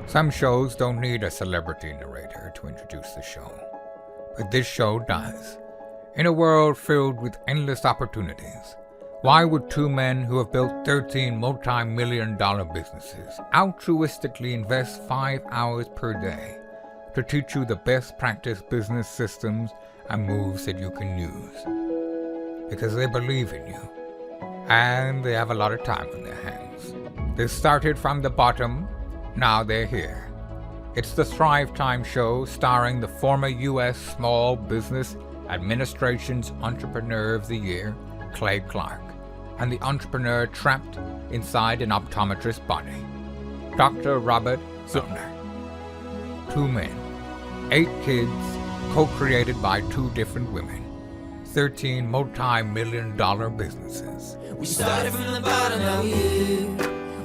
Some shows don't need a celebrity narrator to introduce the show, but this show does. In a world filled with endless opportunities, why would two men who have built 13 multi-million-dollar businesses altruistically invest 5 hours per day to teach you the best practice business systems and moves that you can use? Because they believe in you, and they have a lot of time on their hands. They started from the bottom. Now they're here. It's the Thrivetime show starring the former U.S. Small Business Administration's Entrepreneur of the Year, Clay Clark, and the entrepreneur trapped inside an optometrist's body, Dr. Robert Zoellner. 2 men, 8 kids, co-created by 2 different women, 13 multi-million-dollar businesses. We started from the bottom, now we're here.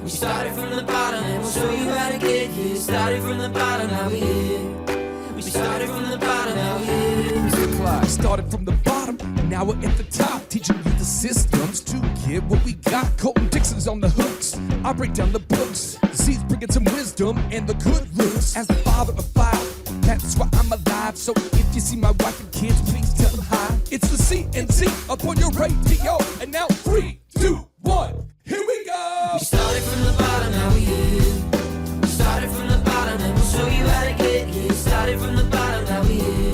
We started from the bottom and we'll show you how to get here. Started from the bottom, now we're here. We started from the bottom, now we're here. Mr. Clyde started from the bottom, and now we're at the top, teaching you the systems to get what we got. Colton Dixon's on the hooks, I break down the books. The seeds bringing some wisdom and the good looks. As the father of 5, that's why I'm alive. So if you see my wife and kids, please tell them hi. It's the CNC up on your radio, and now 3, 2, 1. Here we go! We started from the bottom, now we're here. We started from the bottom and we'll show you how to get here. Started from the bottom, now we're here.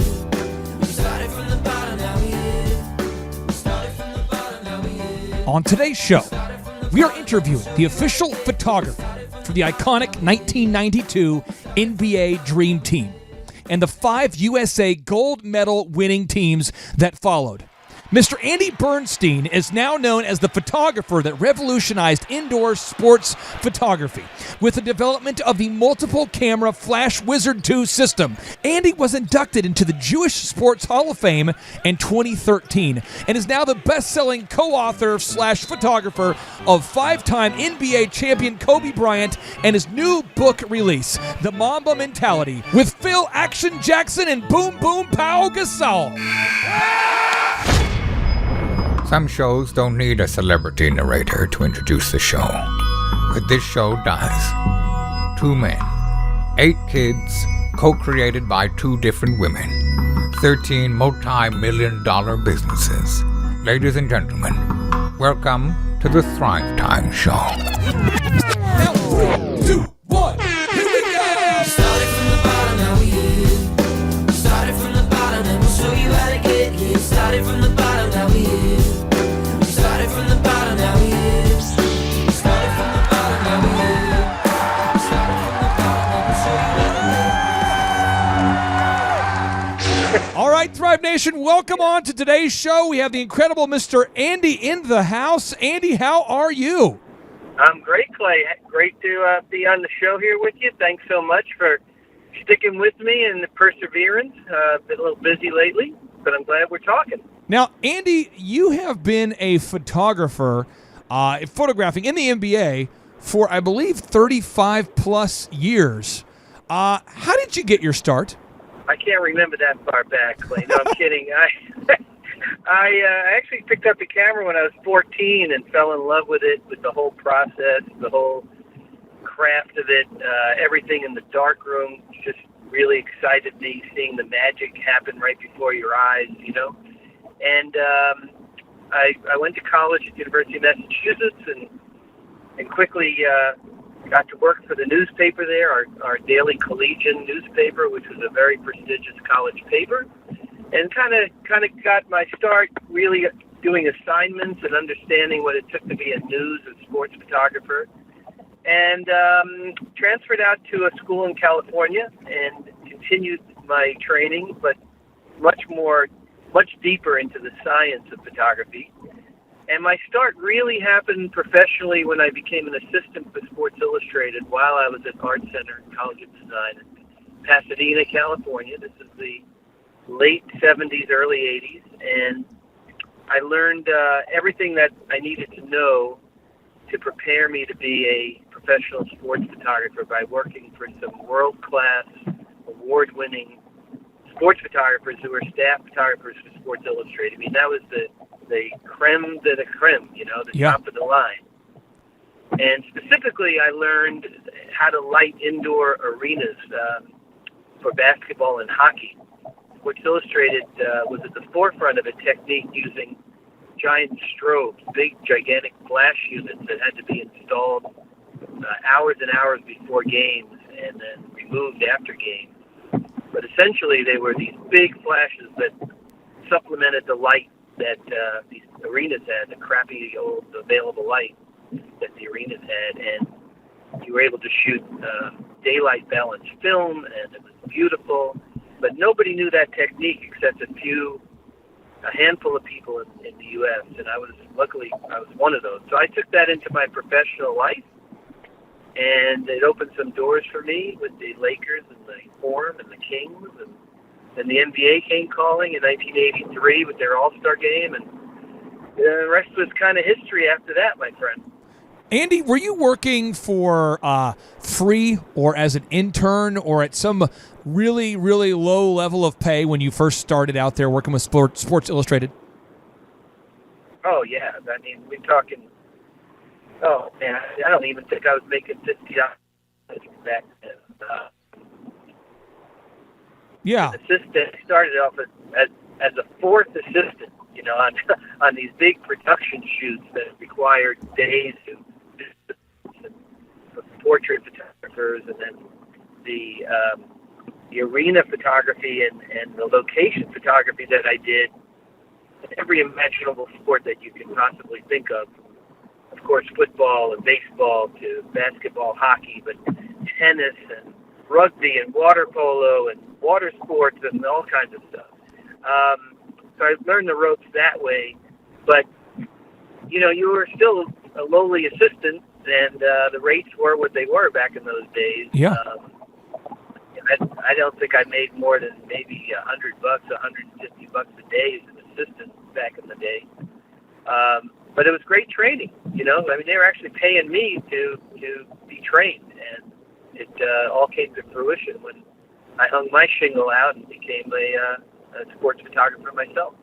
We started from the bottom, now we're here. We started from the bottom, now we're here. On today's show, we are interviewing the official photographer for the iconic 1992 NBA Dream Team and the 5 USA gold medal winning teams that followed. Mr. Andy Bernstein is now known as the photographer that revolutionized indoor sports photography with the development of the multiple camera Flash Wizard 2 system. Andy was inducted into the Jewish Sports Hall of Fame in 2013 and is now the best-selling co-author / photographer of 5-time NBA champion Kobe Bryant and his new book release, The Mamba Mentality, with Phil Action Jackson and Boom Boom Pow Gasol. Some shows don't need a celebrity narrator to introduce the show, but this show does. 2 men, 8 kids, co-created by 2 different women, 13 multi-million-dollar businesses. Ladies and gentlemen, welcome to the Thrivetime show. Now 3, 2, 1. Here we go! We started from the bottom, now we're here. We started from the bottom and we'll show you how to get here. Started from the bottom, now we're here. Started from the bottom, now we're here. Started from the bottom, now we're here. Started from the bottom, now we'll show you. All right, Thrive Nation, welcome on to today's show. We have the incredible Mr. Andy in the house. Andy, how are you? I'm great, Clay. Great to be on the show here with you. Thanks so much for sticking with me and the perseverance. Been a little busy lately, but I'm glad we're talking. Now, Andy, you have been a photographer photographing in the NBA for, I believe, 35-plus years. How did you get your start? I can't remember that far back, Clay. No, I'm kidding. I actually picked up the camera when I was 14 and fell in love with it, with the whole process, the whole craft of it, everything in the darkroom. Just really excited me, seeing the magic happen right before your eyes, you know. And I went to college at the University of Massachusetts and quickly got to work for the newspaper there, our daily collegian newspaper, which was a very prestigious college paper, and kind of got my start really doing assignments and understanding what it took to be a news and sports photographer, and transferred out to a school in California and continued my training, but much deeper into the science of photography. And my start really happened professionally when I became an assistant for Sports Illustrated while I was at Art Center College of Design in Pasadena, California. This is the late 70s, early 80s, and I learned everything that I needed to know to prepare me to be a professional sports photographer by working for some world-class, award-winning sports photographers who were staff photographers for Sports Illustrated. I mean, that was the creme de la creme, the top of the line. And specifically, I learned how to light indoor arenas for basketball and hockey. Sports Illustrated was at the forefront of a technique using giant strobes, big, gigantic flash units that had to be installed hours and hours before games and then removed after games. But essentially, they were these big flashes that supplemented the light that these arenas had, the crappy old available light that the arenas had, and you were able to shoot daylight balanced film, and it was beautiful. But nobody knew that technique except a handful of people in the U.S., and I was one of those. So I took that into my professional life, and it opened some doors for me with the Lakers and the Forum and the Kings, and then the NBA came calling in 1983 with their All-Star game, and the rest was kind of history after that, my friend. Andy, were you working for free or as an intern or at some really, really low level of pay when you first started out there working with Sports Illustrated? Oh, yeah. I mean, we're talking, oh, man, I don't even think I was making $50 back then. Yeah. Assistant started off as a fourth assistant, on these big production shoots that required days of portrait photographers, and then the arena photography and the location photography that I did in every imaginable sport that you can possibly think of. Of course, football and baseball to basketball, hockey, but tennis and rugby and water polo and water sports and all kinds of stuff. So I learned the ropes that way, but, you were still a lowly assistant, and the rates were what they were back in those days. Yeah. I don't think I made more than maybe $100, $150 a day as an assistant back in the day. But it was great training, I mean, they were actually paying me to be trained, and it all came to fruition when I hung my shingle out and became a sports photographer myself.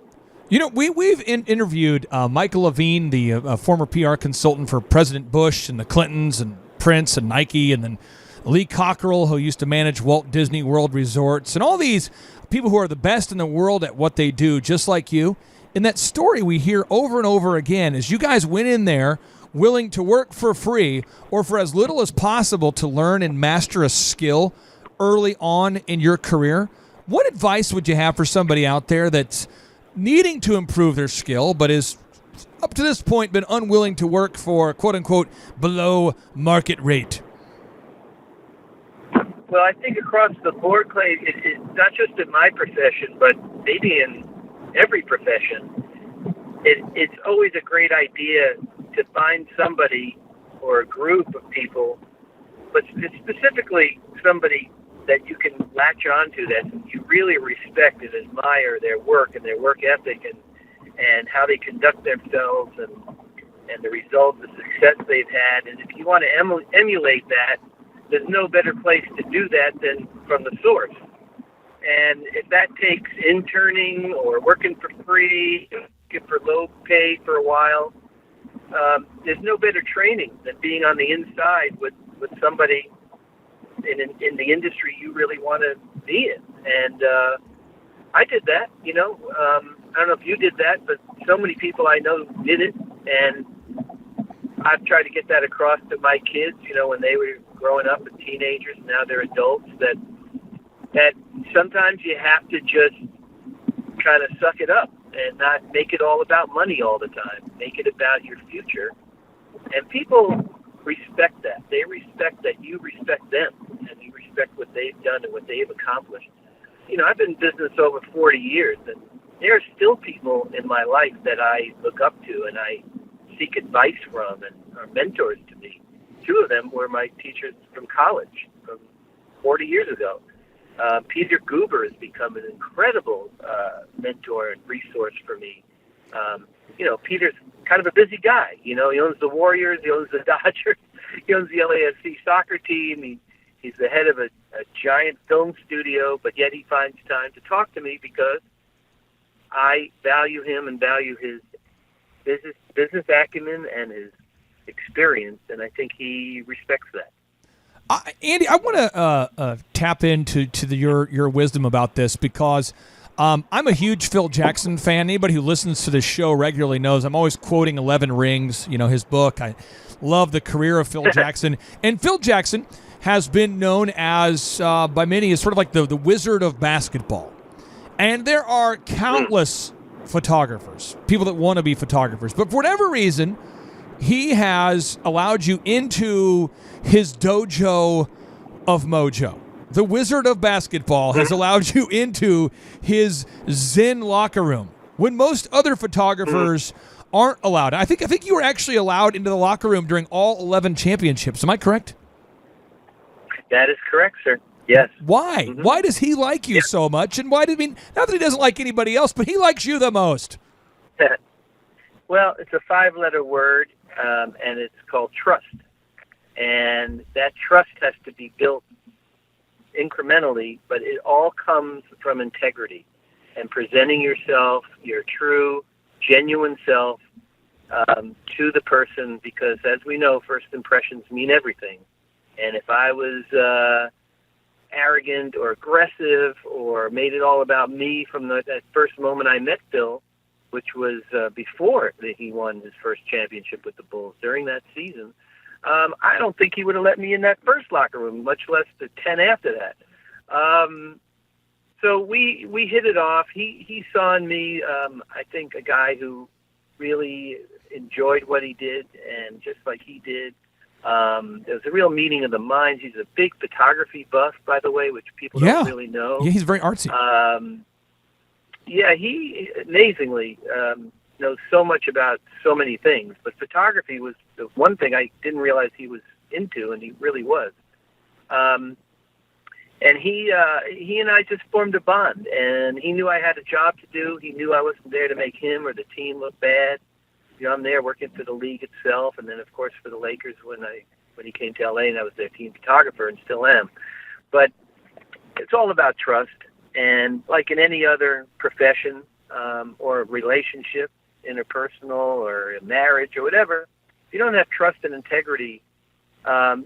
We've interviewed Michael Levine, the former PR consultant for President Bush and the Clintons and Prince and Nike, and then Lee Cockerell, who used to manage Walt Disney World Resorts, and all these people who are the best in the world at what they do, just like you. And that story we hear over and over again is you guys went in there willing to work for free or for as little as possible to learn and master a skill early on in your career. What advice would you have for somebody out there that's needing to improve their skill but is up to this point been unwilling to work for quote-unquote below market rate? Well, I think across the board, Clay, it's not just in my profession, but maybe in every profession, it's always a great idea to find somebody or a group of people, but specifically somebody that you can latch onto that you really respect and admire their work and their work ethic and how they conduct themselves and the results, the success they've had. And if you want to emulate that, there's no better place to do that than from the source. And if that takes interning or working for free, working for low pay for a while, there's no better training than being on the inside with somebody in the industry you really want to be in. And I did that, I don't know if you did that, but so many people I know did it. And I've tried to get that across to my kids, when they were growing up and teenagers, and now they're adults, that sometimes you have to just kind of suck it up and not make it all about money all the time. Make it about your future. And people respect that. They respect that you respect them, and you respect what they've done and what they've accomplished. I've been in business over 40 years, and there are still people in my life that I look up to and I seek advice from and are mentors to me. Two of them were my teachers from college from 40 years ago. Peter Guber has become an incredible mentor and resource for me. Peter's kind of a busy guy. He owns the Warriors, he owns the Dodgers, he owns the LAFC soccer team. He's the head of a giant film studio, but yet he finds time to talk to me because I value him and value his business acumen and his experience, and I think he respects that. Andy, I want to tap into your wisdom about this because I'm a huge Phil Jackson fan. Anybody who listens to this show regularly knows I'm always quoting 11 Rings, his book. I love the career of Phil Jackson. And Phil Jackson has been known as, by many, as sort of like the wizard of basketball. And there are countless photographers, people that want to be photographers. But for whatever reason, he has allowed you into his dojo of mojo. The wizard of basketball has allowed you into his Zen locker room when most other photographers aren't allowed. I think you were actually allowed into the locker room during all 11 championships. Am I correct? That is correct, sir. Yes. Why? Mm-hmm. Why does he like you so much? And not that he doesn't like anybody else, but he likes you the most. Well, it's a 5-letter word, and it's called trust. And that trust has to be built incrementally, but it all comes from integrity and presenting yourself, your true, genuine self, to the person, because as we know, first impressions mean everything. And if I was arrogant or aggressive or made it all about me from that first moment I met Phil, which was before he won his first championship with the Bulls during that season, I don't think he would have let me in that first locker room, much less the 10 after that. So we hit it off. He saw in me, I think, a guy who really enjoyed what he did, and just like he did, there was a real meeting of the minds. He's a big photography buff, by the way, which people don't really know. Yeah, he's very artsy. He amazingly knows so much about so many things, but photography was the one thing I didn't realize he was into, and he really was. And he and I just formed a bond, and he knew I had a job to do. He knew I wasn't there to make him or the team look bad. I'm there working for the league itself, and then, of course, for the Lakers when he came to L.A., and I was their team photographer and still am. But it's all about trust, and like in any other profession or relationship, interpersonal or a marriage or whatever, if you don't have trust and integrity,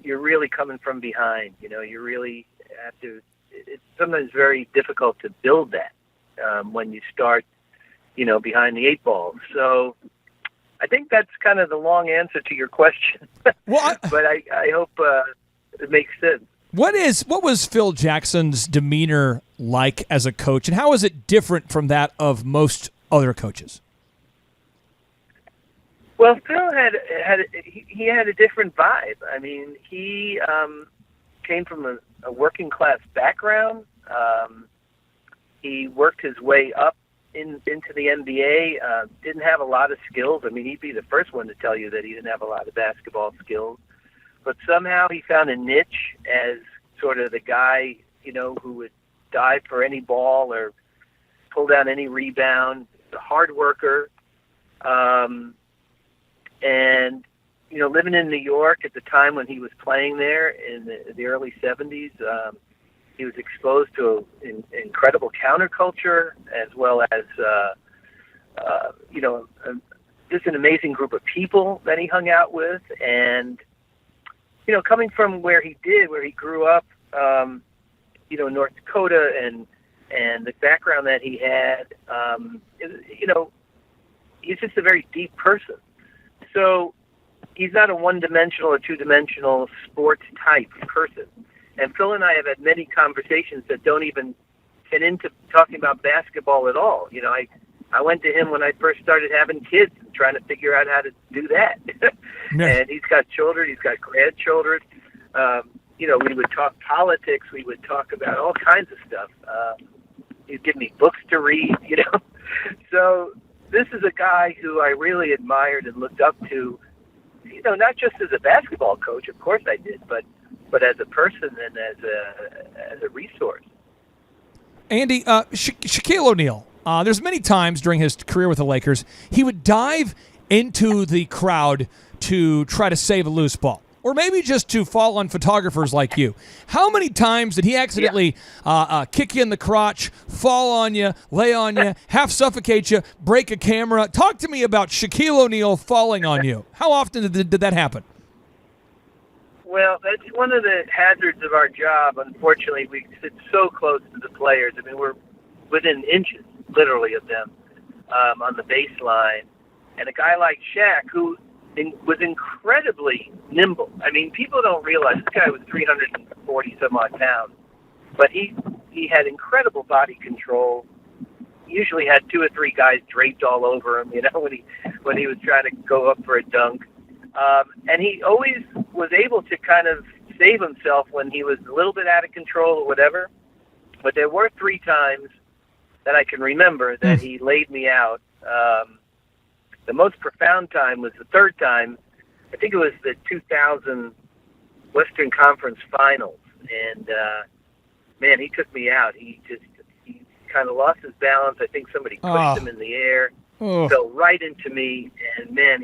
you're really coming from behind. You really have to. It's sometimes very difficult to build that when you start, behind the 8 ball. So I think that's kind of the long answer to your question. Well, but I hope it makes sense. What was Phil Jackson's demeanor like as a coach, and how is it different from that of most other coaches? Well, Phil had a different vibe. I mean, he came from a working class background. He worked his way up into the NBA, didn't have a lot of skills. I mean, he'd be the first one to tell you that he didn't have a lot of basketball skills. But somehow he found a niche as sort of the guy, who would dive for any ball or pull down any rebound, a hard worker. And, living in New York at the time when he was playing there in the early 70s, he was exposed to an incredible counterculture, as well as, just an amazing group of people that he hung out with. And, coming from where he grew up, North Dakota, and the background that he had, he's just a very deep person. So he's not a one-dimensional or two-dimensional sports type person. And Phil and I have had many conversations that don't even get into talking about basketball at all. You know, I went to him when I first started having kids and trying to figure out how to do that. And he's got children, he's got grandchildren. You know, we would talk politics, we would talk about all kinds of stuff. He'd give me books to read, you know. So this is a guy who I really admired and looked up to, you know, not just as a basketball coach, of course I did, but as a person and as a resource. Andy, Shaquille O'Neal, there's many times during his career with the Lakers, he would dive into the crowd to try to save a loose ball, or maybe just to fall on photographers like you. How many times did he accidentally kick you in the crotch, fall on you, lay on you, half suffocate you, break a camera? Talk to me about Shaquille O'Neal falling on you. How often did that happen? Well, that's one of the hazards of our job. Unfortunately, we sit so close to the players. I mean, we're within inches, literally, of them on the baseline. And a guy like Shaq, who was incredibly nimble. I mean, people don't realize this guy was 340-some-odd pounds. But he had incredible body control. Usually had 2 or 3 guys draped all over him, you know, when he was trying to go up for a dunk. And he always was able to kind of save himself when he was a little bit out of control or whatever. But there were 3 times that I can remember that he laid me out. The most profound time was the 3rd time. I think it was the 2000 Western Conference Finals. And, man, he took me out. He kind of lost his balance. I think somebody pushed him in the air. Fell right into me. And, man,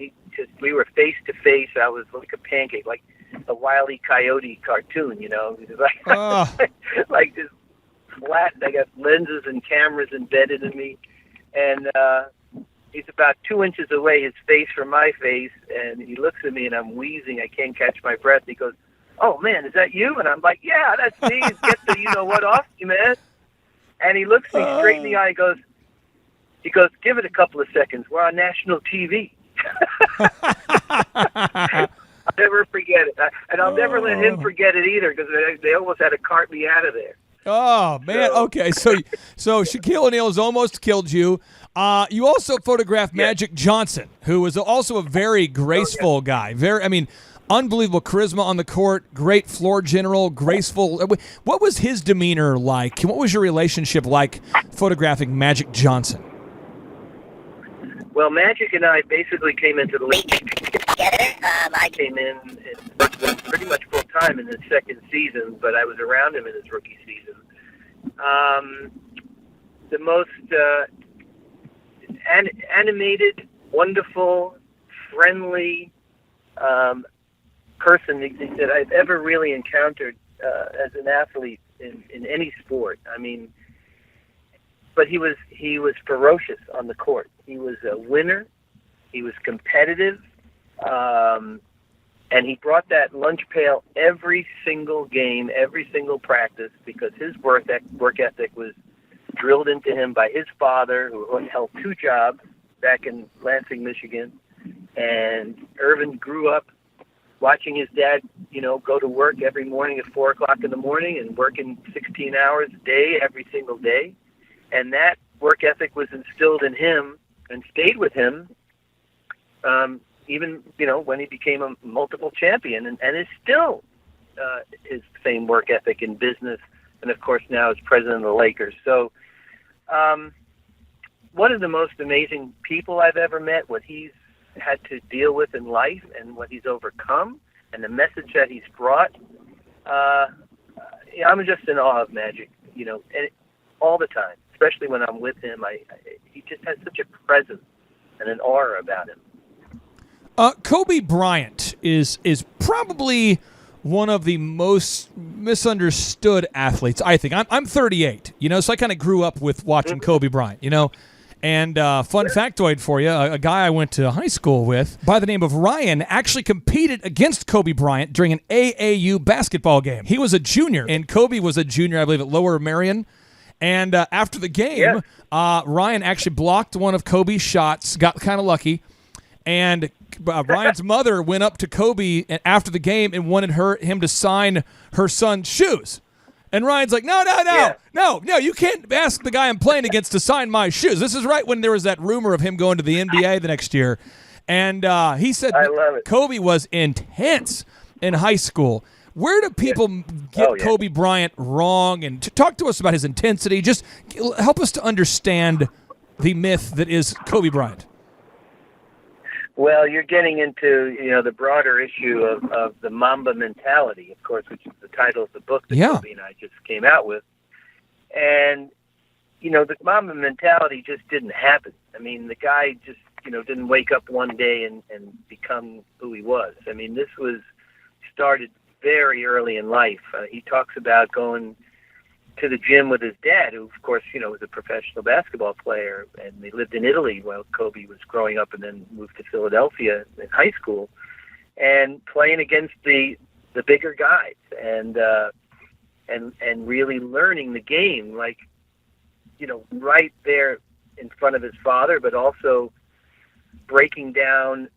we were face to face. I was like a pancake, like a Wile E. Coyote cartoon, you know, like this flat. I got lenses and cameras embedded in me, and he's about 2 inches away, his face from my face, and he looks at me, and I'm wheezing. I can't catch my breath. He goes, "Oh man, is that you?" And I'm like, "Yeah, that's me. Get the you know what off you, man." And he looks me straight in the eye. He goes, "Give it a couple of seconds. We're on national TV." I'll never forget it, and I'll never let him forget it either, because they almost had to cart me out of there. Oh man, okay, so Shaquille O'Neal has almost killed you. You also photographed Magic Johnson, who was also a very graceful guy. Unbelievable charisma on the court, great floor general, graceful. What was his demeanor like? What was your relationship like photographing Magic Johnson? Well, Magic and I basically came into the league together. I came in pretty much full time in his 2nd season, but I was around him in his rookie season. The most animated, wonderful, friendly person that I've ever really encountered as an athlete in any sport. I mean, but he was ferocious on the court. He was a winner. He was competitive, and he brought that lunch pail every single game, every single practice, because his work ethic was drilled into him by his father, who held 2 jobs back in Lansing, Michigan. And Irvin grew up watching his dad, you know, go to work every morning at 4 o'clock in the morning and working 16 hours a day every single day. And that work ethic was instilled in him and stayed with him, even, you know, when he became a multiple champion, and is still his same work ethic in business, and of course now as president of the Lakers. So one of the most amazing people I've ever met, what he's had to deal with in life and what he's overcome, and the message that he's brought. I'm just in awe of Magic, you know, and all the time. Especially when I'm with him, he just has such a presence and an aura about him. Kobe Bryant is probably one of the most misunderstood athletes, I think. I'm 38, you know, so I kind of grew up with watching Kobe Bryant, you know. And fun factoid for you, a guy I went to high school with by the name of Ryan actually competed against Kobe Bryant during an AAU basketball game. He was a junior, and Kobe was a junior, I believe, at Lower Merion. And after the game, Ryan actually blocked one of Kobe's shots, got kind of lucky, And Ryan's mother went up to Kobe after the game and wanted him to sign her son's shoes. And Ryan's like, no, you can't ask the guy I'm playing against to sign my shoes. This is right when there was that rumor of him going to the NBA the next year. And he said I love it. Kobe was intense in high school. Where do people get Kobe Bryant wrong? And talk to us about his intensity. Just help us to understand the myth that is Kobe Bryant. Well, you're getting into, the broader issue of the Mamba mentality, of course, which is the title of the book that Kobe and I just came out with. And, the Mamba mentality just didn't happen. I mean, the guy just, didn't wake up one day and become who he was. I mean, this was started very early in life. He talks about going to the gym with his dad, who, of course, was a professional basketball player, and they lived in Italy while Kobe was growing up and then moved to Philadelphia in high school, and playing against the bigger guys and really learning the game, like, right there in front of his father, but also breaking down.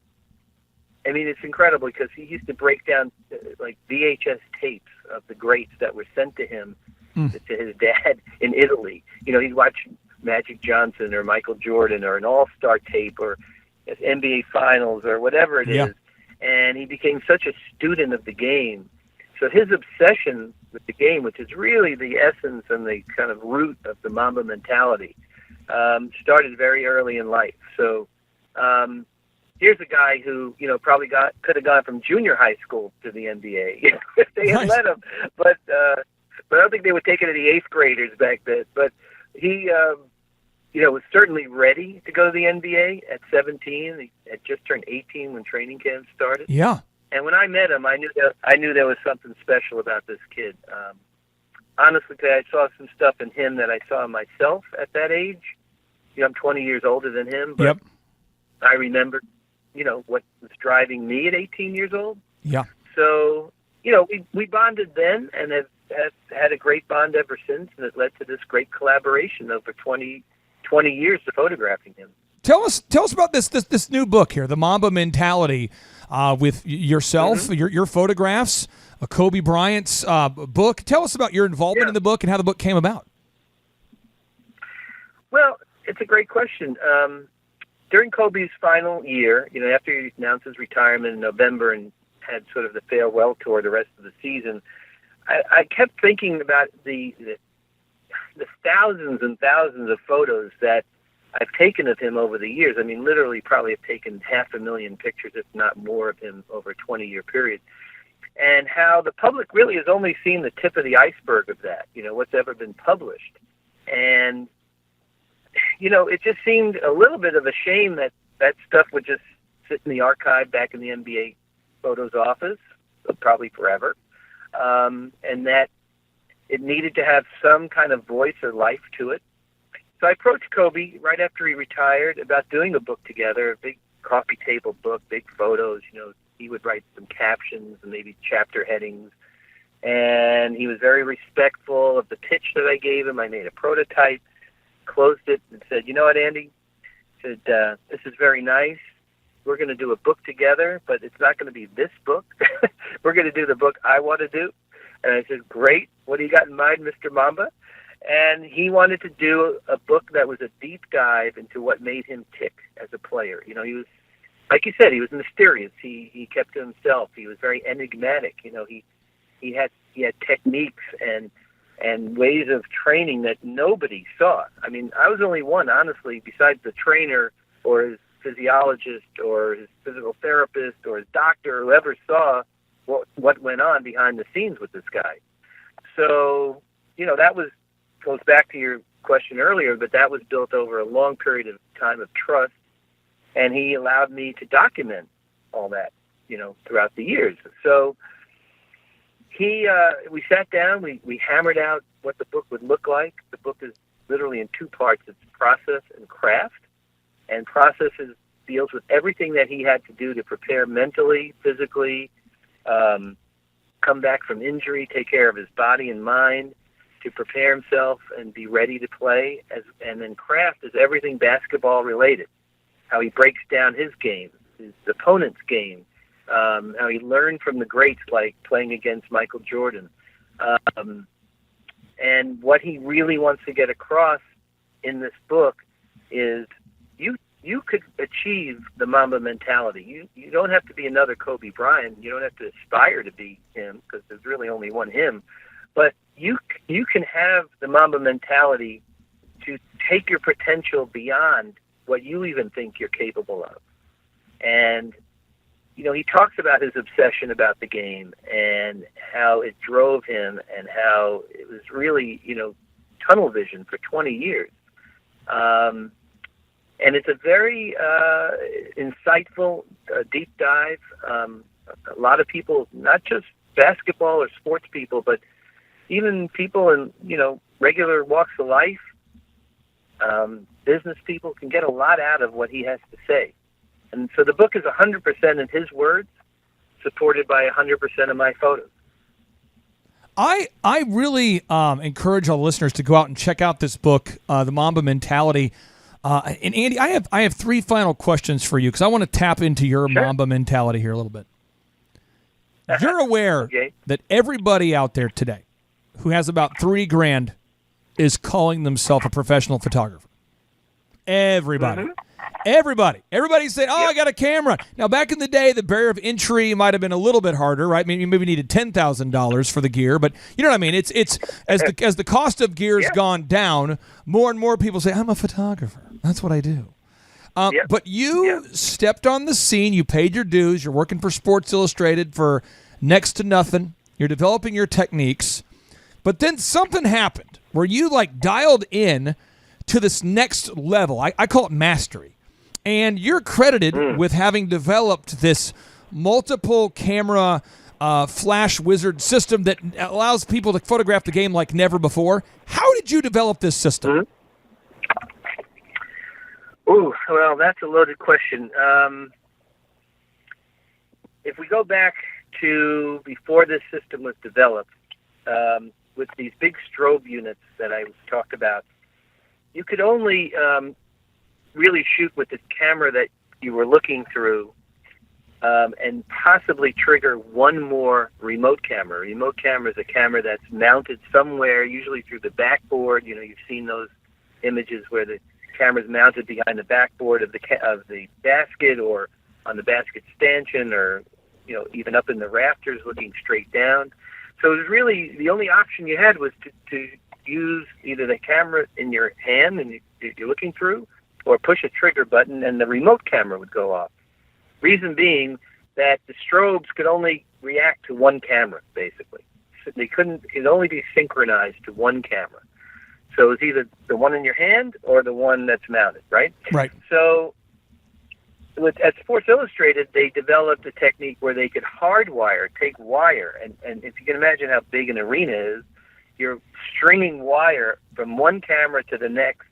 I mean, it's incredible because he used to break down like VHS tapes of the greats that were sent to him to his dad in Italy. He'd watch Magic Johnson or Michael Jordan or an All-Star tape or NBA Finals or whatever it is, and he became such a student of the game. So his obsession with the game, which is really the essence and the kind of root of the Mamba mentality, started very early in life. So here's a guy who, probably could have gone from junior high school to the NBA if they had let him. But I don't think they would take it to the eighth graders back then. But he, was certainly ready to go to the NBA at 17. He had just turned 18 when training camp started. Yeah. And when I met him, I knew there was something special about this kid. Honestly, I saw some stuff in him that I saw in myself at that age. I'm 20 years older than him, but I remember, what was driving me at 18 years old. Yeah. So, we bonded then and have had a great bond ever since, and it led to this great collaboration over 20 years of photographing him. Tell us about this new book here, The Mamba Mentality, with yourself, your photographs, Kobe Bryant's book. Tell us about your involvement in the book and how the book came about. Well, it's a great question. During Kobe's final year, after he announced his retirement in November and had sort of the farewell tour the rest of the season, I kept thinking about the thousands and thousands of photos that I've taken of him over the years. I mean, literally probably have taken 500,000 pictures, if not more, of him over a 20-year period. And how the public really has only seen the tip of the iceberg of that, what's ever been published. And, it just seemed a little bit of a shame that that stuff would just sit in the archive back in the NBA photos office, probably forever, and that it needed to have some kind of voice or life to it. So I approached Kobe right after he retired about doing a book together, a big coffee table book, big photos. He would write some captions and maybe chapter headings. And he was very respectful of the pitch that I gave him. I made a prototype, closed it, and said, "You know what, Andy?" Said, "This is very nice. We're going to do a book together, but it's not going to be this book. We're going to do the book I want to do." And I said, "Great. What do you got in mind, Mr. Mamba?" And he wanted to do a book that was a deep dive into what made him tick as a player. He was, like you said, he was mysterious. He kept to himself. He was very enigmatic. He had techniques and ways of training that nobody saw. I mean, I was only one, honestly, besides the trainer or his physiologist or his physical therapist or his doctor, whoever saw what went on behind the scenes with this guy. So, that goes back to your question earlier, but that was built over a long period of time of trust, and he allowed me to document all that, throughout the years. So we sat down, we hammered out what the book would look like. The book is literally in two parts. It's process and craft, and processes deals with everything that he had to do to prepare mentally, physically, come back from injury, take care of his body and mind, to prepare himself and be ready to play. And then craft is everything basketball related, how he breaks down his game, his opponent's game, how he learned from the greats, like playing against Michael Jordan. And what he really wants to get across in this book is you could achieve the Mamba mentality. You don't have to be another Kobe Bryant. You don't have to aspire to be him, because there's really only one him. But you can have the Mamba mentality to take your potential beyond what you even think you're capable of. And, he talks about his obsession about the game and how it drove him and how it was really, tunnel vision for 20 years. And it's a very insightful deep dive. A lot of people, not just basketball or sports people, but even people in, regular walks of life, business people, can get a lot out of what he has to say. And so the book is 100% in his words, supported by 100% of my photos. I really encourage all listeners to go out and check out this book, The Mamba Mentality. And Andy, I have three final questions for you, because I want to tap into your Mamba mentality here a little bit. You're aware that everybody out there today who has about $3,000 is calling themselves a professional photographer. Everybody. Mm-hmm. Everybody said, I got a camera. Now, back in the day, the barrier of entry might have been a little bit harder, right? I mean, you maybe needed $10,000 for the gear, but you know what I mean? It's as the cost of gear has gone down, more and more people say, I'm a photographer. That's what I do. But you stepped on the scene. You paid your dues. You're working for Sports Illustrated for next to nothing. You're developing your techniques. But then something happened where you dialed in to this next level. I call it mastery. And you're credited with having developed this multiple camera flash wizard system that allows people to photograph the game like never before. How did you develop this system? Ooh, well, that's a loaded question. If we go back to before this system was developed, with these big strobe units that I talked about, you could only really shoot with the camera that you were looking through, and possibly trigger one more remote camera. A remote camera is a camera that's mounted somewhere, usually through the backboard. You've seen those images where the camera's mounted behind the backboard of the basket, or on the basket stanchion, or even up in the rafters looking straight down. So it was really the only option you had was to use either the camera in your hand and you're looking through, or push a trigger button and the remote camera would go off. Reason being that the strobes could only react to one camera, basically. So it could only be synchronized to one camera. So it's either the one in your hand or the one that's mounted, right? Right. So at Sports Illustrated, they developed a technique where they could take wire, and if you can imagine how big an arena is, you're stringing wire from one camera to the next,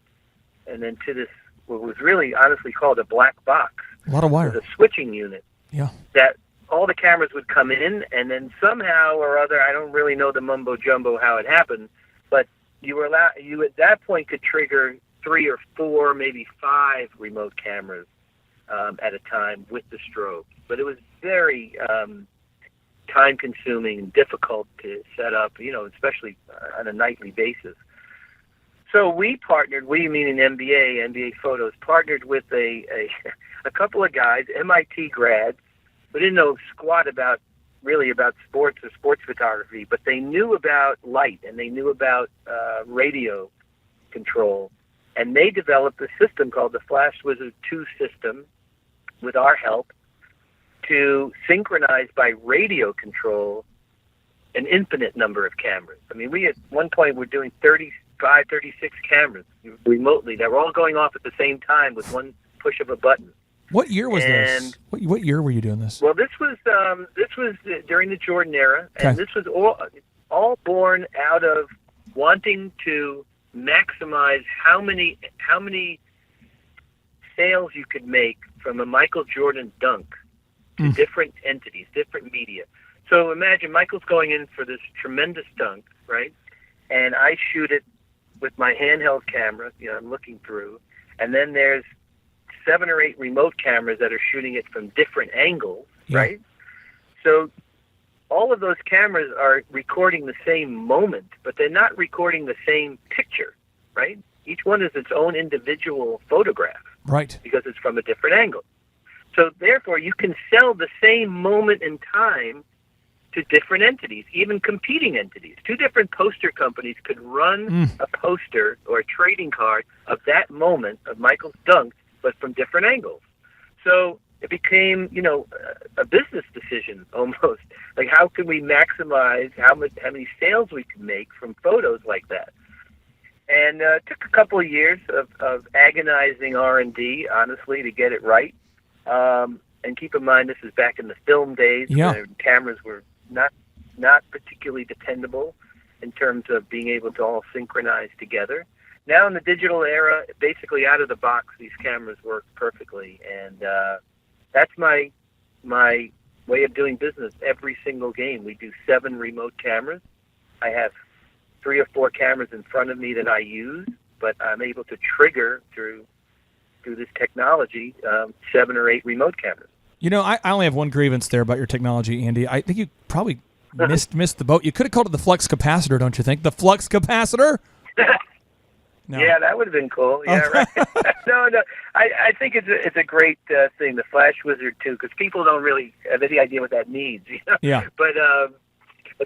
and then to this, what was really honestly called a black box. A lot of wire. It was a switching unit. Yeah. That all the cameras would come in, and then somehow or other, I don't really know the mumbo jumbo how it happened, but you at that point could trigger 3 or 4, maybe 5 remote cameras at a time with the strobe. But it was very time-consuming and difficult to set up, especially on a nightly basis. So we meaning NBA Photos, partnered with a couple of guys, MIT grads, who didn't know squat about sports or sports photography, but they knew about light and they knew about radio control. And they developed a system called the Flash Wizard 2 system with our help to synchronize by radio control an infinite number of cameras. I mean, we at one point were doing 35, 36 cameras remotely that were all going off at the same time with one push of a button. What year was this? What year were you doing this? Well, this was during the Jordan era, and this was all born out of wanting to maximize how many sales you could make from a Michael Jordan dunk to different entities, different media. So imagine Michael's going in for this tremendous dunk, right? And I shoot it with my handheld camera, I'm looking through, and then there's 7 or 8 remote cameras that are shooting it from different angles, Yeah. right? So all of those cameras are recording the same moment, but they're not recording the same picture, right? Each one is its own individual photograph Right. because it's from a different angle. So therefore, you can sell the same moment in time to different entities, even competing entities. 2 different poster companies could run a poster or a trading card of that moment of Michael's dunk, but from different angles. So it became, a business decision almost. Like, how can we maximize how many sales we can make from photos like that? And it took a couple of years of agonizing R&D, honestly, to get it right. And keep in mind, this is back in the film days, where cameras were not particularly dependable in terms of being able to all synchronize together. Now in the digital era, basically out of the box, these cameras work perfectly, and that's my way of doing business. Every single game, we do 7 remote cameras. I have 3 or 4 cameras in front of me that I use, but I'm able to trigger through this technology 7 or 8 remote cameras. I only have one grievance there about your technology, Andy. I think you probably missed the boat. You could have called it the flux capacitor, don't you think? The flux capacitor? No. Yeah, that would have been cool. Yeah, right. No. I think it's a great thing, the Flash Wizard too, because people don't really have any idea what that means. Yeah. But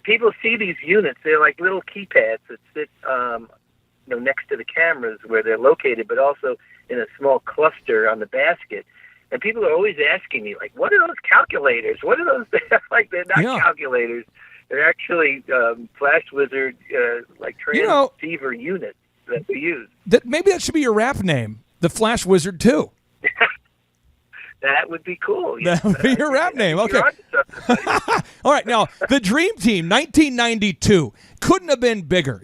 people see these units. They're like little keypads that sit, next to the cameras where they're located, but also in a small cluster on the basket. And people are always asking me, like, what are those calculators? What are those? Like, they're not calculators. They're actually Flash Wizard, transceiver units that we use. Maybe that should be your rap name, the Flash Wizard 2. That would be cool. That would be your rap name. Okay. All right. Now, the Dream Team, 1992, couldn't have been bigger.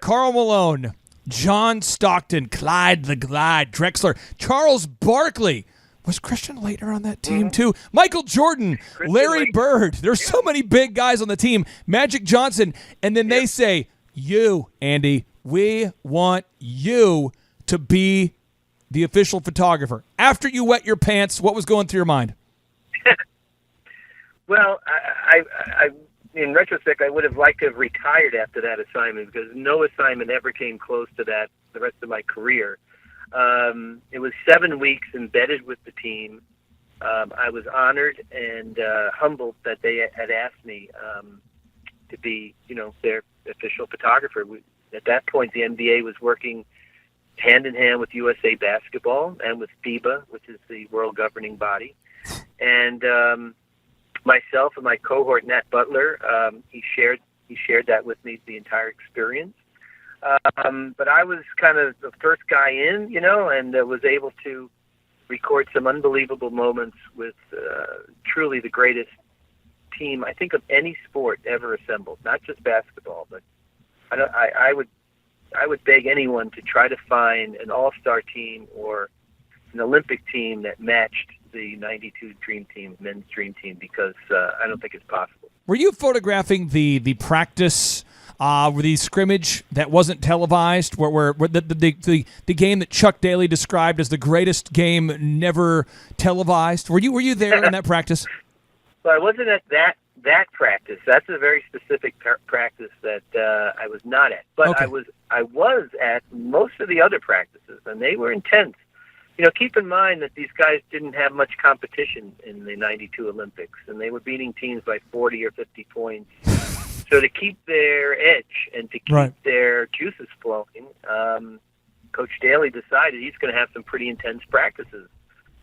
Karl Malone, John Stockton, Clyde the Glide, Drexler, Charles Barkley. Was Christian Laettner on that team too? Michael Jordan, Larry Bird. There's so many big guys on the team. Magic Johnson. And then they say, you, Andy, we want you to be the official photographer. After you wet your pants, what was going through your mind? Well, I in retrospect, I would have liked to have retired after that assignment, because no assignment ever came close to that the rest of my career. It was 7 weeks embedded with the team. I was honored and humbled that they had asked me to be, their official photographer. At that point, the NBA was working hand in hand with USA Basketball and with FIBA, which is the world governing body. And myself and my cohort, Nat Butler, he shared that with me, the entire experience. But I was kind of the first guy in, and was able to record some unbelievable moments with truly the greatest team, I think, of any sport ever assembled, not just basketball. But I would beg anyone to try to find an all-star team or an Olympic team that matched the 92 Dream Team, men's Dream Team, because I don't think it's possible. Were you photographing the practice, the scrimmage that wasn't televised, where the game that Chuck Daly described as the greatest game never televised? Were you there in that practice? Well, I wasn't at that practice. That's a very specific practice that I was not at. But okay. I was at most of the other practices, and they were intense. Keep in mind that these guys didn't have much competition in the 92 Olympics, and they were beating teams by 40 or 50 points. So to keep their edge and to keep their juices flowing, Coach Daly decided he's going to have some pretty intense practices.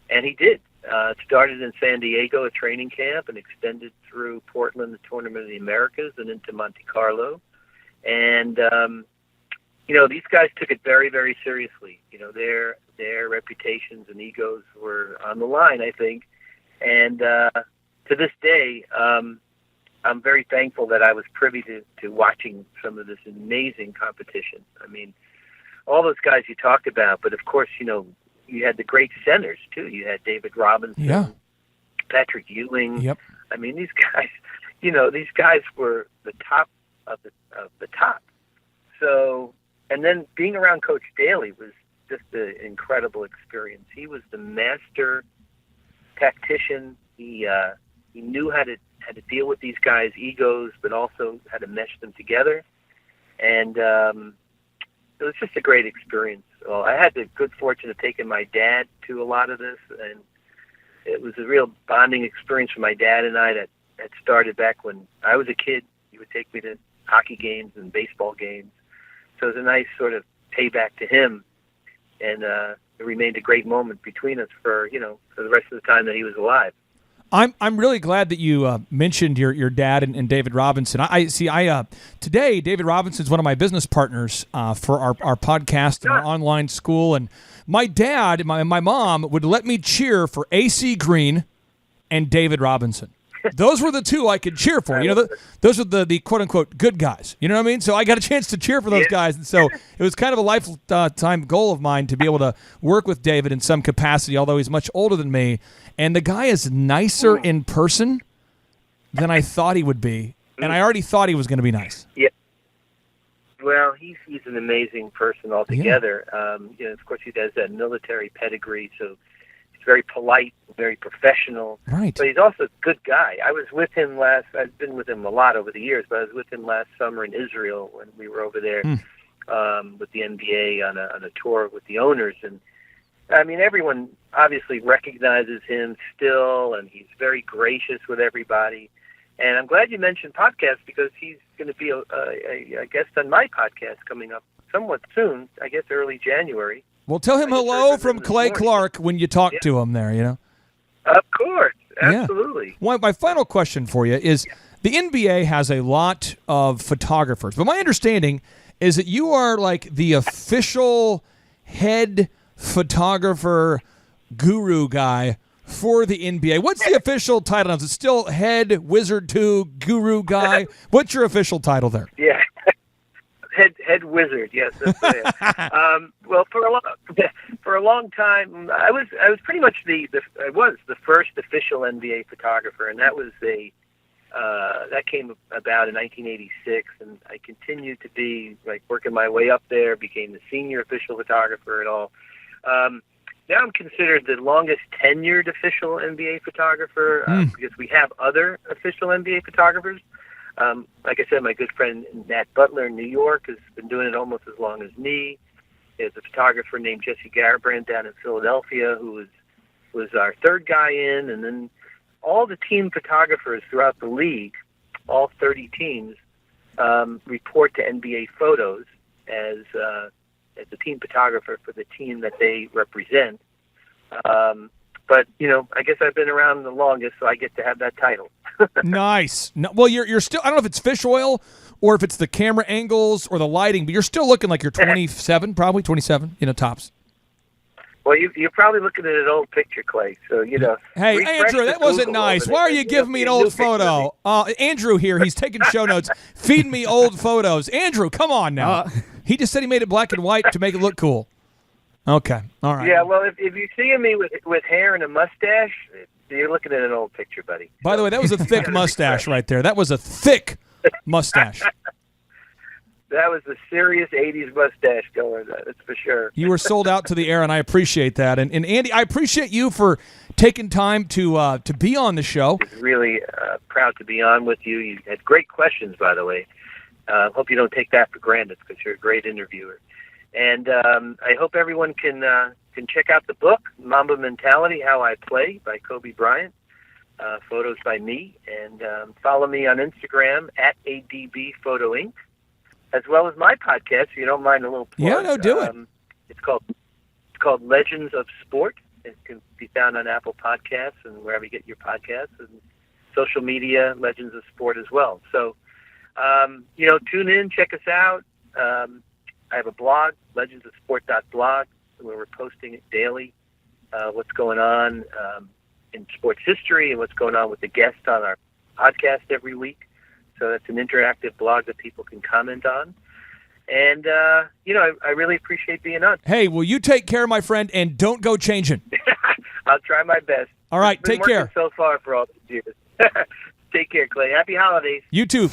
And he did. It started in San Diego, a training camp, and extended through Portland, the Tournament of the Americas, and into Monte Carlo. And, these guys took it very, very seriously. Their reputations and egos were on the line, I think. And to this day, I'm very thankful that I was privy to watching some of this amazing competition. I mean, all those guys you talked about, but of course, you had the great centers too. You had David Robinson, Patrick Ewing. Yep. I mean, these guys were the top of the top. So, and then being around Coach Daly was just an incredible experience. He was the master tactician. He knew how to deal with these guys' egos, but also how to mesh them together. And it was just a great experience. Well, I had the good fortune of taking my dad to a lot of this, and it was a real bonding experience for my dad and I that started back when I was a kid. He would take me to hockey games and baseball games. So it was a nice sort of payback to him, and it remained a great moment between us for the rest of the time that he was alive. I'm really glad that you mentioned your dad and David Robinson. Today David Robinson's one of my business partners for our podcast and our online school, and my dad, my mom would let me cheer for AC Green and David Robinson. Those were the two I could cheer for. Those are the quote unquote good guys. You know what I mean? So I got a chance to cheer for those guys, and so it was kind of a lifetime goal of mine to be able to work with David in some capacity. Although he's much older than me, and the guy is nicer in person than I thought he would be, and I already thought he was going to be nice. Yeah. Well, he's an amazing person altogether. Yeah. Of course, he does that military pedigree, so he's very polite, very professional. Right. But he's also a good guy. I was with him I've been with him a lot over the years, but I was with him last summer in Israel when we were over there with the NBA on a tour with the owners. And, I mean, everyone obviously recognizes him still, and he's very gracious with everybody. And I'm glad you mentioned podcasts because he's going to be a guest on my podcast coming up somewhat soon, I guess early January. Well, tell him hello from Clay Clark when you talk to him there, Of course. Absolutely. Yeah. Well, my final question for you is the NBA has a lot of photographers, but my understanding is that you are like the official head photographer guru guy for the NBA. What's the official title? Is it still head wizard 2 guru guy? What's your official title there? Yeah. Head wizard, yes. That's it. Well, for a long time, I was pretty much I was the first official NBA photographer, and that was that came about in 1986, and I continued to be working my way up there, became the senior official photographer and all. Now I'm considered the longest tenured official NBA photographer because we have other official NBA photographers. Like I said, my good friend Nat Butler in New York has been doing it almost as long as me. There's a photographer named Jesse Garibrand down in Philadelphia who was our third guy in, and then all the team photographers throughout the league, all 30 teams, report to NBA Photos as the team photographer for the team that they represent. But, I guess I've been around the longest, so I get to have that title. Nice. No, well, you're still, I don't know if it's fish oil or if it's the camera angles or the lighting, but you're still looking like you're 27, probably 27, tops. Well, you're probably looking at an old picture, Clay, so, Hey, Andrew, that wasn't nice. Why are you giving me an old photo? Andrew here, he's taking show notes, feeding me old photos. Andrew, come on now. He just said he made it black and white to make it look cool. Okay, all right. Yeah, well, if you see me with hair and a mustache, you're looking at an old picture, buddy. By the way, that was a thick mustache right there. That was a thick mustache. That was a serious 80s mustache going, that's for sure. You were sold out to the air, and I appreciate that. And Andy, I appreciate you for taking time to be on the show. I was really proud to be on with you. You had great questions, by the way. Hope you don't take that for granted because you're a great interviewer. And I hope everyone can check out the book, Mamba Mentality, How I Play, by Kobe Bryant, photos by me, and follow me on Instagram at ADBPhoto Inc., as well as my podcast, if you don't mind a little plug. Yeah, no, do it. It's called Legends of Sport. It can be found on Apple Podcasts and wherever you get your podcasts, and social media, Legends of Sport as well. So, tune in, check us out. I have a blog, legendsofsport.blog, where we're posting it daily, what's going on in sports history and what's going on with the guests on our podcast every week. So that's an interactive blog that people can comment on. And, I really appreciate being on. Hey, will you take care, my friend, and don't go changing. I'll try my best. All right, It's been take care. so far for all these years. Take care, Clay. Happy holidays. You too.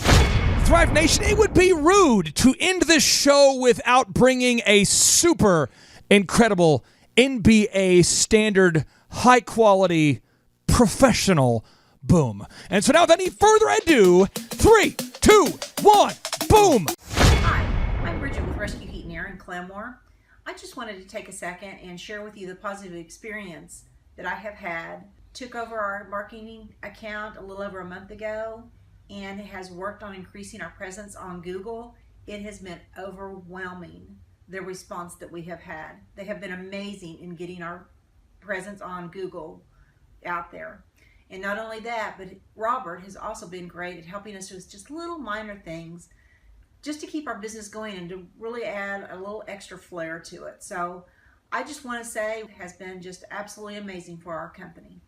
Thrive Nation, it would be rude to end this show without bringing a super incredible NBA standard, high quality, professional boom. And so now, without any further ado, 3, 2, 1, boom! Hi, I'm Bridget with Rescue Heat and Air in Claremore. I just wanted to take a second and share with you the positive experience that I have had. Took over our marketing account a little over a month ago and has worked on increasing our presence on Google. It has been overwhelming, the response that we have had. They have been amazing in getting our presence on Google out there. And not only that, but Robert has also been great at helping us with just little minor things just to keep our business going and to really add a little extra flair to it. So I just want to say it has been just absolutely amazing for our company.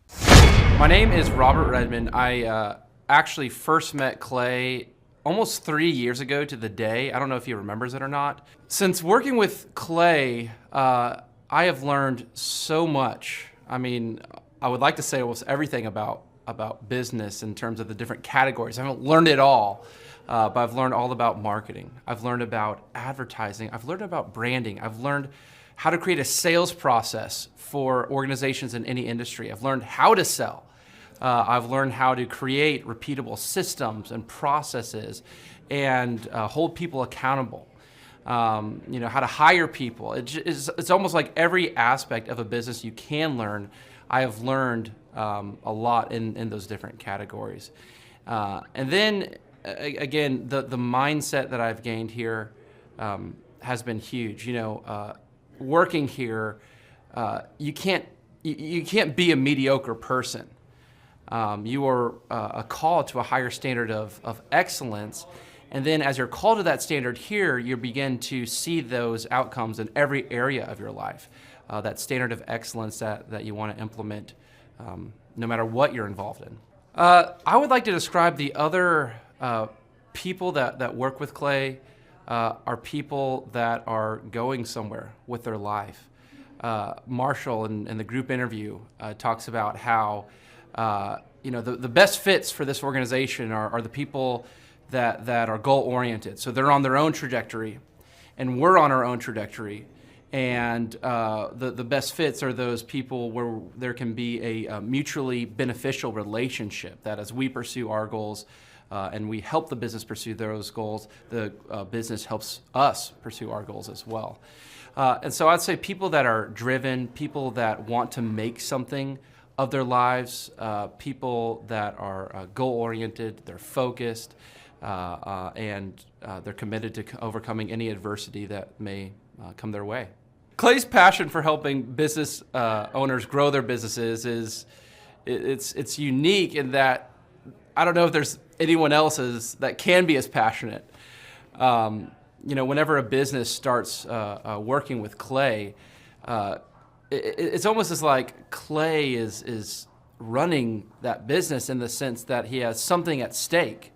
My name is Robert Redmond. I actually first met Clay almost 3 years ago to the day. I don't know if he remembers it or not. Since working with Clay, I have learned so much. I mean, I would like to say almost everything about business in terms of the different categories. I haven't learned it all. But I've learned all about marketing. I've learned about advertising. I've learned about branding. I've learned how to create a sales process for organizations in any industry. I've learned how to sell. I've learned how to create repeatable systems and processes and hold people accountable. How to hire people. It's almost like every aspect of a business you can learn. I have learned a lot in those different categories. And then again, the mindset that I've gained here has been huge. Working here, you can't be a mediocre person. You are a call to a higher standard of excellence, and then as you're called to that standard here, you begin to see those outcomes in every area of your life. That standard of excellence that you want to implement, no matter what you're involved in. I would like to describe the other people that work with Clay are people that are going somewhere with their life. Marshall in the group interview talks about how the best fits for this organization are the people that are goal-oriented. So they're on their own trajectory, and we're on our own trajectory. And the best fits are those people where there can be a mutually beneficial relationship, that as we pursue our goals and we help the business pursue those goals, the business helps us pursue our goals as well. And so I'd say people that are driven, people that want to make something of their lives, people that are goal-oriented, they're focused, and they're committed to overcoming any adversity that may come their way. Clay's passion for helping business owners grow their businesses it's unique in that I don't know if there's anyone else that can be as passionate. Whenever a business starts working with Clay, it's almost as like Clay is running that business in the sense that he has something at stake.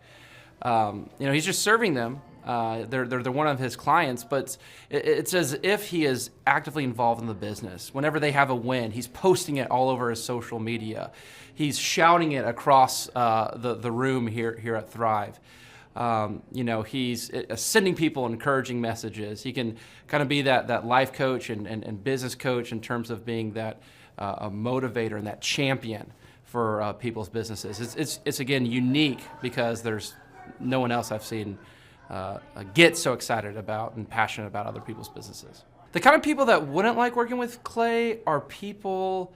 He's just serving them. They're one of his clients, but it's as if he is actively involved in the business. Whenever they have a win, he's posting it all over his social media. He's shouting it across the room here at Thrive. He's sending people encouraging messages. He can kind of be that life coach and business coach in terms of being that a motivator and that champion for people's businesses. It's again unique because there's no one else I've seen get so excited about and passionate about other people's businesses. The kind of people that wouldn't like working with Clay are people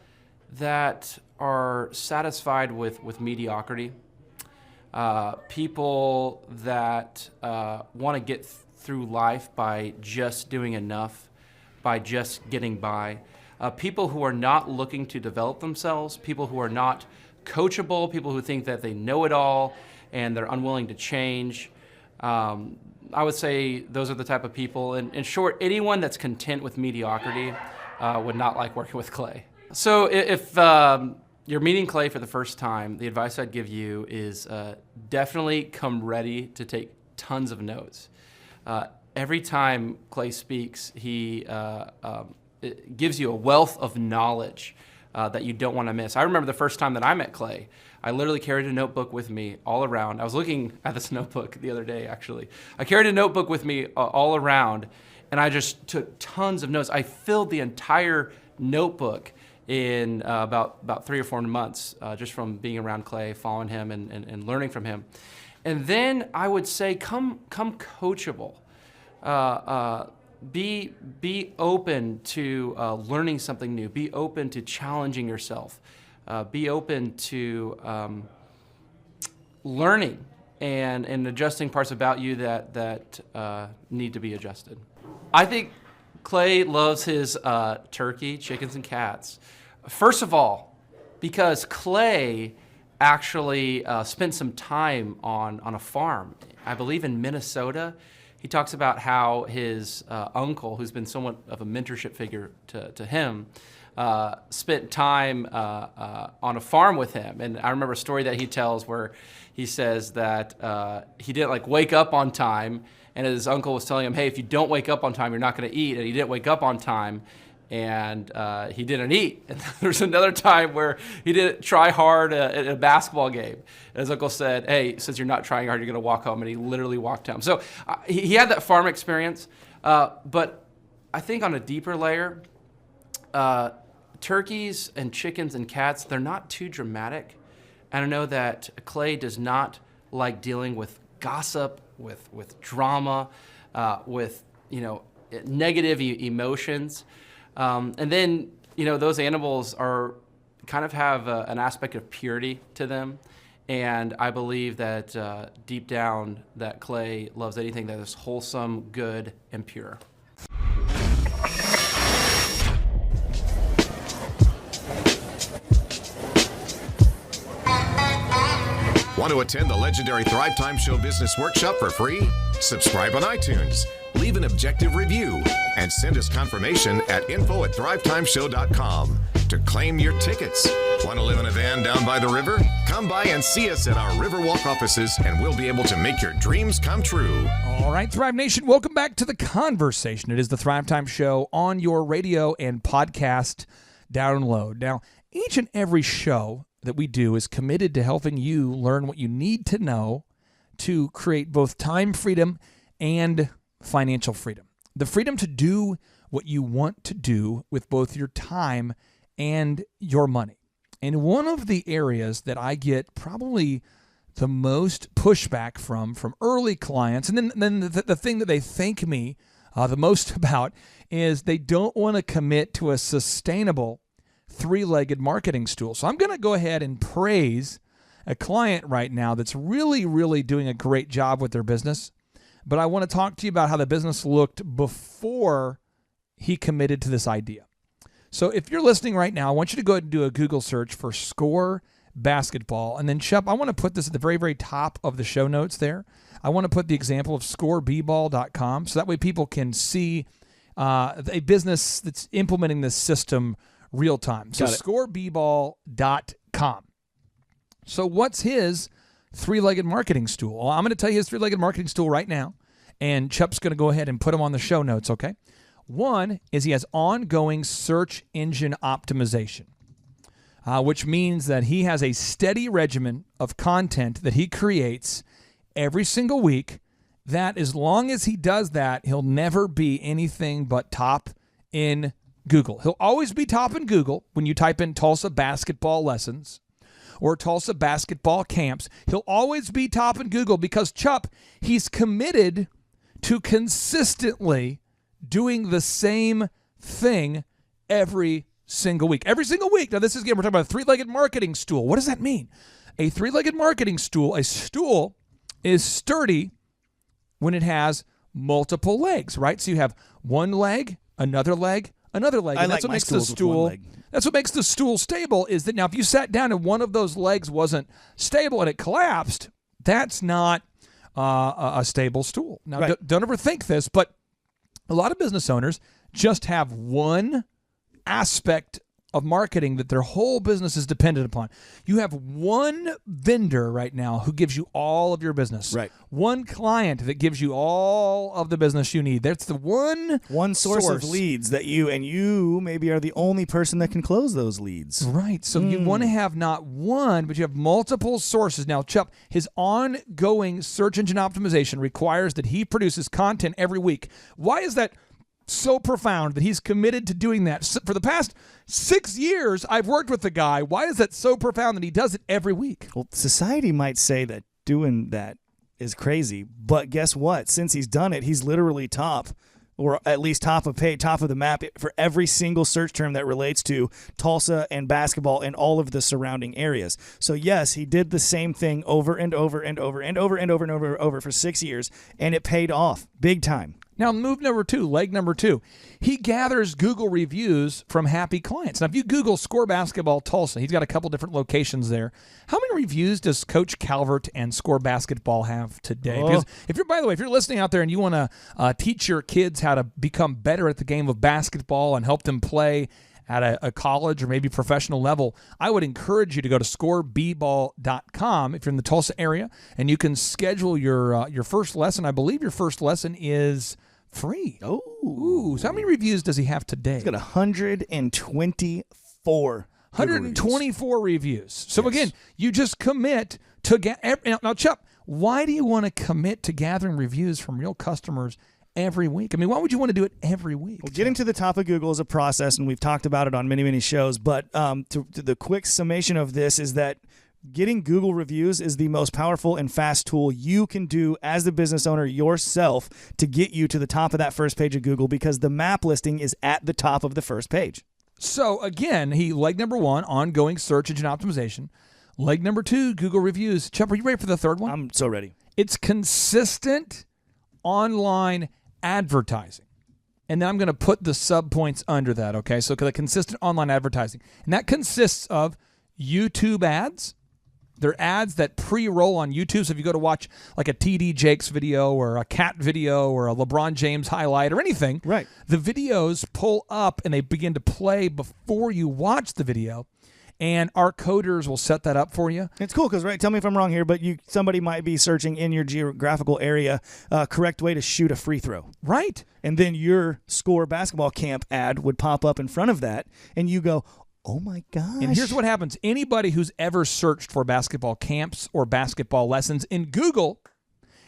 that are satisfied with mediocrity. People that want to get through life by just doing enough, by just getting by. People who are not looking to develop themselves, people who are not coachable, people who think that they know it all and they're unwilling to change. I would say those are the type of people. In short, anyone that's content with mediocrity would not like working with Clay. So if you're meeting Clay for the first time, the advice I'd give you is definitely come ready to take tons of notes. Every time Clay speaks, he it gives you a wealth of knowledge that you don't want to miss. I remember the first time that I met Clay, I literally carried a notebook with me all around. I was looking at this notebook the other day, actually. I carried a notebook with me all around, and I just took tons of notes. I filled the entire notebook in about 3 or 4 months, just from being around Clay, following him, and learning from him. And then I would say, come coachable. Be open to learning something new. Be open to challenging yourself. Be open to learning and adjusting parts about you that need to be adjusted. I think Clay loves his turkey, chickens, and cats. First of all, because Clay actually spent some time on a farm, I believe in Minnesota. He talks about how his uncle, who's been somewhat of a mentorship figure to him, spent time on a farm with him. And I remember a story that he tells where he says that he didn't wake up on time, and his uncle was telling him, hey, if you don't wake up on time, you're not going to eat. And he didn't wake up on time, and he didn't eat. And there's another time where he didn't try hard at a basketball game. And his uncle said, hey, since you're not trying hard, you're going to walk home. And he literally walked home. So he had that farm experience. But I think on a deeper layer, turkeys and chickens and cats, they're not too dramatic. And I know that Clay does not like dealing with gossip, with drama, with negative emotions. And then, those animals kind of have an aspect of purity to them. And I believe that deep down that Clay loves anything that is wholesome, good, and pure. Want to attend the legendary Thrivetime Show Business Workshop for free? Subscribe on iTunes, leave an objective review, and send us confirmation at info@thrivetimeshow.com to claim your tickets. Want to live in a van down by the river? Come by and see us at our Riverwalk offices, and we'll be able to make your dreams come true. All right, Thrive Nation, welcome back to the conversation. It is the Thrivetime Show on your radio and podcast download. Now, each and every show that we do is committed to helping you learn what you need to know to create both time freedom and financial freedom. The freedom to do what you want to do with both your time and your money. And one of the areas that I get probably the most pushback from early clients, and then the thing that they thank me the most about, is they don't want to commit to a sustainable three-legged marketing stool. So I'm going to go ahead and praise a client right now that's really, really doing a great job with their business. But I want to talk to you about how the business looked before he committed to this idea. So if you're listening right now, I want you to go ahead and do a Google search for Score Basketball. And then, Shep, I want to put this at the very, very top of the show notes there. I want to put the example of scoreball.com, so that way people can see a business that's implementing this system real time. So scoreball.com. So what's his three-legged marketing stool? Well, I'm going to tell you his three-legged marketing stool right now, and Chuck's going to go ahead and put them on the show notes, okay? One is he has ongoing search engine optimization, which means that he has a steady regimen of content that he creates every single week, that as long as he does that, he'll never be anything but top in Google. He'll always be top in Google when you type in Tulsa basketball lessons or Tulsa basketball camps. He'll always be top in Google because Chup, he's committed to consistently doing the same thing every single week. Every single week. Now this is, again, we're talking about a three-legged marketing stool. What does that mean? A three-legged marketing stool, a stool is sturdy when it has multiple legs, right? So you have one leg, another leg, another leg. And that's what makes the stool. That's what makes the stool stable. Is that now if you sat down and one of those legs wasn't stable and it collapsed, that's not a stable stool. Now, Right. Don't overthink this, but a lot of business owners just have one aspect of marketing that their whole business is dependent upon. You have one vendor right now who gives you all of your business. Right. One client that gives you all of the business you need. That's the one source of leads that you maybe are the only person that can close those leads. Right. So you want to have not one, but you have multiple sources. Now, Chuck, his ongoing search engine optimization requires that he produces content every week. Why is that so profound that he's committed to doing that? For the past 6 years, I've worked with the guy. Why is that so profound that he does it every week? Well, society might say that doing that is crazy, but guess what? Since he's done it, he's literally top, or at least top of the map for every single search term that relates to Tulsa and basketball and all of the surrounding areas. So yes, he did the same thing over and over and over and over and over and over and over for 6 years, and it paid off big time. Now, leg number two. He gathers Google reviews from happy clients. Now, if you Google Score Basketball Tulsa, he's got a couple different locations there. How many reviews does Coach Calvert and Score Basketball have today? Oh. Because by the way, if you're listening out there and you want to teach your kids how to become better at the game of basketball and help them play at a college or maybe professional level, I would encourage you to go to scoreball.com if you're in the Tulsa area, and you can schedule your first lesson. I believe your first lesson is free. Ooh. So how many reviews does he have today? He's got 124. 124 reviews. So again, you just commit to now, Chuck, why do you want to commit to gathering reviews from real customers every week? I mean, why would you want to do it every week? Well, getting to the top of Google is a process, and we've talked about it on many, many shows. But to the quick summation of this is that getting Google reviews is the most powerful and fast tool you can do as the business owner yourself to get you to the top of that first page of Google, because the map listing is at the top of the first page. So again, leg number one, ongoing search engine optimization. Leg number two, Google reviews. Chuck, are you ready for the third one? I'm so ready. It's consistent online advertising. And then I'm going to put the sub-points under that, okay? So the consistent online advertising. And that consists of YouTube ads. They're ads that pre-roll on YouTube. So if you go to watch like a TD Jakes video or a Cat video or a LeBron James highlight or anything, right, the videos pull up and they begin to play before you watch the video. And our coders will set that up for you. It's cool because, right, tell me if I'm wrong here, but somebody might be searching in your geographical area correct way to shoot a free throw. Right. And then your Score Basketball Camp ad would pop up in front of that, and you go, oh my gosh. And here's what happens. Anybody who's ever searched for basketball camps or basketball lessons in Google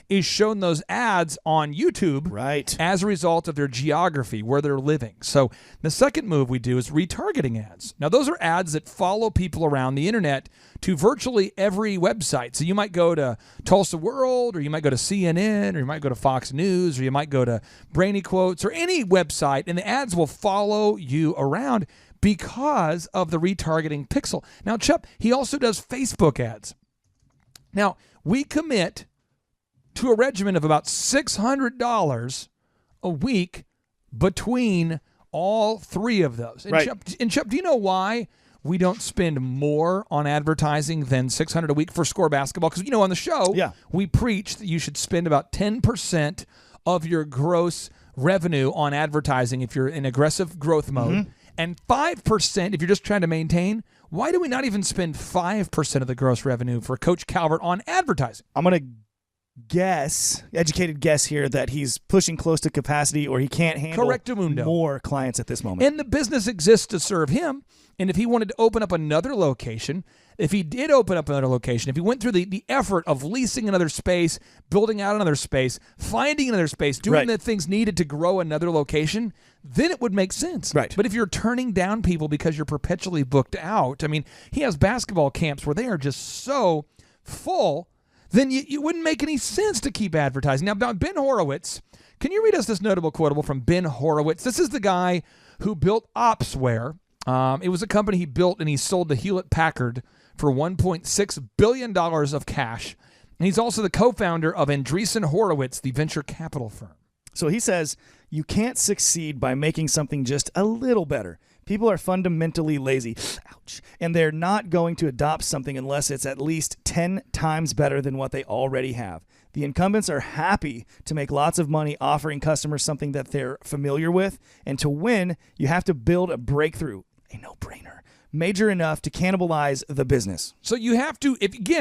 is shown those ads on YouTube, right, as a result of their geography, where they're living. So the second move we do is retargeting ads. Now, those are ads that follow people around the internet to virtually every website. So you might go to Tulsa World, or you might go to CNN, or you might go to Fox News, or you might go to Brainy Quotes, or any website, and the ads will follow you around because of the retargeting pixel. Now, Chuck, he also does Facebook ads. Now, we commit to a regimen of about $600 a week between all three of those. And right. Chuck, do you know why we don't spend more on advertising than $600 a week for Score Basketball? Because, on the show, we preach that you should spend about 10% of your gross revenue on advertising if you're in aggressive growth mode. Mm-hmm. And 5% if you're just trying to maintain. Why do we not even spend 5% of the gross revenue for Coach Calvert on advertising? I'm going to educated guess here, that he's pushing close to capacity, or he can't handle more clients at this moment. And the business exists to serve him. And if he wanted to open up another location, if he did open up another location, if he went through the effort of leasing another space, building out another space, finding another space, doing the things needed to grow another location, then it would make sense. Right. But if you're turning down people because you're perpetually booked out, I mean, he has basketball camps where they are just so full, then it wouldn't make any sense to keep advertising. Now, Ben Horowitz, can you read us this notable quotable from Ben Horowitz? This is the guy who built Opsware. It was a company he built and he sold to Hewlett-Packard for $1.6 billion of cash. And he's also the co-founder of Andreessen Horowitz, the venture capital firm. So he says, you can't succeed by making something just a little better. People are fundamentally lazy. Ouch. And they're not going to adopt something unless it's at least 10 times better than what they already have. The incumbents are happy to make lots of money offering customers something that they're familiar with. And to win, you have to build a breakthrough, a no-brainer, major enough to cannibalize the business. So you have to,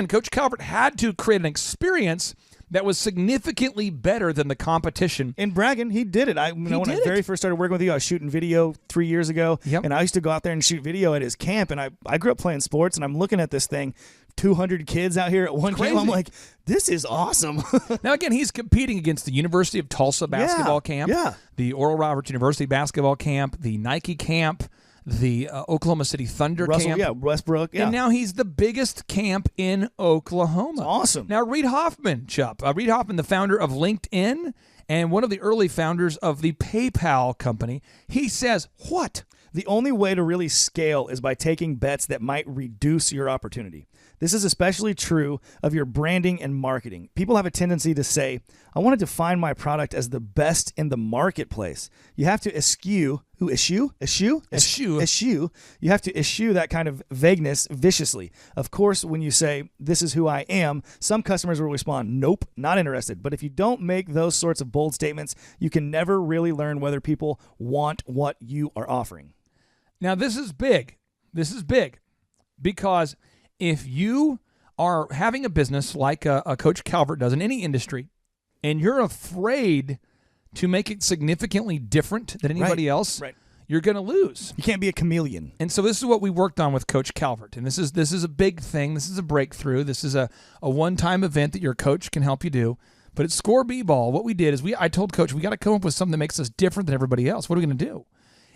Coach Calvert had to create an experience that was significantly better than the competition. And bragging, he did it. When I very first started working with you, I was shooting video 3 years ago, and I used to go out there and shoot video at his camp, and I grew up playing sports, and I'm looking at this thing, 200 kids out here at one camp. I'm like, this is awesome. Now, again, he's competing against the University of Tulsa basketball camp, the Oral Roberts University basketball camp, the Nike camp, the Oklahoma City Thunder camp. Yeah, Westbrook. Yeah. And now he's the biggest camp in Oklahoma. It's awesome. Now, Reid Hoffman, Chup. Reid Hoffman, the founder of LinkedIn and one of the early founders of the PayPal company, he says, what? The only way to really scale is by taking bets that might reduce your opportunity. This is especially true of your branding and marketing. People have a tendency to say, I want to define my product as the best in the marketplace. You have to eschew. You have to eschew that kind of vagueness viciously. Of course, when you say, this is who I am, some customers will respond, nope, not interested. But if you don't make those sorts of bold statements, you can never really learn whether people want what you are offering. Now, this is big. Because if you are having a business like a Coach Calvert does in any industry, and you're afraid to make it significantly different than anybody else, you're going to lose. You can't be a chameleon. And so this is what we worked on with Coach Calvert. And this is a big thing. This is a breakthrough. This is a one-time event that your coach can help you do. But at Score B-Ball, what we did is I told Coach, we got to come up with something that makes us different than everybody else. What are we going to do?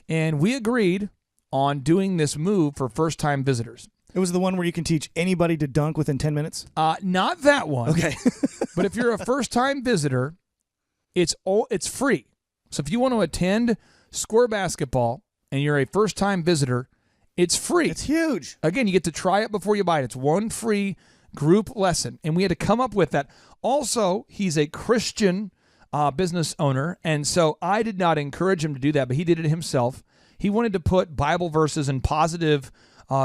And we agreed on doing this move for first-time visitors. It was the one where you can teach anybody to dunk within 10 minutes? Not that one. Okay. But if you're a first-time visitor, it's free. So if you want to attend Score Basketball and you're a first-time visitor, it's free. It's huge. Again, you get to try it before you buy it. It's one free group lesson. And we had to come up with that. Also, he's a Christian business owner, and so I did not encourage him to do that, but he did it himself. He wanted to put Bible verses and positive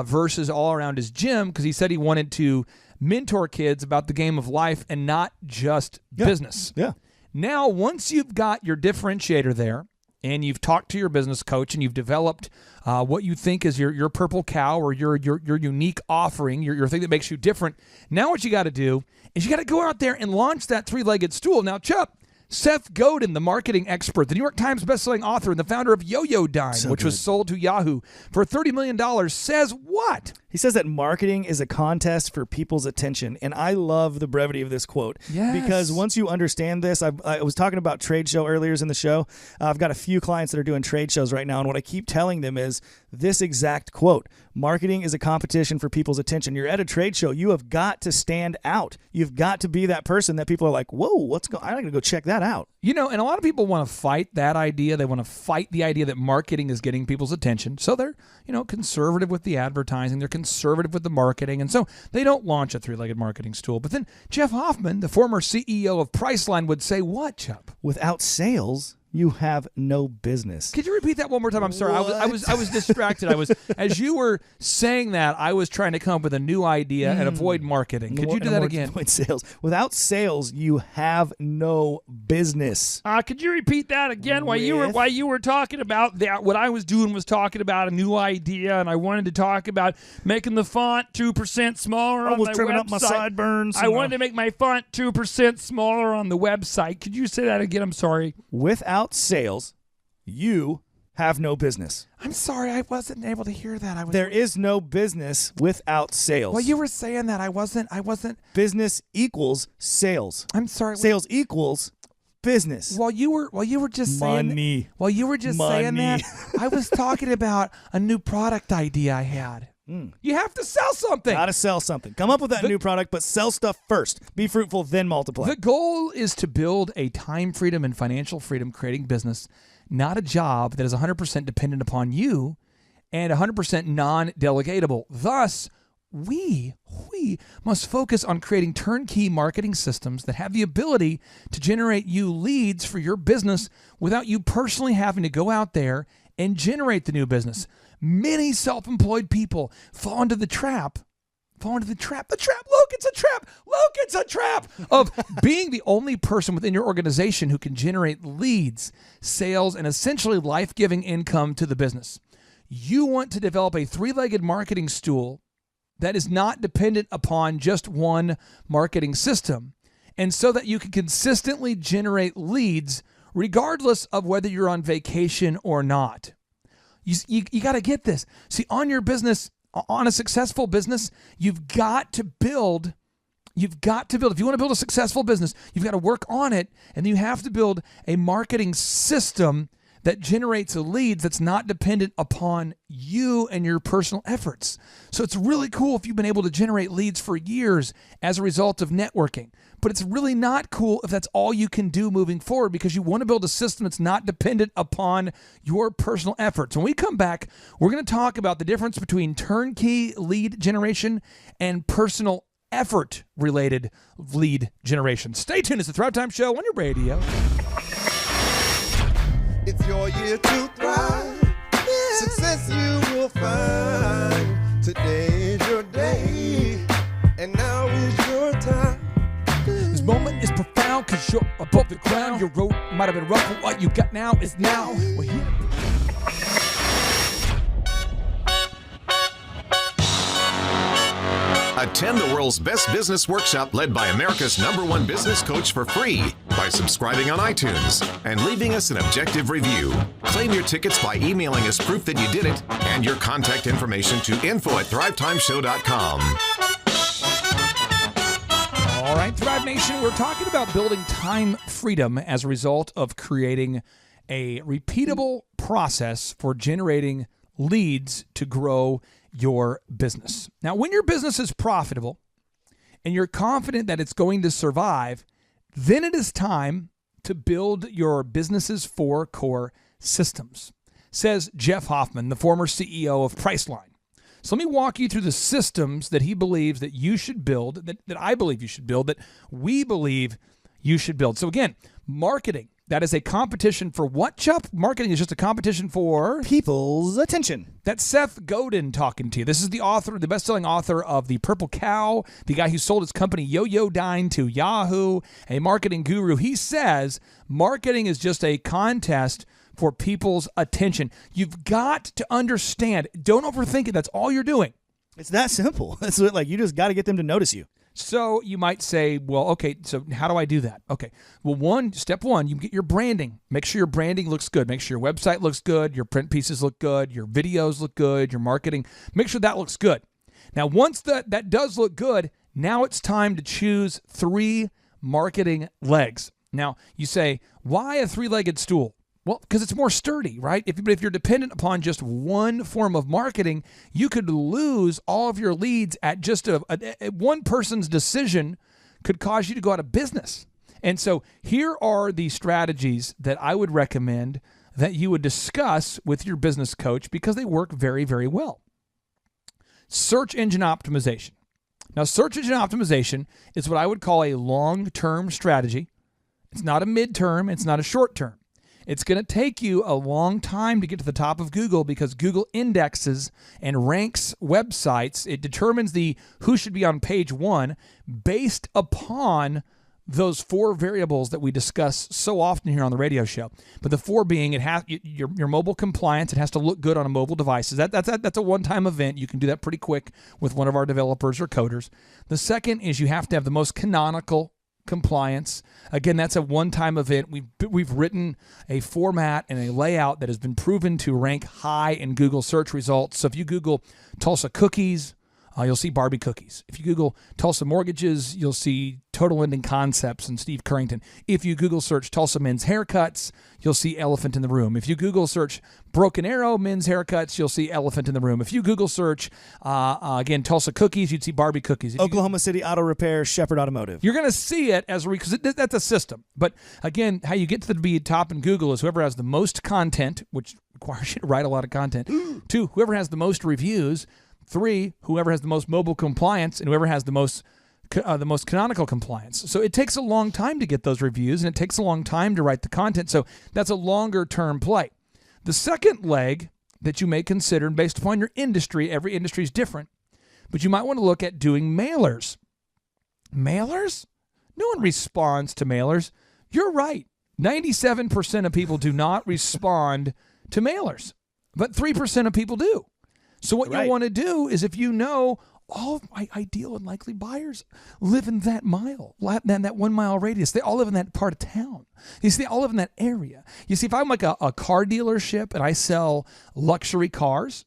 verses all around his gym because he said he wanted to mentor kids about the game of life and not just business. Yeah. Now, once you've got your differentiator there and you've talked to your business coach and you've developed what you think is your purple cow or your unique offering, your thing that makes you different, now what you got to do is you got to go out there and launch that three-legged stool. Now, Chup, Seth Godin, the marketing expert, the New York Times bestselling author, and the founder of Yo-Yo Dime, which was sold to Yahoo for $30 million, says what? He says that marketing is a contest for people's attention, and I love the brevity of this quote. Yes. Because once you understand this, I was talking about trade show earlier in the show. I've got a few clients that are doing trade shows right now, and what I keep telling them is this exact quote. Marketing is a competition for people's attention. You're at a trade show. You have got to stand out. You've got to be that person that people are like, whoa, I'm going to go check that out. You know, and a lot of people want to fight that idea. They want to fight the idea that marketing is getting people's attention. So they're, conservative with the advertising. They're conservative with the marketing. And so they don't launch a three-legged marketing stool. But then Jeff Hoffman, the former CEO of Priceline, would say what, Chup? Without sales, you have no business. Could you repeat that one more time? I'm sorry. I was distracted. As you were saying that, I was trying to come up with a new idea and avoid marketing. Could you do that again? Avoid sales. Without sales, you have no business. Could you repeat that again? While you were talking about that, what I was doing was talking about a new idea, and I wanted to talk about making the font 2% smaller on my website. I was trimming up my sideburns. I wanted to make my font 2% smaller on the website. Could you say that again? I'm sorry. Without sales, you have no business. I'm sorry, I wasn't able to hear that. There is no business without sales. Well, you were saying that I wasn't. Business equals sales. I'm sorry. Sales equals business. While you were just saying money. While you were just saying that, I was talking about a new product idea I had. You have to sell something. Got to sell something. Come up with that new product, but sell stuff first. Be fruitful, then multiply. The goal is to build a time freedom and financial freedom creating business, not a job that is 100% dependent upon you and 100% non-delegatable. Thus, we must focus on creating turnkey marketing systems that have the ability to generate you leads for your business without you personally having to go out there and generate the new business. Many self-employed people fall into the trap. Look, it's a trap of being the only person within your organization who can generate leads, sales, and essentially life-giving income to the business. You want to develop a three-legged marketing stool that is not dependent upon just one marketing system. and so that you can consistently generate leads regardless of whether you're on vacation or not. You got to get this. See, on your business, on a successful business, you've got to build. If you want to build a successful business, you've got to work on it, and you have to build a marketing system that generates leads that's not dependent upon you and your personal efforts. So it's really cool if you've been able to generate leads for years as a result of networking. But it's really not cool if that's all you can do moving forward, because you want to build a system that's not dependent upon your personal efforts. When we come back, we're going to talk about the difference between turnkey lead generation and personal effort-related lead generation. Stay tuned. It's the Thrivetime Show on your radio. It's your year to thrive. Success you will find. Today is your day, and now is your time. This moment is profound because you're above the ground. Your road might have been rough, but what you got now is now. We're here. Attend the world's best business workshop led by America's #1 business coach for free by subscribing on iTunes and leaving us an objective review. Claim your tickets by emailing us proof that you did it and your contact information to info@thrivetimeshow.com. All right, Thrive Nation, we're talking about building time freedom as a result of creating a repeatable process for generating leads to grow your business. Now, when your business is profitable and you're confident that it's going to survive, then it is time to build your business's 4 core systems, says Jeff Hoffman, the former CEO of Priceline. So let me walk you through the systems that he believes that you should build, that I believe you should build, that we believe you should build. So again, marketing. That is a competition for what, Chuck? Marketing is just a competition for people's attention. That's Seth Godin talking to you. This is the author, the best-selling author of The Purple Cow, the guy who sold his company Yo-Yo-Dine to Yahoo, a marketing guru. He says marketing is just a contest for people's attention. You've got to understand. Don't overthink it. That's all you're doing. It's that simple. It's like you just got to get them to notice you. So you might say, well, okay, so how do I do that? Okay, well, step one, you get your branding. Make sure your branding looks good. Make sure your website looks good, your print pieces look good, your videos look good, your marketing. Make sure that looks good. Now, once that does look good, now it's time to choose 3 marketing legs. Now, you say, why a 3-legged stool? Well, because it's more sturdy, right? If you're dependent upon just one form of marketing, you could lose all of your leads at just one person's decision could cause you to go out of business. And so here are the strategies that I would recommend that you would discuss with your business coach because they work very, very well. Search engine optimization. Now, search engine optimization is what I would call a long-term strategy. It's not a midterm. It's not a short-term. It's going to take you a long time to get to the top of Google because Google indexes and ranks websites. It determines who should be on page 1 based upon those 4 variables that we discuss so often here on the radio show. But the 4 being your mobile compliance. It has to look good on a mobile devices. That's a one-time event. You can do that pretty quick with one of our developers or coders. The second is you have to have the most canonical compliance. Again, that's a one-time event. We've written a format and a layout that has been proven to rank high in Google search results. So if you Google Tulsa cookies, you'll see Barbie cookies. If you Google Tulsa mortgages, you'll see Total Lending Concepts and Steve Currington. If you Google search Tulsa men's haircuts, you'll see Elephant in the Room. If you Google search Broken Arrow men's haircuts, you'll see Elephant in the Room. If you Google search, again, Tulsa cookies, you'd see Barbie cookies. Oklahoma City Auto Repair, Shepherd Automotive. You're going to see it because that's a system. But again, how you get to be top in Google is whoever has the most content, which requires you to write a lot of content. 2, whoever has the most reviews. 3, whoever has the most mobile compliance, and whoever has the most canonical compliance. So it takes a long time to get those reviews, and it takes a long time to write the content. So that's a longer-term play. The second leg that you may consider, based upon your industry, every industry is different, but you might want to look at doing mailers. Mailers? No one responds to mailers. You're right. 97% of people do not respond to mailers, but 3% of people do. So what you want to do is if you know all of my ideal and likely buyers live in that mile, that 1 mile radius. They all live in that part of town. You see, they all live in that area. You see, if I'm like a car dealership and I sell luxury cars,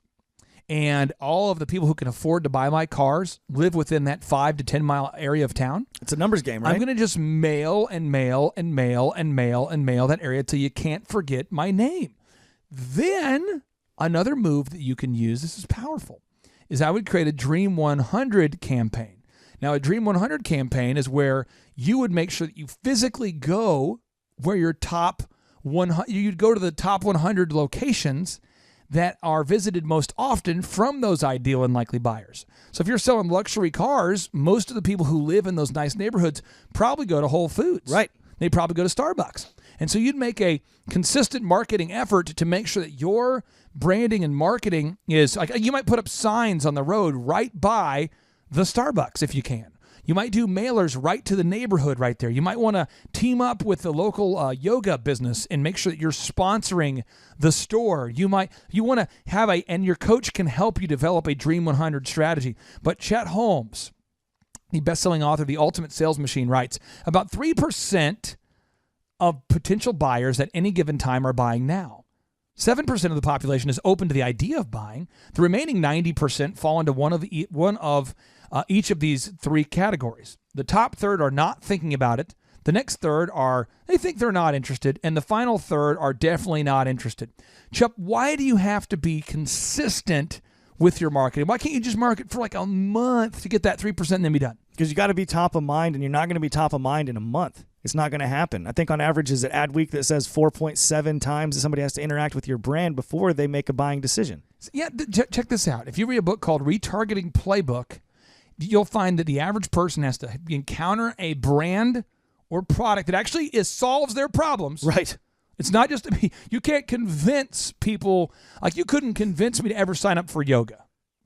and all of the people who can afford to buy my cars live within that 5 to 10 mile area of town. It's a numbers game, right? I'm going to just mail and mail and mail and mail and mail that area till you can't forget my name. Then another move that you can use, this is powerful, is I would create a Dream 100 campaign. Now, a Dream 100 campaign is where you would make sure that you physically go where your top 100, you'd go to the top 100 locations that are visited most often from those ideal and likely buyers. So if you're selling luxury cars, most of the people who live in those nice neighborhoods probably go to Whole Foods. Right. They probably go to Starbucks. And so you'd make a consistent marketing effort to make sure that your branding and marketing is, like, you might put up signs on the road right by the Starbucks if you can. You might do mailers right to the neighborhood right there. You might want to team up with the local yoga business and make sure that you're sponsoring the store. You want to have and your coach can help you develop a Dream 100 strategy. But Chet Holmes, the best-selling author of The Ultimate Sales Machine, writes, about 3% of potential buyers at any given time are buying now. 7% of the population is open to the idea of buying. The remaining 90% fall into one of each of these three categories. The top third are not thinking about it. The next third they think they're not interested. And the final third are definitely not interested. Chup, why do you have to be consistent with your marketing? Why can't you just market for like a month to get that 3% and then be done? Because you got to be top of mind, and you're not going to be top of mind in a month. It's not going to happen. I think on average is an ad week that says 4.7 times that somebody has to interact with your brand before they make a buying decision. Yeah, check this out. If you read a book called Retargeting Playbook, you'll find that the average person has to encounter a brand or product that actually solves their problems. Right. It's not just, you can't convince people, like you couldn't convince me to ever sign up for yoga.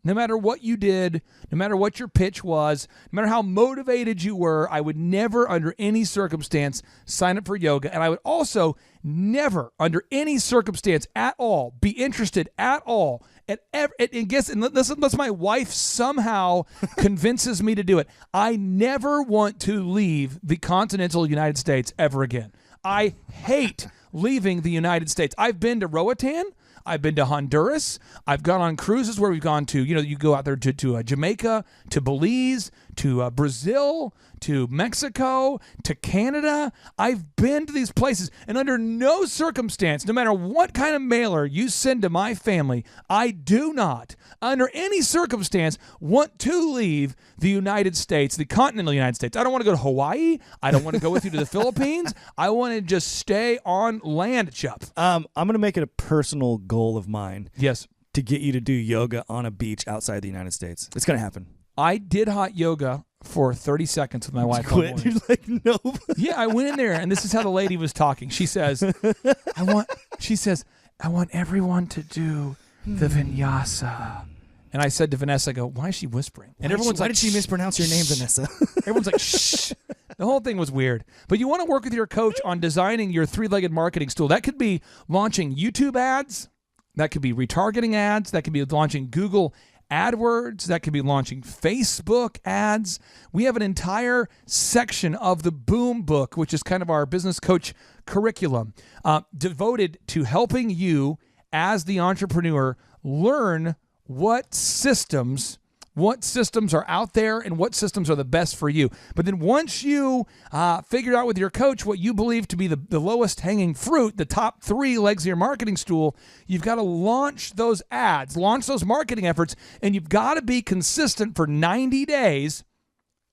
No matter what you did, no matter what your pitch was, no matter how motivated you were, I would never under any circumstance sign up for yoga. And I would also never under any circumstance at all be interested at all unless my wife somehow convinces me to do it. I never want to leave the continental United States ever again. I hate leaving the United States. I've been to Roatan. I've been to Honduras. I've gone on cruises where we've gone to, you go out there to Jamaica, to Belize, to Brazil, to Mexico, to Canada. I've been to these places, and under no circumstance, no matter what kind of mailer you send to my family, I do not, under any circumstance, want to leave the United States, the continental United States. I don't want to go to Hawaii. I don't want to go with you to the Philippines. I want to just stay on land, Chup. I'm going to make it a personal goal of mine. Yes. To get you to do yoga on a beach outside the United States. It's going to happen. I did hot yoga for 30 seconds with my wife. Quit. You're like, no. Yeah, I went in there, and this is how the lady was talking. She says, I want everyone to do the vinyasa. And I said to Vanessa, why is she whispering? And everyone's why like, did she mispronounce your name, Vanessa? Everyone's like, shh. The whole thing was weird. But you want to work with your coach on designing your three-legged marketing stool. That could be launching YouTube ads. That could be retargeting ads. That could be launching Google AdWords. That could be launching Facebook ads. We have an entire section of the Boom Book, which is kind of our business coach curriculum, devoted to helping you as the entrepreneur learn what systems are out there and what systems are the best for you. But then once you figure out with your coach what you believe to be the lowest hanging fruit, the top 3 legs of your marketing stool, you've got to launch those ads, launch those marketing efforts, and you've got to be consistent for 90 days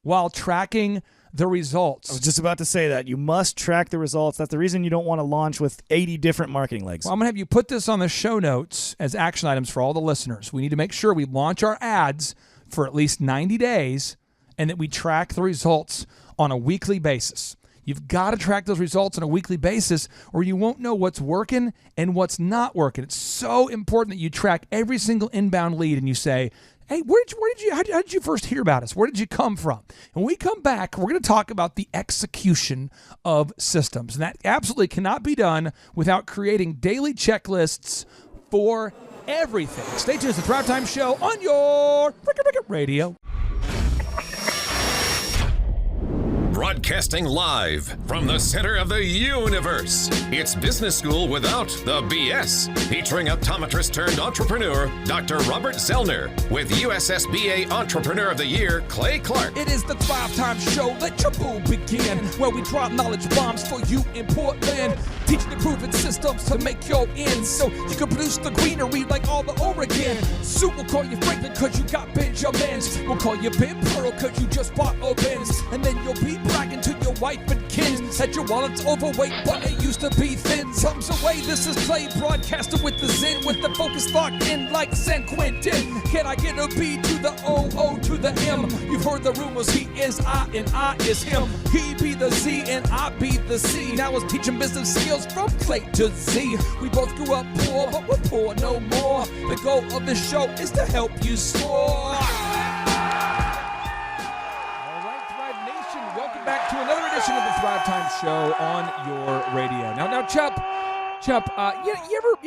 while tracking the results. I was just about to say that. You must track the results. That's the reason you don't want to launch with 80 different marketing legs. Well, I'm going to have you put this on the show notes as action items for all the listeners. We need to make sure we launch our ads for at least 90 days and that we track the results on a weekly basis. You've got to track those results on a weekly basis or you won't know what's working and what's not working. It's so important that you track every single inbound lead and you say, hey, how did you first hear about us? Where did you come from? And when we come back, we're going to talk about the execution of systems. And that absolutely cannot be done without creating daily checklists for everything. Stay tuned to the Thrivetime Show on your radio. Broadcasting live from the center of the universe. It's Business School Without the BS. Featuring optometrist turned entrepreneur, Dr. Robert Zellner, with USSBA Entrepreneur of the Year, Clay Clark. It is the Thrivetime Show. Let your boo begin, where we drop knowledge bombs for you in Portland. Teaching the proven systems to make your ends, so you can produce the greenery like all the Oregon. Sue will call you Franklin cause you got Benjamins. We'll call you Big Pearl cause you just bought a Benz. And then you'll be bragging to your wife and kids that your wallet's overweight but it used to be thin. Comes away, this is Clay broadcaster with the zen, with the focus locked in like San Quentin. Can I get a B to the O to the M? You've heard the rumors, he is I and I is him. He be the Z and I be the C. Now it's teaching business skills from Clay to Z. We both grew up poor, but we're poor no more. The goal of this show is to help you soar. Back to another edition of the Thrivetime Show on your radio. Now, Chup, you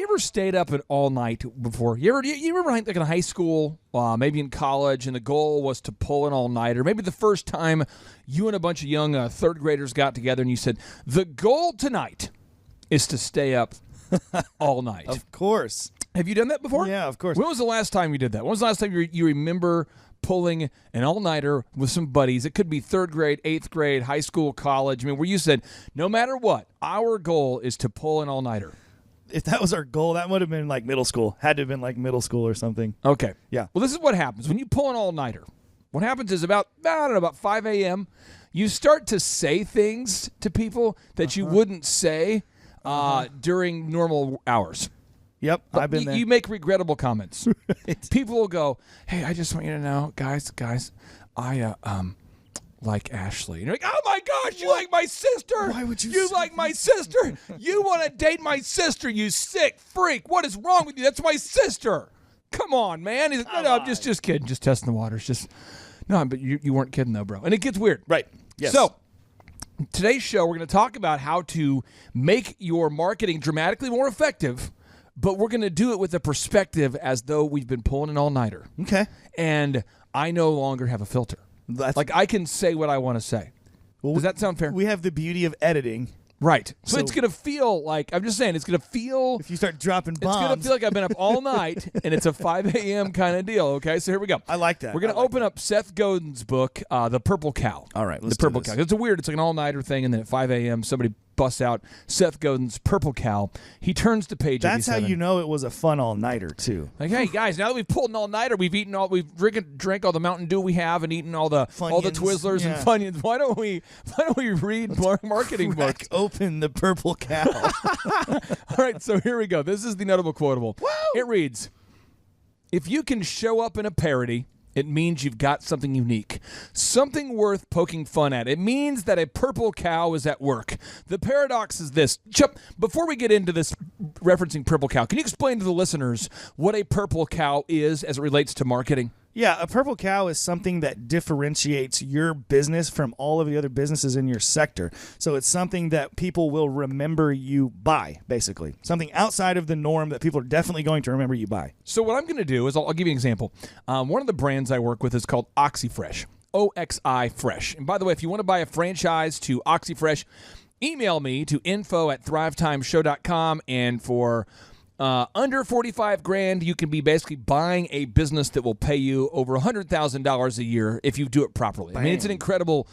ever stayed up all night before? You remember like in high school, maybe in college, and the goal was to pull an all-nighter? Maybe the first time you and a bunch of young third graders got together and you said, the goal tonight is to stay up all night. Of course. Have you done that before? Yeah, of course. When was the last time you did that? When was the last time you remember pulling an all-nighter with some buddies? It could be third grade, eighth grade, high school, college. I mean, where you said, no matter what, our goal is to pull an all-nighter. If that was our goal, that would have been like middle school. Had to have been like middle school or something. Okay. Yeah. Well, this is what happens. When you pull an all-nighter, what happens is about 5 a.m., you start to say things to people that you wouldn't say during normal hours. Yep, I've been there. You make regrettable comments. Right. People will go, hey, I just want you to know, guys, I like Ashley. And you're like, oh my gosh, you like my sister. Why would you You say like my sister. You want to date my sister, you sick freak. What is wrong with you? That's my sister. Come on, man. He's like, no, I'm just kidding. Just testing the waters. No, but you weren't kidding though, bro. And it gets weird. Right. Yes. So, today's show, we're going to talk about how to make your marketing dramatically more effective, but we're going to do it with a perspective as though we've been pulling an all-nighter. Okay. And I no longer have a filter. Like, I can say what I want to say. Well, does that sound fair? We have the beauty of editing. Right. So it's going to feel like, I'm just saying, it's going to feel... If you start dropping bombs... It's going to feel like I've been up all night, and it's a 5 a.m. kind of deal, okay? So here we go. I like that. We're going to open up Seth Godin's book, The Purple Cow. All right, let's The Purple Cow. It's like an all-nighter thing, and then at 5 a.m., somebody busts out Seth Godin's Purple Cow. He turns to page 87. That's how you know it was a fun all-nighter, too. Like, hey, guys, now that we've pulled an all-nighter, we've drank all the Mountain Dew we have and eaten all the Twizzlers and Funyuns. Why don't we read more marketing books? Open the Purple Cow. All right, so here we go. This is the notable quotable. Woo! It reads, if you can show up in a parody, it means you've got something unique, something worth poking fun at. It means that a purple cow is at work. The paradox is this. Chup, before we get into this referencing purple cow, can you explain to the listeners what a purple cow is as it relates to marketing? Yeah, a purple cow is something that differentiates your business from all of the other businesses in your sector. So it's something that people will remember you by, basically. Something outside of the norm that people are definitely going to remember you by. So what I'm going to do is I'll give you an example. One of the brands I work with is called OxyFresh, OXI Fresh. And by the way, if you want to buy a franchise to OxyFresh, email me to info@thrivetimeshow.com, and for under $45,000, you can be basically buying a business that will pay you over $100,000 a year if you do it properly. Bang. I mean, it's an incredible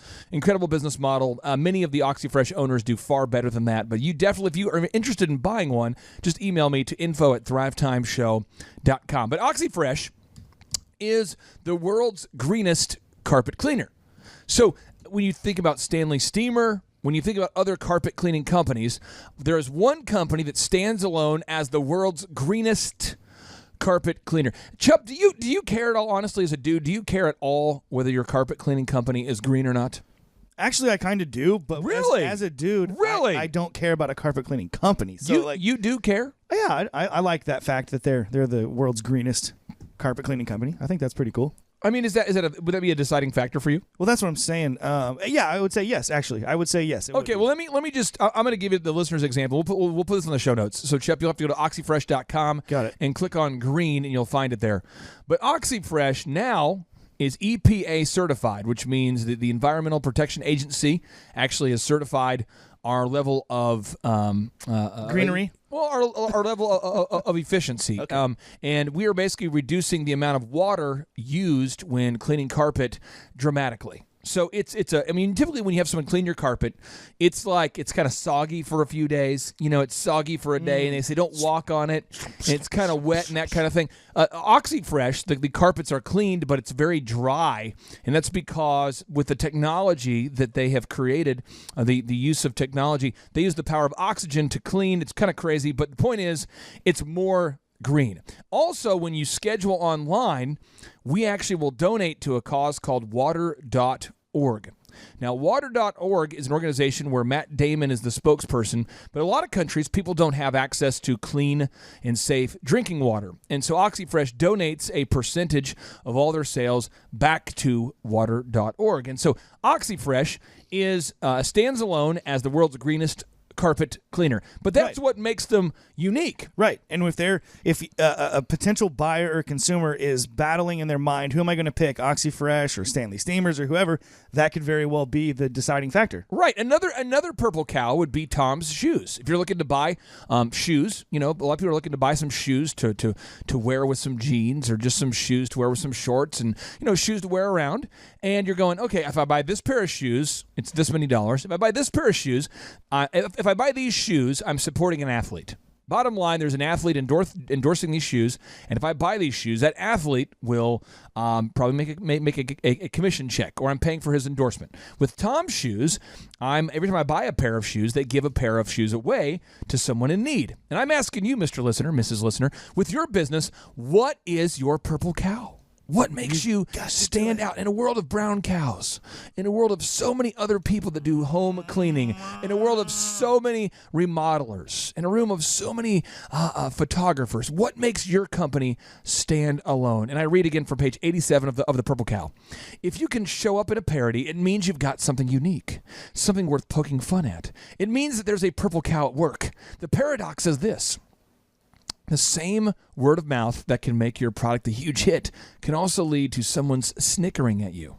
business model. Many of the OxyFresh owners do far better than that, but you definitely, if you are interested in buying one, just email me to info@thrivetimeshow.com. But OxyFresh is the world's greenest carpet cleaner. So when you think about Stanley Steamer, when you think about other carpet cleaning companies, there is one company that stands alone as the world's greenest carpet cleaner. Chup, do you care at all, honestly, as a dude, do you care at all whether your carpet cleaning company is green or not? Actually, I kind of do, but really? as a dude, really? I don't care about a carpet cleaning company. So you do care? Yeah, I like that fact that they're the world's greenest carpet cleaning company. I think that's pretty cool. I mean, would that be a deciding factor for you? Well, that's what I'm saying. Yeah, I would say yes. Actually, I would say yes. Okay, well, let me just. I'm going to give you the listeners' example. We'll put this in the show notes. So, Chep, you'll have to go to oxyfresh.com. Got it. And click on green, and you'll find it there. But OxyFresh now is EPA certified, which means that the Environmental Protection Agency actually has certified our level of greenery. Well, our level of efficiency. Okay. And we are basically reducing the amount of water used when cleaning carpet dramatically. So typically when you have someone clean your carpet, it's kind of soggy for a few days. It's soggy for a day, and they say don't walk on it. And it's kind of wet and that kind of thing. OxyFresh, the carpets are cleaned, but it's very dry, and that's because with the technology that they have created, the use of technology, they use the power of oxygen to clean. It's kind of crazy, but the point is, it's more green. Also, when you schedule online, we actually will donate to a cause called water.org. Now, water.org is an organization where Matt Damon is the spokesperson, but a lot of countries, people don't have access to clean and safe drinking water. And so OxyFresh donates a percentage of all their sales back to water.org. And so OxyFresh stands alone as the world's greenest carpet cleaner, but that's what makes them unique, right? And if a potential buyer or consumer is battling in their mind, who am I going to pick, OxyFresh or Stanley Steamers or whoever, that could very well be the deciding factor. Right. Another purple cow would be Tom's shoes. If you're looking to buy shoes, a lot of people are looking to buy some shoes to wear with some jeans, or just some shoes to wear with some shorts, and shoes to wear around. And you're going, okay, if I buy this pair of shoes, it's this many dollars. If I buy this pair of shoes, if I buy these shoes, I'm supporting an athlete. Bottom line, there's an athlete endorsing these shoes, and if I buy these shoes, that athlete will probably make a commission check, or I'm paying for his endorsement. With Tom's shoes, every time I buy a pair of shoes, they give a pair of shoes away to someone in need. And I'm asking you, Mr. Listener, Mrs. Listener, with your business, what is your purple cow? What makes you stand out in a world of brown cows, in a world of so many other people that do home cleaning, in a world of so many remodelers, in a room of so many photographers? What makes your company stand alone? And I read again from page 87 of the Purple Cow. If you can show up in a parody, it means you've got something unique, something worth poking fun at. It means that there's a purple cow at work. The paradox is this. The same word of mouth that can make your product a huge hit can also lead to someone's snickering at you.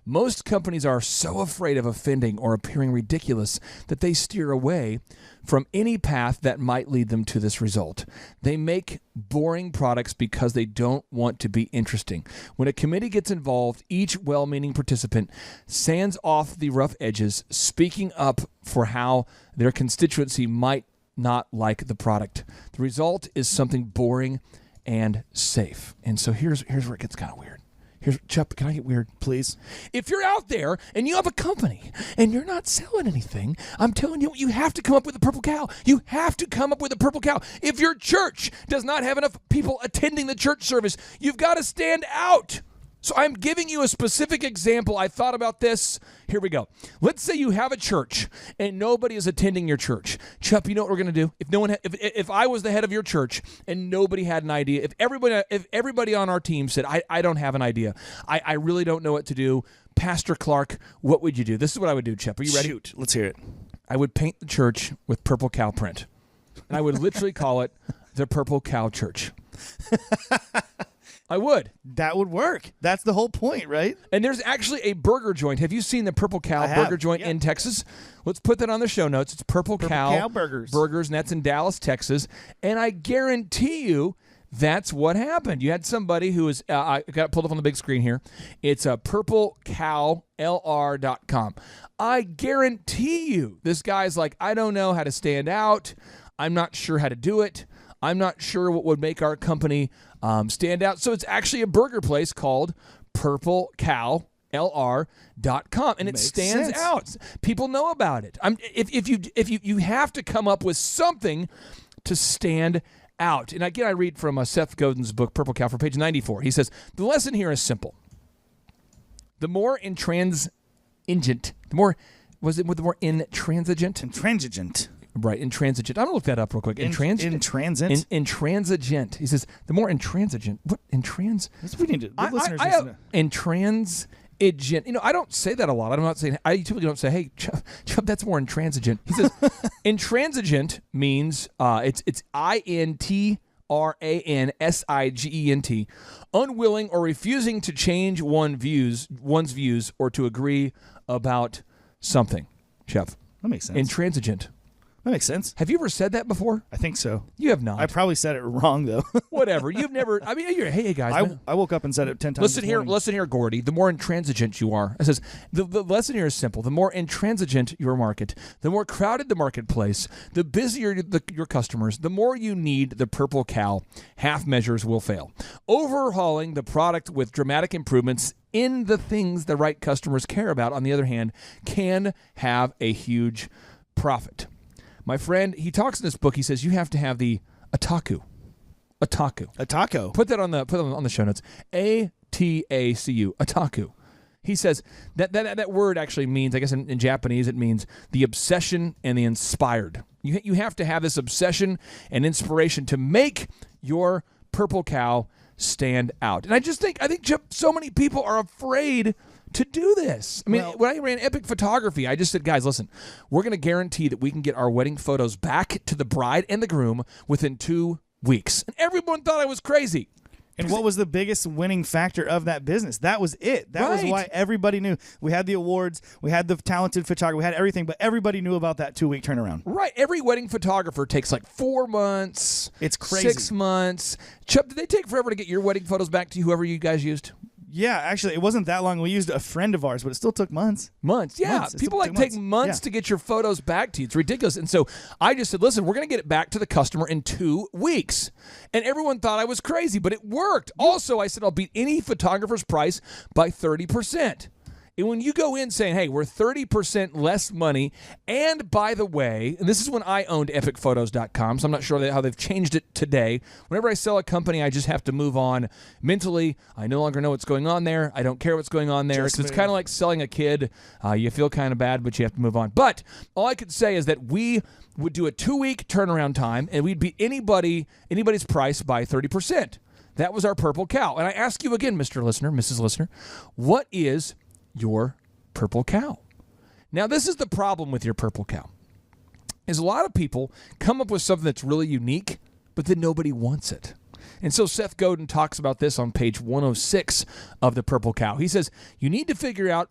Most companies are so afraid of offending or appearing ridiculous that they steer away from any path that might lead them to this result. They make boring products because they don't want to be interesting. When a committee gets involved, each well-meaning participant sands off the rough edges, speaking up for how their constituency might not like the product. The result is something boring and safe. And so here's where it gets kind of weird. Chuck, can I get weird, please? If you're out there and you have a company and you're not selling anything, I'm telling you, you have to come up with a purple cow. You have to come up with a purple cow. If your church does not have enough people attending the church service, you've got to stand out. So I'm giving you a specific example. I thought about this. Here we go. Let's say you have a church and nobody is attending your church. Chuck, you know what we're going to do? If I was the head of your church and nobody had an idea, if everybody on our team said, I don't have an idea, I really don't know what to do, Pastor Clark, what would you do? This is what I would do, Chuck. Are you ready? Shoot, let's hear it. I would paint the church with purple cow print. And I would literally call it the Purple Cow Church. I would. That would work. That's the whole point, right? And there's actually a burger joint. Have you seen the Purple Cow burger joint in Texas? Let's put that on the show notes. It's Purple Cow Burgers. And that's in Dallas, Texas. And I guarantee you that's what happened. You had somebody who was, I got it pulled up on the big screen here. It's purplecowlr.com. I guarantee you this guy's like, I don't know how to stand out. I'm not sure how to do it. I'm not sure what would make our company stand out. So it's actually a burger place called purplecowlr.com, and it stands out. People know about it. If you have to come up with something to stand out. And again, I read from Seth Godin's book, Purple Cow, from page 94. He says, the lesson here is simple. The more intransigent. Right, intransigent. I'm going to look that up real quick. Intransigent? Intransigent. He says, the more intransigent. What? That's what we need to. Listeners need to know. Intransigent. I don't say that a lot. I typically don't say, hey, Chubb, that's more intransigent. He says, intransigent means, it's INTRANSIGENT. RANSIGENT, unwilling or refusing to change one's views or to agree about something. Chef. That makes sense. Intransigent. That makes sense. Have you ever said that before? I think so. You have not. I probably said it wrong, though. Whatever. You've never. I mean, hey guys. I woke up and said it 10 times. Listen here, Gordy. The more intransigent you are, it says the lesson here is simple. The more intransigent your market, the more crowded the marketplace, the busier your customers, the more you need the Purple Cow. Half measures will fail. Overhauling the product with dramatic improvements in the things the right customers care about, on the other hand, can have a huge profit. My friend, he talks in this book. He says you have to have the Ataku. Ataku. Put that on the show notes. ATACU. Ataku. He says that word actually means, I guess in Japanese, it means the obsession and the inspired. You have to have this obsession and inspiration to make your Purple Cow stand out. And I think so many people are afraid to do this. I mean, when I ran Epic Photography, I just said, guys, listen, we're going to guarantee that we can get our wedding photos back to the bride and the groom within 2 weeks. And everyone thought I was crazy. And what was the biggest winning factor of that business? That was it. That was why everybody knew. We had the awards, we had the talented photographer, we had everything, but everybody knew about that 2-week turnaround. Right. Every wedding photographer takes like 4 months. It's crazy. 6 months. Chubb, did they take forever to get your wedding photos back to whoever you guys used? Yeah, actually, it wasn't that long. We used a friend of ours, but it still took months. Yeah. People take months to get your photos back to you. It's ridiculous. And so I just said, listen, we're going to get it back to the customer in 2 weeks. And everyone thought I was crazy, but it worked. Also, I said, I'll beat any photographer's price by 30%. And when you go in saying, hey, we're 30% less money, and by the way, and this is when I owned epicphotos.com, so I'm not sure how they've changed it today. Whenever I sell a company, I just have to move on mentally. I no longer know what's going on there. I don't care what's going on there. It's kind of like selling a kid. You feel kind of bad, but you have to move on. But all I could say is that we would do a 2-week turnaround time, and we'd beat anybody's price by 30%. That was our Purple Cow. And I ask you again, Mr. Listener, Mrs. Listener, what is your Purple Cow? Now, this is the problem with your Purple Cow, is a lot of people come up with something that's really unique, but then nobody wants it. And so Seth Godin talks about this on page 106 of the Purple Cow. He says, you need to figure out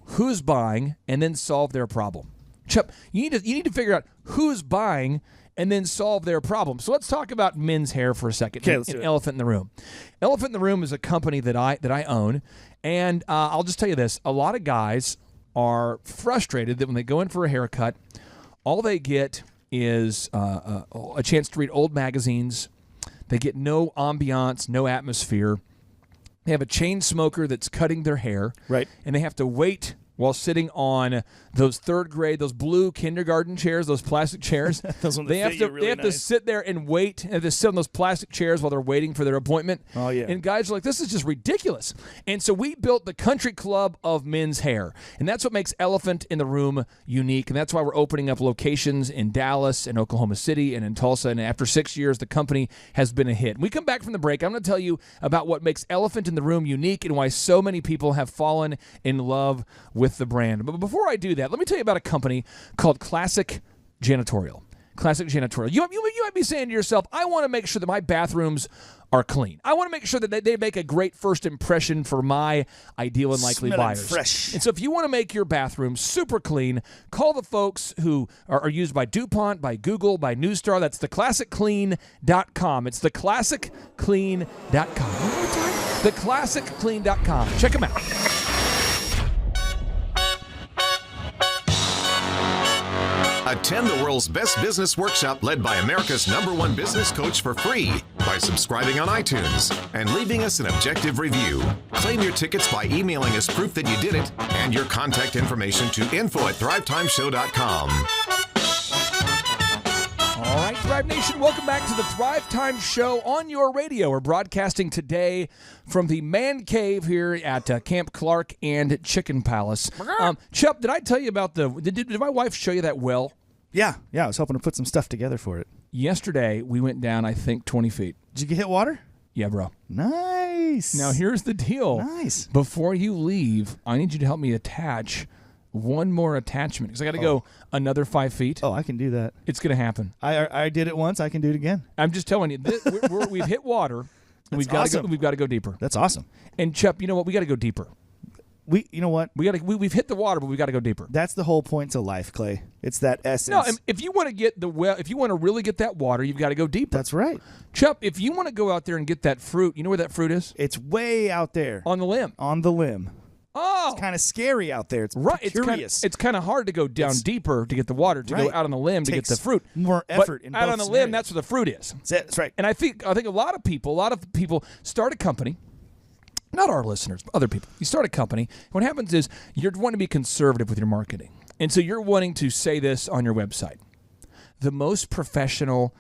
who's buying and then solve their problem. Chuck, you need to figure out who's buying and then solve their problem. So let's talk about men's hair for a second. Okay, let's do it. Elephant in the Room. Elephant in the Room is a company that I own, and I'll just tell you this: a lot of guys are frustrated that when they go in for a haircut, all they get is a chance to read old magazines. They get no ambiance, no atmosphere. They have a chain smoker that's cutting their hair, right? And they have to wait while sitting on those third grade, those blue kindergarten chairs, those plastic chairs. They have to sit there and wait. They have to sit on those plastic chairs while they're waiting for their appointment. Oh, yeah. And guys are like, this is just ridiculous. And so we built the Country Club of Men's Hair. And that's what makes Elephant in the Room unique. And that's why we're opening up locations in Dallas and Oklahoma City and in Tulsa. And after 6 years, the company has been a hit. When we come back from the break, I'm going to tell you about what makes Elephant in the Room unique and why so many people have fallen in love with the brand. But before I do that, let me tell you about a company called Classic Janitorial. Classic Janitorial. You might be saying to yourself, I want to make sure that my bathrooms are clean. I want to make sure that they make a great first impression for my ideal and likely buyers. Fresh. And so if you want to make your bathroom super clean, call the folks who are used by DuPont, by Google, by Newstar. That's theclassicclean.com. It's theclassicclean.com. One more time. Theclassicclean.com. Check them out. Attend the world's best business workshop led by America's #1 business coach for free by subscribing on iTunes and leaving us an objective review. Claim your tickets by emailing us proof that you did it and your contact information to info@thrivetimeshow.com. All right, Thrive Nation, welcome back to the Thrive Time Show on your radio. We're broadcasting today from the man cave here at Camp Clark and Chicken Palace. Chup, did I tell you about did my wife show you that well? Yeah, I was hoping to put some stuff together for it. Yesterday, we went down, I think, 20 feet. Did you hit water? Yeah, bro. Nice. Now, here's the deal. Nice. Before you leave, I need you to help me attach one more attachment because I got to go another 5 feet. Oh, I can do that. It's going to happen. I did it once. I can do it again. I'm just telling you, we've hit water. We've got to go deeper. That's awesome. And Chup, you know what? We got to go deeper. You know what? We've hit the water, but we got to go deeper. That's the whole point to life, Clay. It's that essence. No, if you want to get if you want to really get that water, you've got to go deeper. That's right. Chup, if you want to go out there and get that fruit, you know where that fruit is? It's way out there. On the limb. On the limb. Oh, it's kind of scary out there. It's right. curious. It's kind of hard to go down deeper to get the water, to go out on the limb to get the fruit. More effort but in out both on the scenarios. limb, that's where the fruit is. That's right. And I think a lot of people start a company. Not our listeners, but other people. You start a company. What happens is you're wanting to be conservative with your marketing. And so you're wanting to say this on your website. The most professional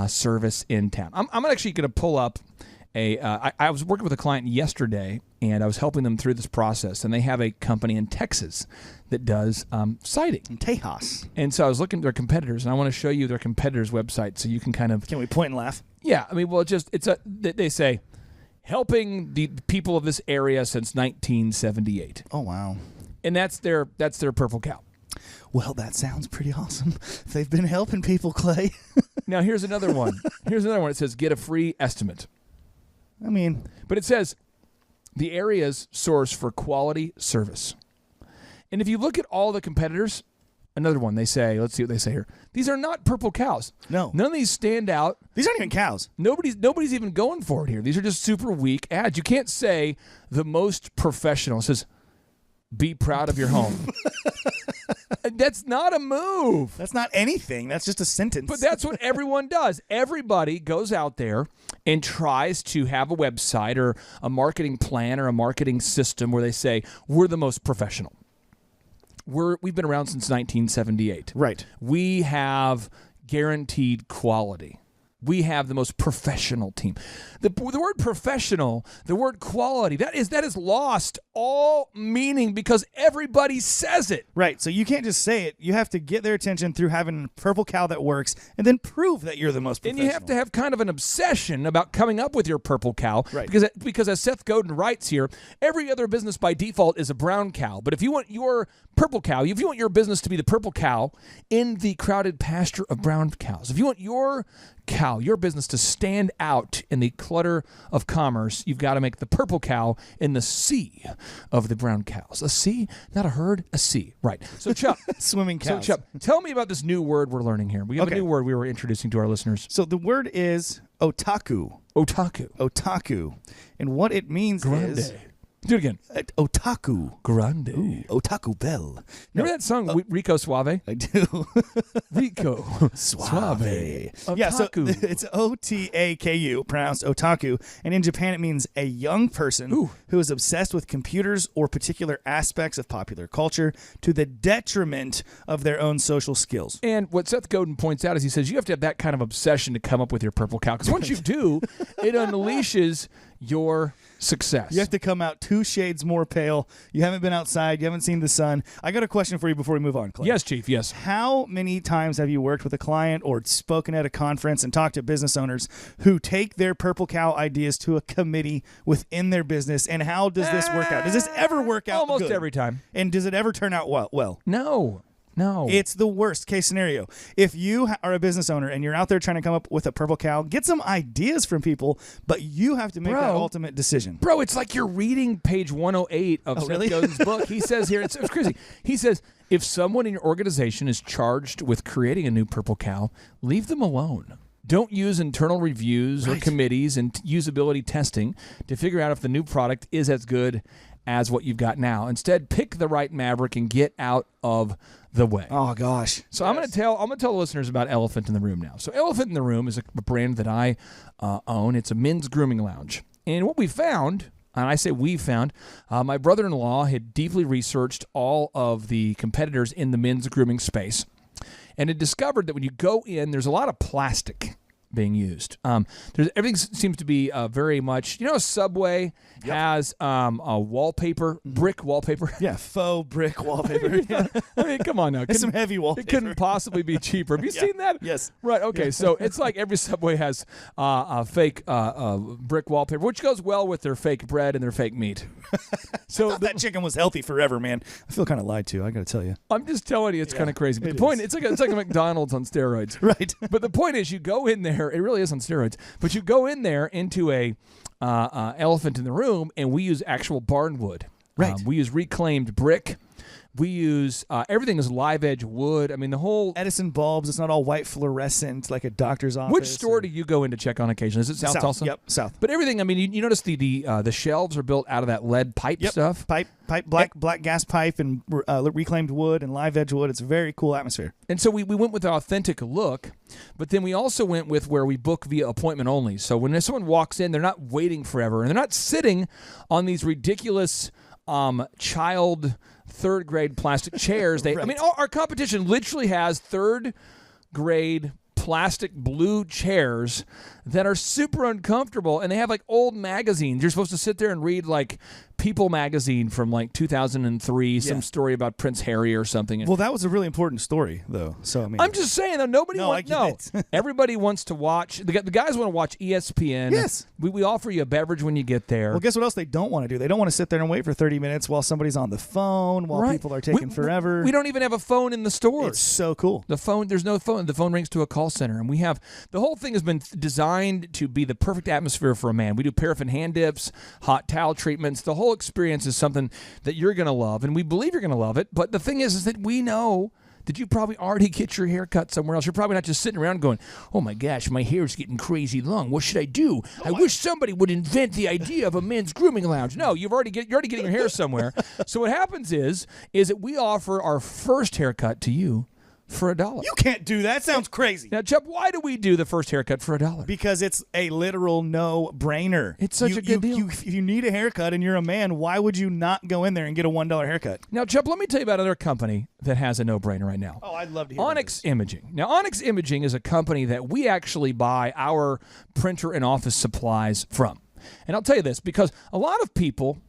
service in town. I'm actually going to pull up I was working with a client yesterday, and I was helping them through this process. And they have a company in Texas that does siding. In Tejas. And so I was looking at their competitors, and I want to show you their competitors' website so you can kind of... Can we point and laugh? Yeah. I mean, well, they say... helping the people of this area since 1978. Oh, wow. And that's their Purple Cow. Well, that sounds pretty awesome. They've been helping people, Clay. Now, here's another one. It says, get a free estimate. I mean... But it says, the area's source for quality service. And if you look at all the competitors... Another one, they say, let's see what they say here. These are not purple cows. No. None of these stand out. These aren't even cows. Nobody's even going for it here. These are just super weak ads. You can't say the most professional. It says, be proud of your home. That's not a move. That's not anything. That's just a sentence. But that's what everyone does. Everybody goes out there and tries to have a website or a marketing plan or a marketing system where they say, we're the most professional. We've been around since 1978. Right. We have guaranteed quality. We have the most professional team. The word professional, the word quality, that is lost all meaning because everybody says it. Right. So you can't just say it. You have to get their attention through having a purple cow that works and then prove that you're the most professional. And you have to have kind of an obsession about coming up with your purple cow. Right. Because as Seth Godin writes here, every other business by default is a brown cow. But if you want your purple cow, if you want your business to be the purple cow in the crowded pasture of brown cows, if you want your cow, your business to stand out in the clutter of commerce, you've got to make the purple cow in the sea of the brown cows. A sea, not a herd, a sea. Right. So, Chuck. Swimming cows. So, Chuck, tell me about this new word we're learning here. We have a new word we were introducing to our listeners. So the word is otaku. Otaku. And what it means is... Do it again. Otaku. Grande. Ooh, otaku bell. Remember that song, Rico Suave? I do. Rico Suave. Yeah, so Otaku. it's O-T-A-K-U, pronounced otaku. And in Japan, it means a young person who is obsessed with computers or particular aspects of popular culture to the detriment of their own social skills. And what Seth Godin points out is he says you have to have that kind of obsession to come up with your purple cow. Because once you do, it unleashes your success. You have to come out 2 shades more pale. You haven't been outside. You haven't seen the sun. I got a question for you before we move on, Clay. Yes, Chief, yes. How many times have you worked with a client or spoken at a conference and talked to business owners who take their purple cow ideas to a committee within their business, and how does this work out? Does this ever work out Almost good? every time. And does it ever turn out well? No. It's the worst case scenario. If you are a business owner and you're out there trying to come up with a purple cow, get some ideas from people, but you have to make that ultimate decision. Bro, it's like you're reading page 108 of Seth Godin's book. He says here, it's crazy. He says, if someone in your organization is charged with creating a new purple cow, leave them alone. Don't use internal reviews or committees and usability testing to figure out if the new product is as good as what you've got now. Instead, pick the right maverick and get out of the way. Oh gosh. So I'm going to tell the listeners about Elephant in the Room now. So Elephant in the Room is a brand that I own. It's a men's grooming lounge. And what we found, and I say we found, my brother-in-law had deeply researched all of the competitors in the men's grooming space and had discovered that when you go in, there's a lot of plastic being used. Everything seems to be very much, Subway has a wallpaper, brick wallpaper. Yeah, faux brick wallpaper. Yeah. I mean, come on now. It's some heavy wallpaper. It couldn't possibly be cheaper. Have you seen that? Yes. Right, okay. So it's like every Subway has a fake brick wallpaper, which goes well with their fake bread and their fake meat. So that chicken was healthy forever, man. I feel kind of lied to, I got to tell you. I'm just telling you, it's kind of crazy. But the point, it's like a McDonald's on steroids. Right. But the point is, you go in there, it really is on steroids, but you go in there into a elephant in the room, and we use actual barn wood. Right. We use reclaimed brick. We use everything is live edge wood. I mean, the whole Edison bulbs. It's not all white fluorescent like a doctor's office. Which store do you go in to check on occasion? Is it South Tulsa? Yep, South. But everything. I mean, you notice the shelves are built out of that lead pipe stuff. Pipe, black gas pipe, and reclaimed wood and live edge wood. It's a very cool atmosphere. And so we went with an authentic look, but then we also went with where we book via appointment only. So when someone walks in, they're not waiting forever, and they're not sitting on these ridiculous child third grade plastic chairs. I mean, our competition literally has third grade plastic blue chairs that are super uncomfortable, and they have like old magazines. You're supposed to sit there and read like People magazine from like 2003, some story about Prince Harry or something. Well, that was a really important story, though. So I mean, I'm just saying though, everybody wants to watch. The guys want to watch ESPN. Yes, we offer you a beverage when you get there. Well, guess what else they don't want to do? They don't want to sit there and wait for 30 minutes while somebody's on the phone, while people are taking forever. We don't even have a phone in the stores. It's so cool. There's no phone. The phone rings to a call center, and we have the whole thing has been designed to be the perfect atmosphere for a man. We do paraffin hand dips, hot towel treatments. The whole experience is something that you're going to love, and we believe you're going to love it. But the thing is that we know that you probably already get your hair cut somewhere else. You're probably not just sitting around going, oh my gosh, my hair's getting crazy long. What should I do? I wish somebody would invent the idea of a men's grooming lounge. No, you're already getting your hair somewhere. So what happens is that we offer our first haircut to you for $1. You can't do that. Sounds crazy. Now, Chubb, why do we do the first haircut for $1? Because it's a literal no-brainer. It's such a good deal. If you need a haircut and you're a man, why would you not go in there and get a $1 haircut? Now, Chubb, let me tell you about another company that has a no-brainer right now. Oh, I'd love to hear Onyx Imaging. Now, Onyx Imaging is a company that we actually buy our printer and office supplies from. And I'll tell you this, because a lot of people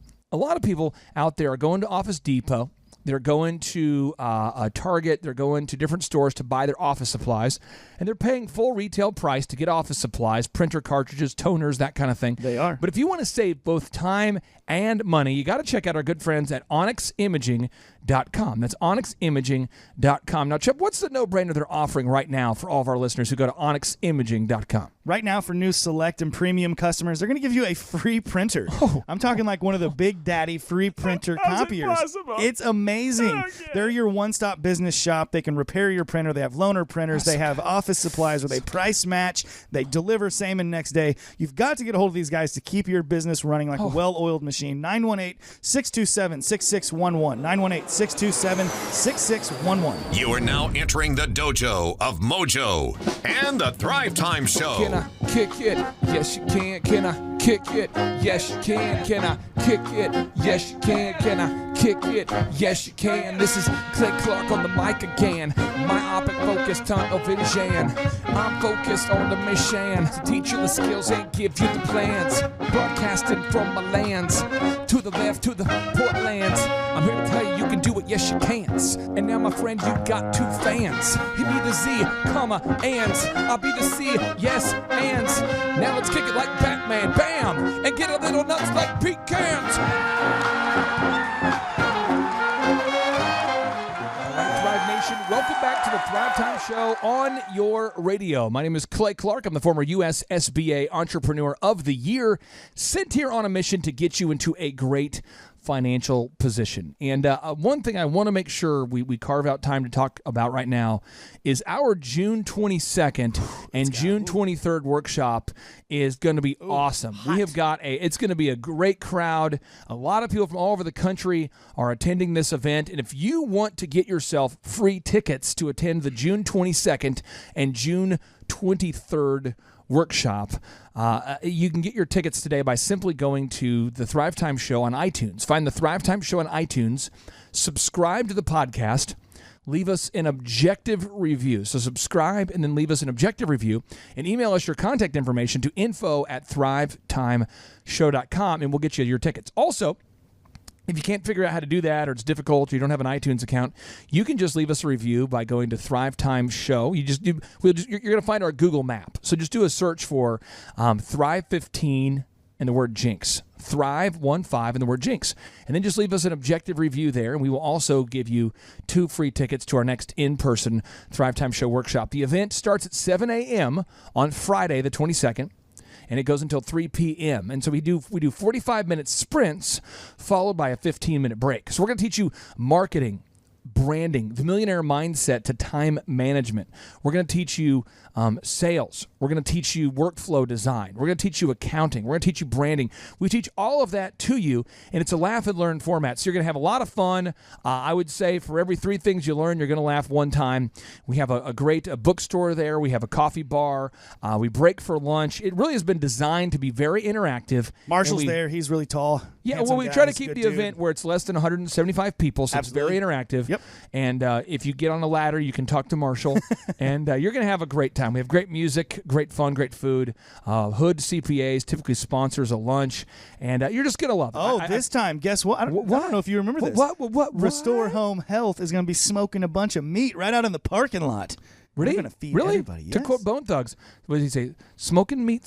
out there are going to Office Depot. They're going to a Target. They're going to different stores to buy their office supplies, and they're paying full retail price to get office supplies, printer cartridges, toners, that kind of thing. They are. But if you want to save both time and money, you got to check out our good friends at onyximaging.com. That's onyximaging.com. Now, Chip, what's the no-brainer they're offering right now for all of our listeners who go to onyximaging.com? Right now, for new select and premium customers, they're going to give you a free printer. Oh. I'm talking like one of the Big Daddy free printer copiers. Impossible. It's amazing. Okay. They're your one-stop business shop. They can repair your printer. They have loaner printers. They have office supplies where they price match. They deliver same and next day. You've got to get a hold of these guys to keep your business running like a well-oiled machine. 918-627-6611. 918-627-6611. You are now entering the dojo of Mojo and the Thrivetime Show. Can I kick it? Yes, you can. Can I kick it? Yes, you can. Can I kick it? Yes, you can. Can I kick it? Yes, you can. This is Clay Clark on the mic again. Myopic focus, tunnel vision. I'm focused on the mission to teach you the skills and give you the plans. Broadcasting from my lands to the left, to the Portlands. I'm here to tell you you can do it, yes you can. And now, my friend, you got two fans. He be the Z, comma, and I'll be the C, yes, and now let's kick it like Batman, bam, and get a little nuts like pecans. Welcome back to the Thrivetime Show on your radio. My name is Clay Clark. I'm the former U.S. SBA Entrepreneur of the Year, sent here on a mission to get you into a great financial position. And one thing I want to make sure we carve out time to talk about right now is our June 22nd and June 23rd workshop is going to be awesome. Hot. We have got it's going to be a great crowd. A lot of people from all over the country are attending this event. And if you want to get yourself free tickets to attend the June 22nd and June 23rd workshop, you can get your tickets today by simply going to the Thrivetime Show on iTunes. Find the Thrivetime Show on iTunes, subscribe to the podcast. leave us an objective review. So subscribe and then leave us an objective review and email us your contact information to info@thrivetimeshow.com and we'll get you your tickets. Also, if you can't figure out how to do that or it's difficult or you don't have an iTunes account, you can just leave us a review by going to Thrivetime Show. You're going to find our Google map. So just do a search for Thrive 15 and the word Jinx. Thrive 15 and the word Jinx. And then just leave us an objective review there, and we will also give you 2 free tickets to our next in-person Thrivetime Show workshop. The event starts at 7 a.m. on Friday the 22nd. And it goes until 3 p.m. And so we do 45-minute sprints followed by a 15-minute break. So we're going to teach you marketing, branding, the millionaire mindset to time management. We're going to teach you sales. We're going to teach you workflow design. We're going to teach you accounting. We're going to teach you branding. We teach all of that to you, and it's a laugh and learn format. So you're going to have a lot of fun. I would say for every 3 things you learn, you're going to laugh one time. We have a great bookstore there. We have a coffee bar. We break for lunch. It really has been designed to be very interactive. Marshall's there. He's really tall. Yeah, well, we try to keep the event where it's less than 175 people, so Absolutely. it's very interactive. Yep. And if you get on a ladder, you can talk to Marshall, and you're going to have a great time. We have great music, great fun, great food. Hood CPAs typically sponsors a lunch, and you're just going to love it. Oh, this time, guess what? I don't know if you remember this. What? Restore Home Health is going to be smoking a bunch of meat right out in the parking lot. Really? We're going to feed really? everybody. Yes. To quote Bone Thugs, what did he say? Smoking meat,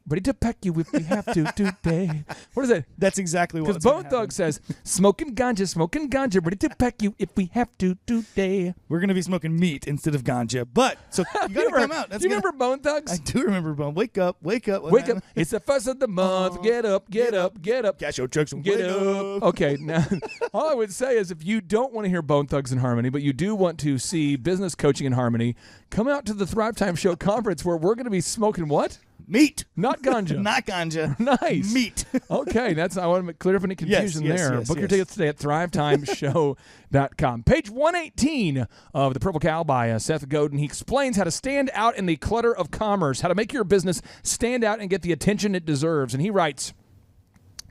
ready to peck you if we have to today. What is it? That's exactly what. Because Bone Thug says, smoking ganja, ready to peck you if we have to today. We're going to be smoking meat instead of ganja. But, so you got to come out. Do you remember Bone Thugs? I do remember Bone. Wake up. Wake up. It's the first of the month. Get up. Cash your checks and Get wake up. Okay, now, all I would say is if you don't want to hear Bone Thugs in Harmony, but you do want to see business coaching in harmony, come out to the Thrivetime Show conference where we're going to be smoking what? Meat. Not ganja. Not ganja. Nice. Meat. Okay, I want to clear up any confusion there. Book your tickets today at thrivetimeshow.com. Page 118 of The Purple Cow by Seth Godin. He explains how to stand out in the clutter of commerce, how to make your business stand out and get the attention it deserves. And he writes,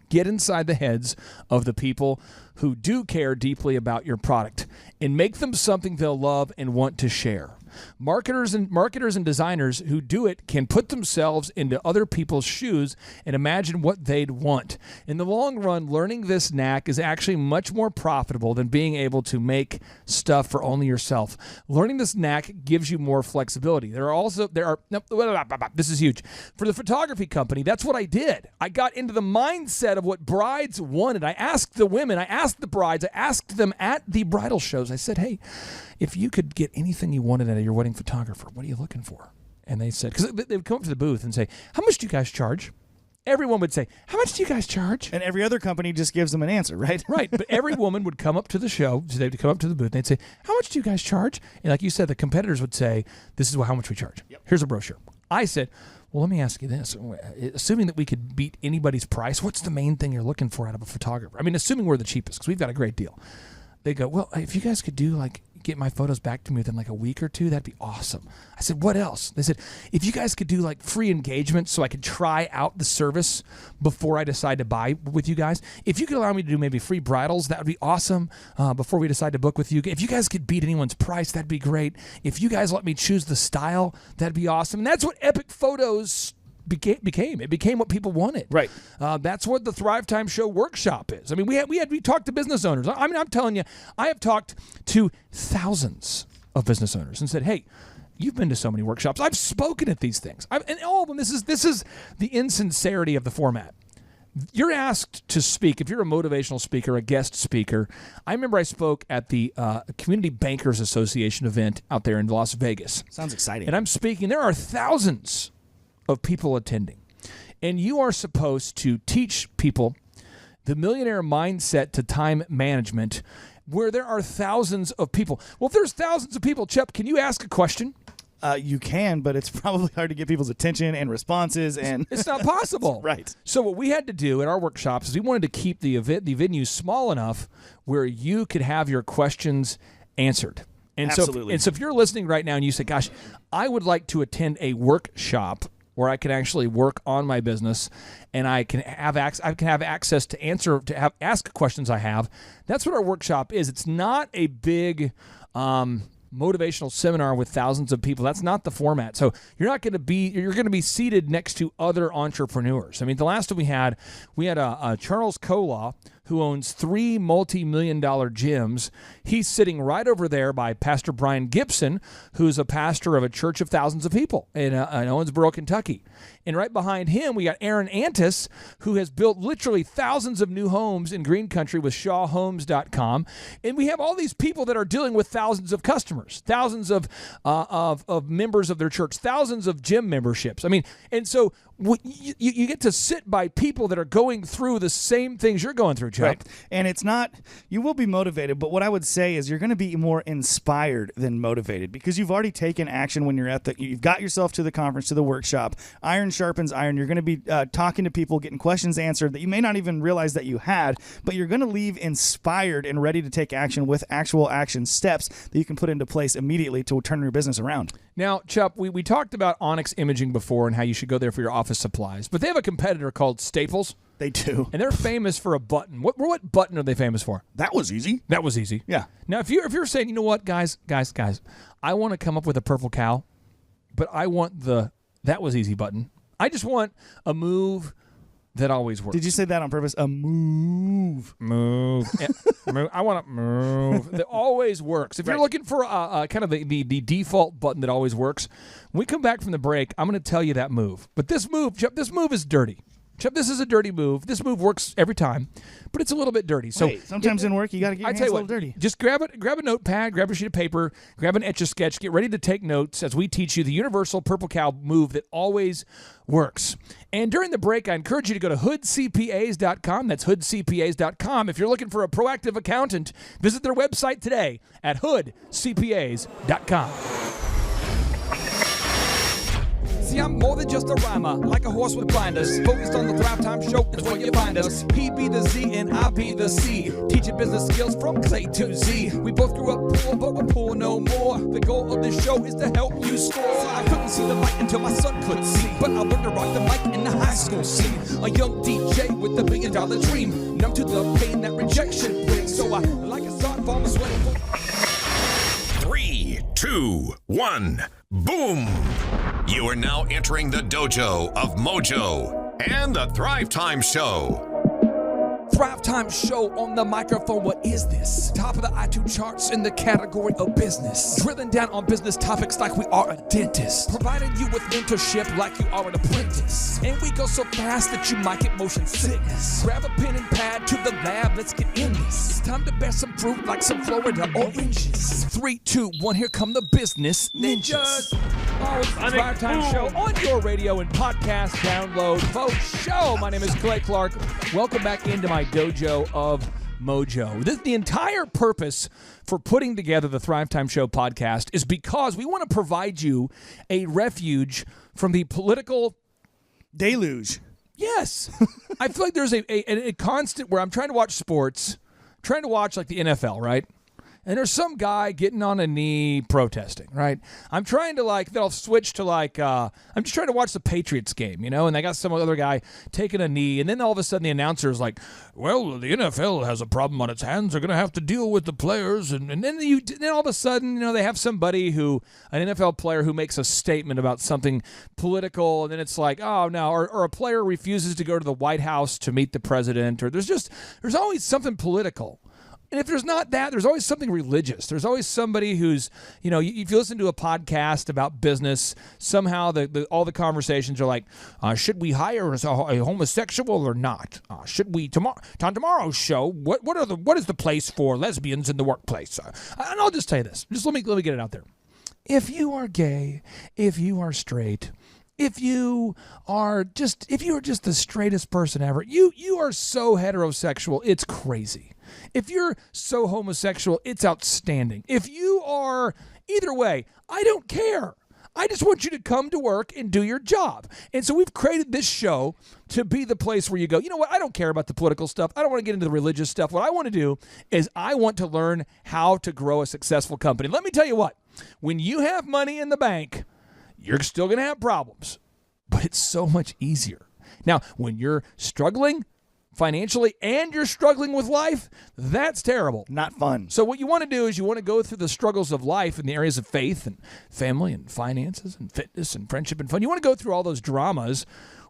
get inside the heads of the people who do care deeply about your product and make them something they'll love and want to share. Marketers and designers who do it can put themselves into other people's shoes and imagine what they'd want. In the long run, learning this knack is actually much more profitable than being able to make stuff for only yourself. Learning this knack gives you more flexibility. This is huge. For the photography company, that's what I did. I got into the mindset of what brides wanted. I asked the women, I asked the brides, I asked them at the bridal shows. I said, hey, if you could get anything you wanted out of your wedding photographer, what are you looking for? And they said, because they would come up to the booth and say, how much do you guys charge? Everyone would say, how much do you guys charge? And every other company just gives them an answer, right? Right. But every woman would come up to the show. So they'd come up to the booth and they'd say, how much do you guys charge? And like you said, the competitors would say, this is how much we charge. Yep. Here's a brochure. I said, well, let me ask you this. Assuming that we could beat anybody's price, what's the main thing you're looking for out of a photographer? I mean, assuming we're the cheapest, because we've got a great deal. They go, well, if you guys could do get my photos back to me within a week or 2, that'd be awesome. I said, what else? They said, if you guys could do free engagement so I could try out the service before I decide to buy with you guys. If you could allow me to do maybe free bridals, that would be awesome before we decide to book with you. If you guys could beat anyone's price, that'd be great. If you guys let me choose the style, that'd be awesome. And that's what Epic Photos became. It became what people wanted. Right. That's what the Thrivetime Show workshop is. I mean, we talked to business owners. I mean, I'm telling you, I have talked to thousands of business owners and said, hey, you've been to so many workshops. I've spoken at these things. And all of them, this is the insincerity of the format. You're asked to speak. If you're a motivational speaker, a guest speaker, I remember I spoke at the Community Bankers Association event out there in Las Vegas. Sounds exciting. And I'm speaking. There are thousands of people attending. And you are supposed to teach people the millionaire mindset to time management where there are thousands of people. Well, if there's thousands of people, Chuck, can you ask a question? You can, but it's probably hard to get people's attention and responses, and it's not possible. Right. So what we had to do in our workshops is we wanted to keep the venue small enough where you could have your questions answered. And Absolutely. So if you're listening right now and you say, gosh, I would like to attend a workshop where I can actually work on my business and I can have access to ask questions I have. That's what our workshop is. It's not a big motivational seminar with thousands of people. That's not the format. So you're going to be seated next to other entrepreneurs. I mean, the last one we had a Charles Kolaw, who owns 3 multi-million-dollar gyms. He's sitting right over there by Pastor Brian Gibson, who's a pastor of a church of thousands of people in Owensboro, Kentucky. And right behind him, we got Aaron Antis, who has built literally thousands of new homes in Green Country with ShawHomes.com. And we have all these people that are dealing with thousands of customers, thousands of members of their church, thousands of gym memberships. I mean, and so you get to sit by people that are going through the same things you're going through, Chuck. Right. And it's not, you will be motivated, but what I would say is you're going to be more inspired than motivated because you've already taken action when you're you've got yourself to the conference, to the workshop. Iron sharpens iron. You're going to be talking to people, getting questions answered that you may not even realize that you had, but you're going to leave inspired and ready to take action with actual action steps that you can put into place immediately to turn your business around. Now, Chup, we talked about Onyx Imaging before and how you should go there for your office supplies, but they have a competitor called Staples. They do. And they're famous for a button. What button are they famous for? That was easy. That was easy. Yeah. Now, if you're saying, you know what, guys, I want to come up with a purple cow, but I want that was easy button. I just want a move that always works. Did you say that on purpose? A move. Move. Yeah, move. I want to move. That always works. If you're looking for kind of the default button that always works, when we come back from the break, I'm going to tell you that move. But this move, Chup, this move is dirty. Chup, this is a dirty move. This move works every time, but it's a little bit dirty. So sometimes in work, you got to get your hands a little dirty. Just grab a notepad, grab a sheet of paper, grab an Etch-a-Sketch, get ready to take notes as we teach you the universal purple cow move that always works. And during the break, I encourage you to go to hoodcpas.com. That's hoodcpas.com. If you're looking for a proactive accountant, visit their website today at hoodcpas.com. See, I'm more than just a rhymer, like a horse with blinders. Focused on the Thrivetime show, it's where you find us. He be the Z and I be the C. Teaching business skills from Clay to Z. We both grew up poor, but we're poor no more. The goal of this show is to help you score. I couldn't see the light until my son could see, but I learned to rock the mic in the high school scene. A young DJ with a $1 billion dream, numb to the pain that rejection brings. So I like a song from a sweating. 3, 2, 1, boom! You are now entering the dojo of Mojo and the Thrivetime Show. Thrivetime show on the microphone. What is this? Top of the iTunes charts in the category of business. Drilling down on business topics like we are a dentist. Providing you with mentorship like you are an apprentice. And we go so fast that you might get motion sickness. Grab a pen and pad to the lab. Let's get in this. It's time to bear some fruit like some Florida oranges. 3, 2, 1. Here come the business ninjas. Oh, it's the Thrivetime show on your radio and podcast download. Folks, show. My name is Clay Clark. Welcome back into my dojo of Mojo. The entire purpose for putting together the Thrivetime Show podcast is because we want to provide you a refuge from the political deluge. Yes. I feel like there's a constant where I'm trying to watch sports, trying to watch like the NFL, right? And there's some guy getting on a knee protesting, right? I'm trying to they'll switch to I'm just trying to watch the Patriots game, and they got some other guy taking a knee, and then all of a sudden the announcer is like, well, the NFL has a problem on its hands. They're going to have to deal with the players. And then all of a sudden, they have somebody an NFL player who makes a statement about something political, and then it's like, oh, no, or a player refuses to go to the White House to meet the president, or there's always something political. And if there's not that, there's always something religious. There's always somebody who's, if you listen to a podcast about business, somehow all the conversations are like, should we hire a homosexual or not? Should we on tomorrow's show? What is the place for lesbians in the workplace? And I'll just tell you this. Just let me get it out there. If you are gay, if you are straight, if you are just the straightest person ever, you are so heterosexual, it's crazy. If you're so homosexual, it's outstanding. If you are either way, I don't care. I just want you to come to work and do your job. And so we've created this show to be the place where you go, you know what, I don't care about the political stuff. I don't want to get into the religious stuff. What I want to do is I want to learn how to grow a successful company. Let me tell you what, when you have money in the bank, you're still going to have problems, but it's so much easier. Now, when you're struggling, financially and you're struggling with life, that's terrible. Not fun. So what you want to do is you want to go through the struggles of life in the areas of faith and family and finances and fitness and friendship and fun. You want to go through all those dramas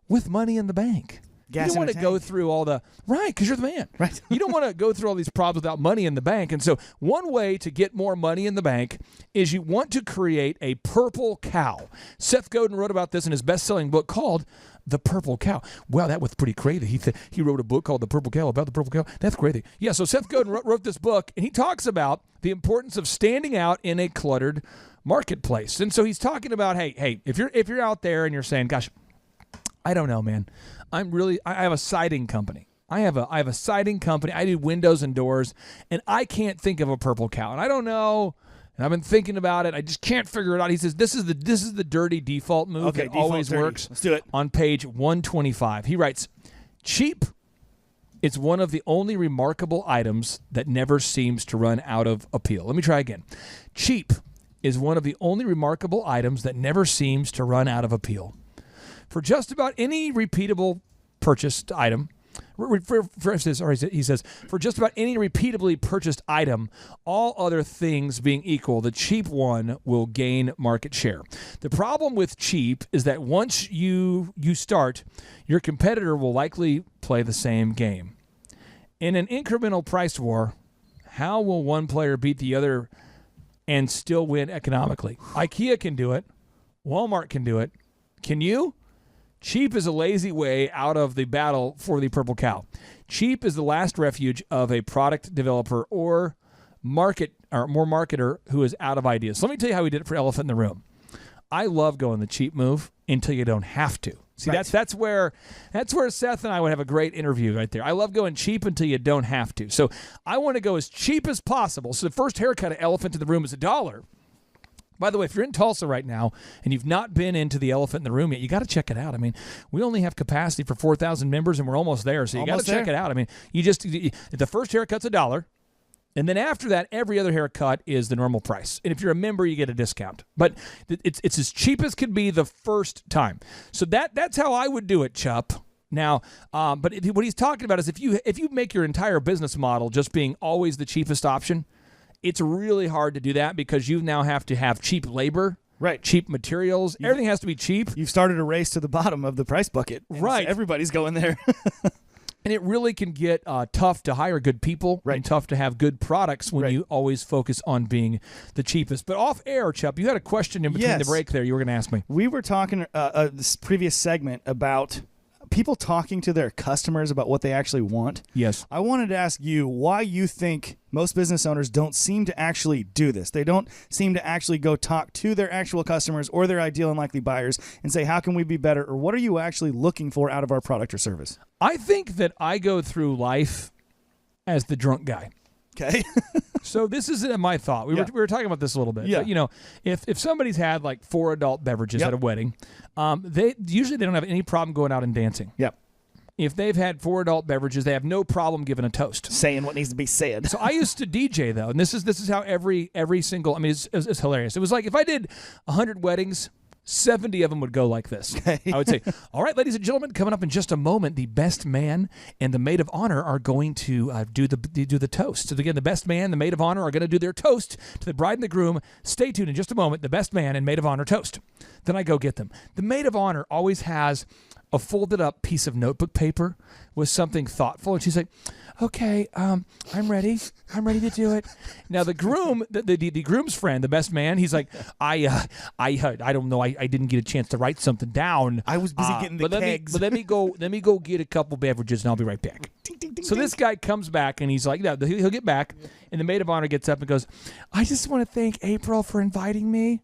with money in the bank. Gas you don't in want a to go tank. through all the because you're the man. Right. You don't want to go through all these problems without money in the bank. And so one way to get more money in the bank is you want to create a purple cow. Seth Godin wrote about this in his best-selling book called The Purple Cow. Wow, that was pretty crazy. He wrote a book called The Purple Cow about the purple cow. That's crazy. Yeah, so Seth Godin wrote this book, and he talks about the importance of standing out in a cluttered marketplace. And so he's talking about, hey, if you're out there and you're saying, gosh, I don't know, man. I have a siding company. I have a siding company. I do windows and doors, and I can't think of a purple cow. And I don't know. And I've been thinking about it. I just can't figure it out. He says this is the dirty default move that always dirty. works. Let's do it. On page 125, he writes, "Cheap is one of the only remarkable items that never seems to run out of appeal." Let me try again. Cheap is one of the only remarkable items that never seems to run out of appeal. For just about any repeatable purchased item, he says, for just about any repeatably purchased item, all other things being equal, the cheap one will gain market share. The problem with cheap is that once you start, your competitor will likely play the same game. In an incremental price war, how will one player beat the other and still win economically? IKEA can do it. Walmart can do it. Can you? Cheap is a lazy way out of the battle for the purple cow. Cheap is the last refuge of a product developer or marketer who is out of ideas. So let me tell you how we did it for Elephant in the Room. I love going the cheap move until you don't have to. See, Right. that's where Seth and I would have a great interview right there. I love going cheap until you don't have to. So I want to go as cheap as possible. So the first haircut of Elephant in the Room is $1. By the way, if you're in Tulsa right now and you've not been into the Elephant in the Room yet, you got to check it out. I mean, we only have capacity for 4,000 members, and we're almost there. So you got to check it out. I mean, the first haircut's $1, and then after that, every other haircut is the normal price. And if you're a member, you get a discount. But it's as cheap as can be the first time. So that's how I would do it, Chup. Now, but what he's talking about is if you make your entire business model just being always the cheapest option, it's really hard to do that because you now have to have cheap labor, Right. cheap materials. Everything has to be cheap. You've started a race to the bottom of the price bucket. Right. Everybody's going there. And it really can get tough to hire good people and tough to have good products when you always focus on being the cheapest. But off air, Chup, you had a question in between the break there you were going to ask me. We were talking this previous segment about people talking to their customers about what they actually want. Yes. I wanted to ask you why you think most business owners don't seem to actually do this. They don't seem to actually go talk to their actual customers or their ideal and likely buyers and say, how can we be better? Or what are you actually looking for out of our product or service? I think that I go through life as the drunk guy. Okay. So this is my thought. We were talking about this a little bit. Yeah. But, if somebody's had like 4 adult beverages at a wedding, they don't have any problem going out and dancing. Yep. If they've had 4 adult beverages, they have no problem giving a toast. Saying what needs to be said. So I used to DJ though, and this is how every single. I mean, it's hilarious. It was like if I did 100 weddings, 70 of them would go like this. I would say, all right, ladies and gentlemen, coming up in just a moment, the best man and the maid of honor are going to do the toast. So again, the best man, the maid of honor are going to do their toast to the bride and the groom. Stay tuned in just a moment. The best man and maid of honor toast. Then I go get them. The maid of honor always has a folded up piece of notebook paper with something thoughtful. And she's like, okay, I'm ready. I'm ready to do it. Now the groom, the groom's friend, the best man, he's like, I don't know. I didn't get a chance to write something down. I was busy getting the kegs. Let me go get a couple beverages and I'll be right back. So this guy comes back and he's like, he'll get back. And the maid of honor gets up and goes, I just want to thank April for inviting me.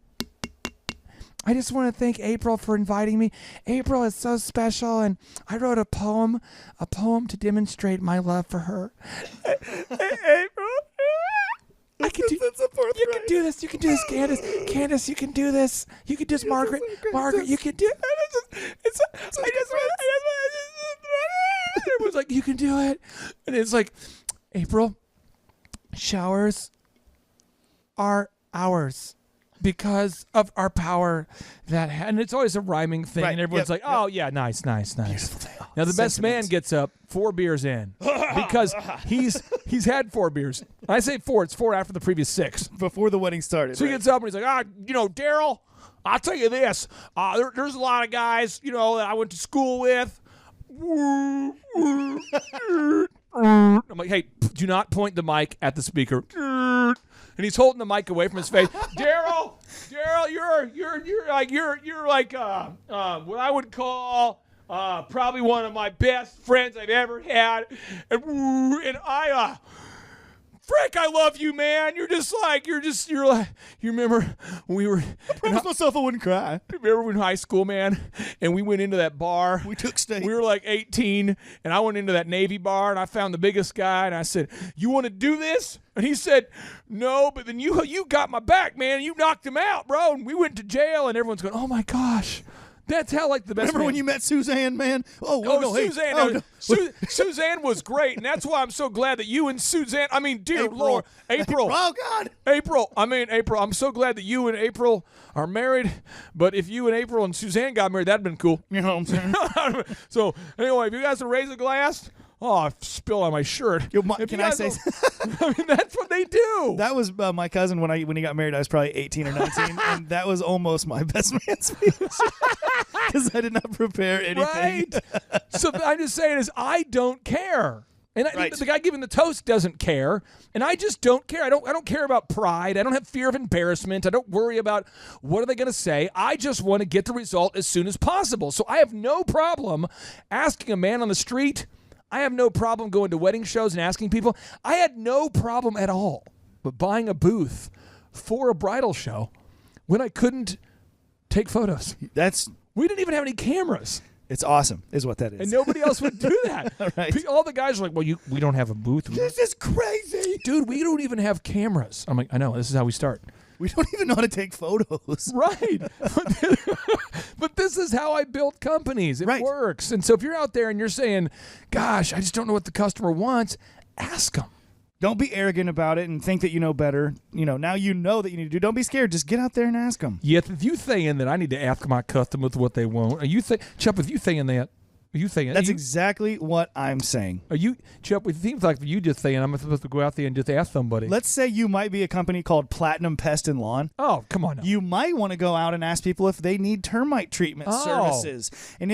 April is so special, and I wrote a poem to demonstrate my love for her. April, you can do this. You can do this, Candace. Candace, you can do this. You can do this, Margaret. Margaret, you can do it. Everyone's like, you can do it. And it's like, April, showers are ours. Because of our power and it's always a rhyming thing, and everyone's like, "Oh yeah, nice." Now the best man gets up 4 beers in because he's had 4 beers. I say 4, it's 4 after the previous 6. Before the wedding started. So he gets up and he's like, Daryl, I'll tell you this. There's a lot of guys, that I went to school with. I'm like, hey, do not point the mic at the speaker. And he's holding the mic away from his face. Daryl, you're like what I would call probably one of my best friends I've ever had. And I Frick, I love you, man. You're like, you remember when we were... I promised myself I wouldn't cry. Remember when high school, man, and we went into that bar? We took steak. We were like 18, and I went into that Navy bar, and I found the biggest guy, and I said, you want to do this? And he said, no, but then you got my back, man. You knocked him out, bro. And we went to jail, and everyone's going, oh, my gosh. That's how, like, the best. Remember when you met Suzanne, man? No, Suzanne. Hey. No. Suzanne was great, and that's why I'm so glad that you and Suzanne. I mean, dear Lord, April. Oh God, April. I'm so glad that you and April are married. But if you and April and Suzanne got married, that'd been cool. You know what I'm saying? So anyway, if you guys would raise a glass. Oh, I spilled on my shirt. Can I say? I mean, that's what they do. That was my cousin when he got married. I was probably 18 or 19, and that was almost my best man speech because I did not prepare anything. Right. So I'm just saying is I don't care. And the guy giving the toast doesn't care, and I just don't care. I don't care about pride. I don't have fear of embarrassment. I don't worry about what are they going to say. I just want to get the result as soon as possible. So I have no problem asking a man on the street. I have no problem going to wedding shows and asking people. I had no problem at all with buying a booth for a bridal show when I couldn't take photos. We didn't even have any cameras. It's awesome, is what that is. And nobody else would do that. Right. All the guys are like, well, we don't have a booth. This is crazy. Dude, we don't even have cameras. I'm like, I know, this is how we start. We don't even know how to take photos. Right. But this is how I built companies. It works. And so if you're out there and you're saying, gosh, I just don't know what the customer wants, ask them. Don't be arrogant about it and think that you know better. Now you know that you need to do. Don't be scared. Just get out there and ask them. Yeah, if you saying that I need to ask my customers what they want, Chup, if you saying that, that's exactly what I'm saying. Chup, it seems like you just saying I'm supposed to go out there and just ask somebody. Let's say you might be a company called Platinum Pest and Lawn. Oh, come on now. You might want to go out and ask people if they need termite treatment services. And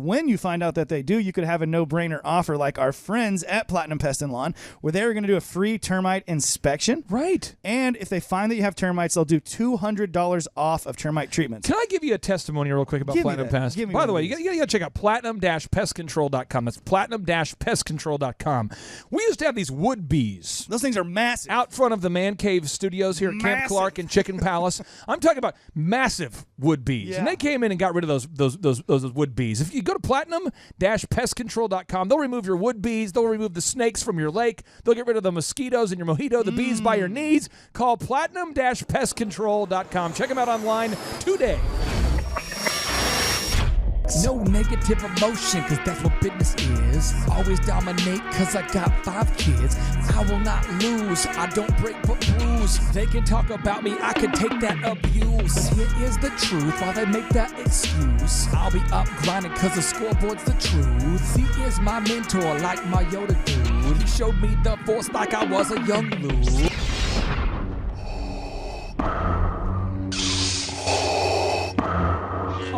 when you find out that they do, you could have a no-brainer offer like our friends at Platinum Pest and Lawn, where they're going to do a free termite inspection. Right. And if they find that you have termites, they'll do $200 off of termite treatments. Can I give you a testimony real quick about Platinum Pest? By the way, you got to check out platinum-pestcontrol.com. That's platinum-pestcontrol.com. We used to have these wood bees. Those things are massive. Out front of the Man Cave studios here at Camp Clark and Chicken Palace. I'm talking about massive wood bees. Yeah. And they came in and got rid of those wood bees. If you go to platinum-pestcontrol.com, they'll remove your wood bees. They'll remove the snakes from your lake. They'll get rid of the mosquitoes in your mojito, the bees by your knees. Call platinum-pestcontrol.com. Check them out online today. No negative emotion, cause that's what business is. Always dominate, cause I got 5 kids. I will not lose, I don't break but bruise. They can talk about me, I can take that abuse. Here is the truth, while they make that excuse. I'll be up grinding, cause the scoreboard's the truth. He is my mentor, like my Yoda dude. He showed me the force like I was a young Luke.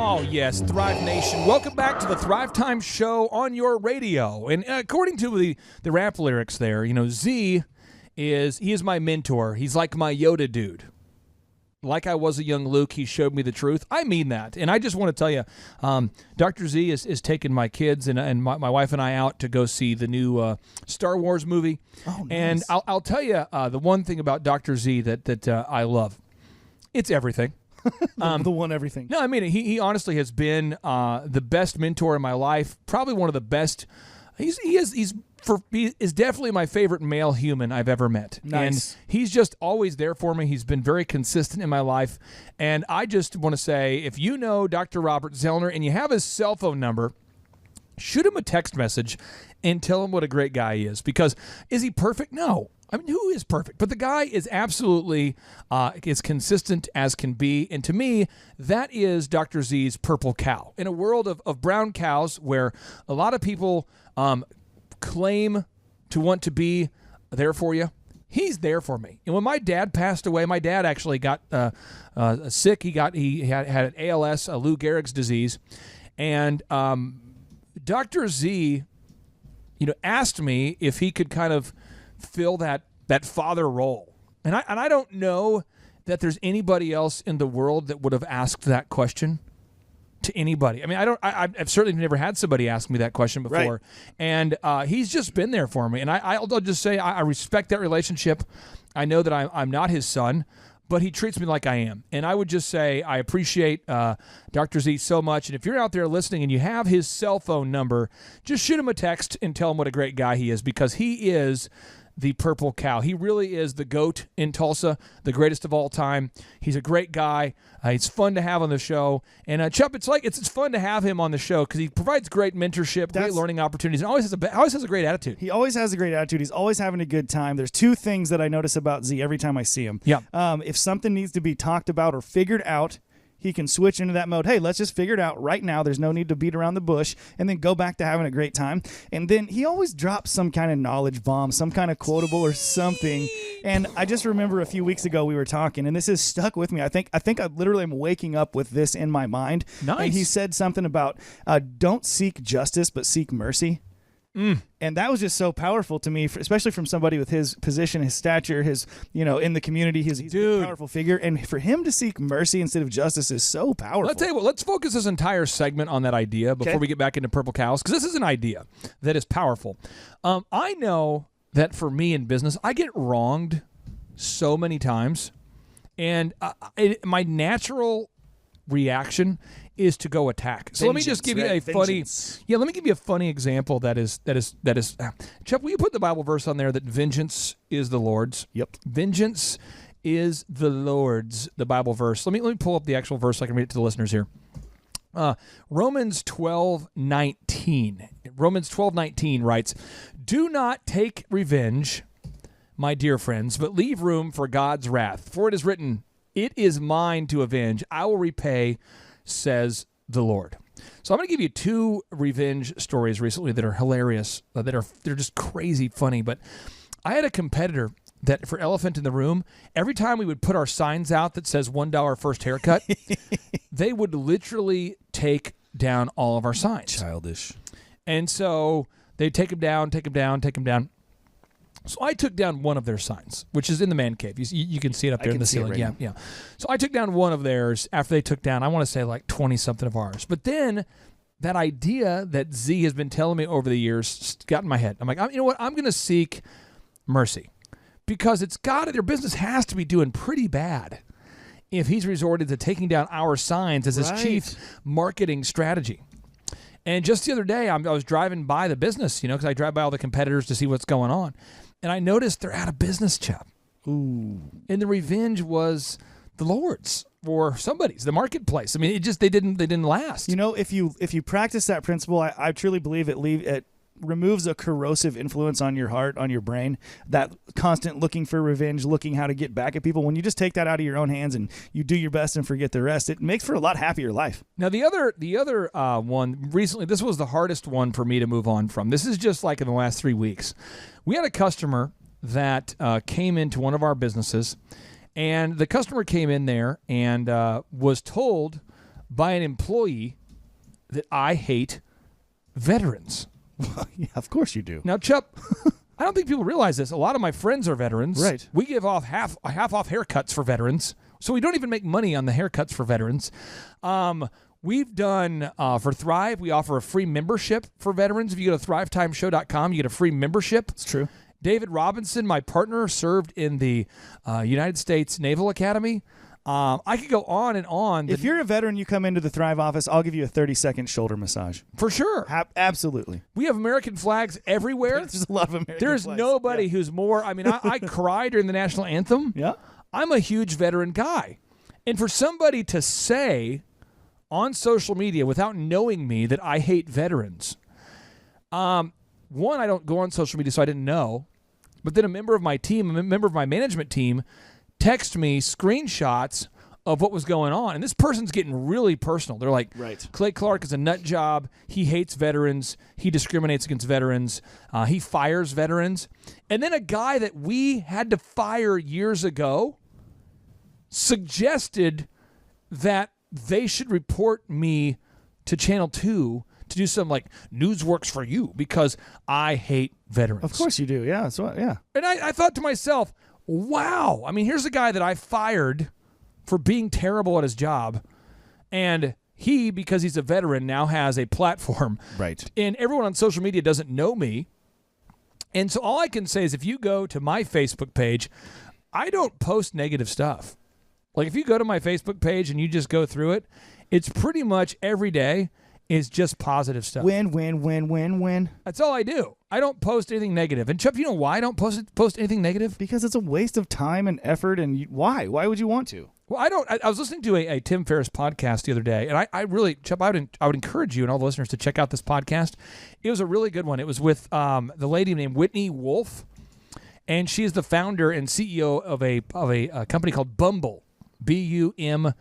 Oh, yes, Thrive Nation. Welcome back to the Thrivetime Show on your radio. And according to the rap lyrics there, Z is my mentor. He's like my Yoda dude. Like I was a young Luke, he showed me the truth. I mean that. And I just want to tell you, Dr. Z is taking my kids and my wife and I out to go see the new Star Wars movie. Oh, nice. And I'll tell you the one thing about Dr. Z that I love. It's everything. The one everything. No, I mean, he honestly has been the best mentor in my life. Probably one of the best. He is definitely my favorite male human I've ever met. Nice. And he's just always there for me. He's been very consistent in my life. And I just want to say, if you know Dr. Robert Zellner and you have his cell phone number, shoot him a text message and tell him what a great guy he is. Because is he perfect? No. I mean, who is perfect? But the guy is absolutely as consistent as can be. And to me, that is Dr. Z's purple cow. In a world of brown cows where a lot of people claim to want to be there for you, he's there for me. And when my dad passed away, my dad actually got sick. He had an ALS, Lou Gehrig's disease. And Dr. Z, asked me if he could kind of fill that father role. And I don't know that there's anybody else in the world that would have asked that question to anybody. I mean, I've certainly never had somebody ask me that question before. Right. And he's just been there for me. And I'll just say I respect that relationship. I know that I'm not his son, but he treats me like I am. And I would just say I appreciate Dr. Z so much. And if you're out there listening and you have his cell phone number, just shoot him a text and tell him what a great guy he is, because he is the purple cow. He really is the GOAT in Tulsa, the greatest of all time. He's a great guy. He's fun to have on the show. And Chup, it's fun to have him on the show because he provides great mentorship, great learning opportunities, and always has a great attitude. He always has a great attitude. He's always having a good time. There's two things that I notice about Z every time I see him. Yeah. If something needs to be talked about or figured out, he can switch into that mode. Hey, let's just figure it out right now. There's no need to beat around the bush, and then go back to having a great time. And then he always drops some kind of knowledge bomb, some kind of quotable or something. And I just remember a few weeks ago we were talking, and this has stuck with me. I think I literally am waking up with this in my mind. Nice. And he said something about don't seek justice, but seek mercy. And that was just so powerful to me, especially from somebody with his position, his stature, his, in the community. He's a powerful figure. And for him to seek mercy instead of justice is so powerful. Let's tell you what, let's focus this entire segment on that idea before we get back into purple cows, because this is an idea that is powerful. I know that for me in business, I get wronged so many times. And my natural reaction is to go attack. So let me just give you a funny example that is Chuck, will you put the Bible verse on there that vengeance is the Lord's? Yep. Vengeance is the Lord's, the Bible verse. Let me pull up the actual verse so I can read it to the listeners here. Romans 12:19. Romans 12:19 writes, "Do not take revenge, my dear friends, but leave room for God's wrath. For it is written, it is mine to avenge. I will repay, says the Lord." So I'm going to give you two revenge stories recently that are hilarious, they're just crazy funny. But I had a competitor that, for Elephant in the Room, every time we would put our signs out that says $1 first haircut, they would literally take down all of our signs. Childish. And so they'd take them down. So I took down one of their signs, which is in the man cave. You can see it up there in the ceiling. Yeah. So I took down one of theirs after they took down, I want to say, like 20-something of ours. But then that idea that Z has been telling me over the years got in my head. I'm like, you know what? I'm going to seek mercy, because their business has to be doing pretty bad if he's resorted to taking down our signs as his chief marketing strategy. And just the other day, I was driving by the business, because I drive by all the competitors to see what's going on. And I noticed they're out of business, Chuck. Ooh. And the revenge was the Lord's or somebody's, the marketplace. I mean, they didn't last. If you practice that principle, I truly believe it removes a corrosive influence on your heart, on your brain, that constant looking for revenge, looking how to get back at people. When you just take that out of your own hands and you do your best and forget the rest, it makes for a lot happier life. Now, the other one recently, this was the hardest one for me to move on from. This is just like in the last 3 weeks. We had a customer that came into one of our businesses, and the customer came in there and was told by an employee that I hate veterans. Well, yeah, of course you do. Now, Chup, I don't think people realize this. A lot of my friends are veterans. Right. We give off half off haircuts for veterans, so we don't even make money on the haircuts for veterans. We've done, for Thrive, we offer a free membership for veterans. If you go to thrivetimeshow.com, you get a free membership. It's true. David Robinson, my partner, served in the United States Naval Academy. I could go on and on. If you're a veteran, you come into the Thrive office, I'll give you a 30-second shoulder massage. For sure. Absolutely. We have American flags everywhere. There's a lot of American There's flags. nobody who's more, I cry during the national anthem. Yeah. I'm a huge veteran guy. And for somebody to say on social media without knowing me that I hate veterans, one, I don't go on social media, so I didn't know. But then a member of my team, a member of my management team, text me screenshots of what was going on. And this person's getting really personal. They're like, Right. Clay Clark is a nut job. He hates veterans. He discriminates against veterans. He fires veterans. And then a guy that we had to fire years ago suggested that they should report me to Channel 2 to do some like news works for you because I hate veterans. Of course you do. Yeah. So yeah. And I thought to myself, wow. I mean, here's a guy that I fired for being terrible at his job. And he, because he's a veteran, now has a platform. Right. And everyone on social media doesn't know me. And so all I can say is if you go to my Facebook page, I don't post negative stuff. Like if you go to my Facebook page and you just go through it, it's pretty much every day is just positive stuff. Win, win, win, win, win. That's all I do. I don't post anything negative. And Chuck, you know why I don't post anything negative? Because it's a waste of time and effort. And why? Why would you want to? Well, I was listening to a Tim Ferriss podcast the other day, and I really, Chuck, I would encourage you and all the listeners to check out this podcast. It was a really good one. It was with the lady named Whitney Wolf, and she is the founder and CEO of a company called Bumble, Bumble.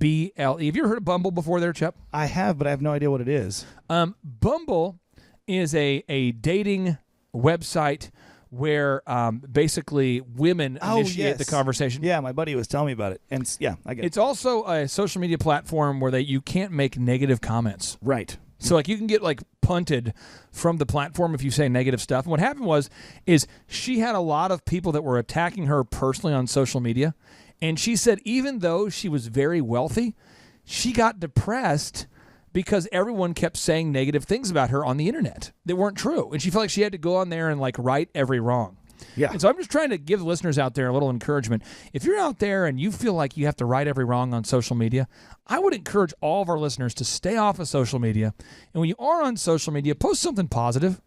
Have you ever heard of Bumble before there, Chuck? I have, but I have no idea what it is. Bumble is a dating website where basically women initiate the conversation. Yeah, my buddy was telling me about it. And yeah, I get it. It's also a social media platform where you can't make negative comments. Right. So like you can get like punted from the platform if you say negative stuff. And what happened is she had a lot of people that were attacking her personally on social media. And she said even though she was very wealthy, she got depressed because everyone kept saying negative things about her on the internet that weren't true. And she felt like she had to go on there and like right every wrong. Yeah. And so I'm just trying to give listeners out there a little encouragement. If you're out there and you feel like you have to right every wrong on social media, I would encourage all of our listeners to stay off of social media. And when you are on social media, post something positive.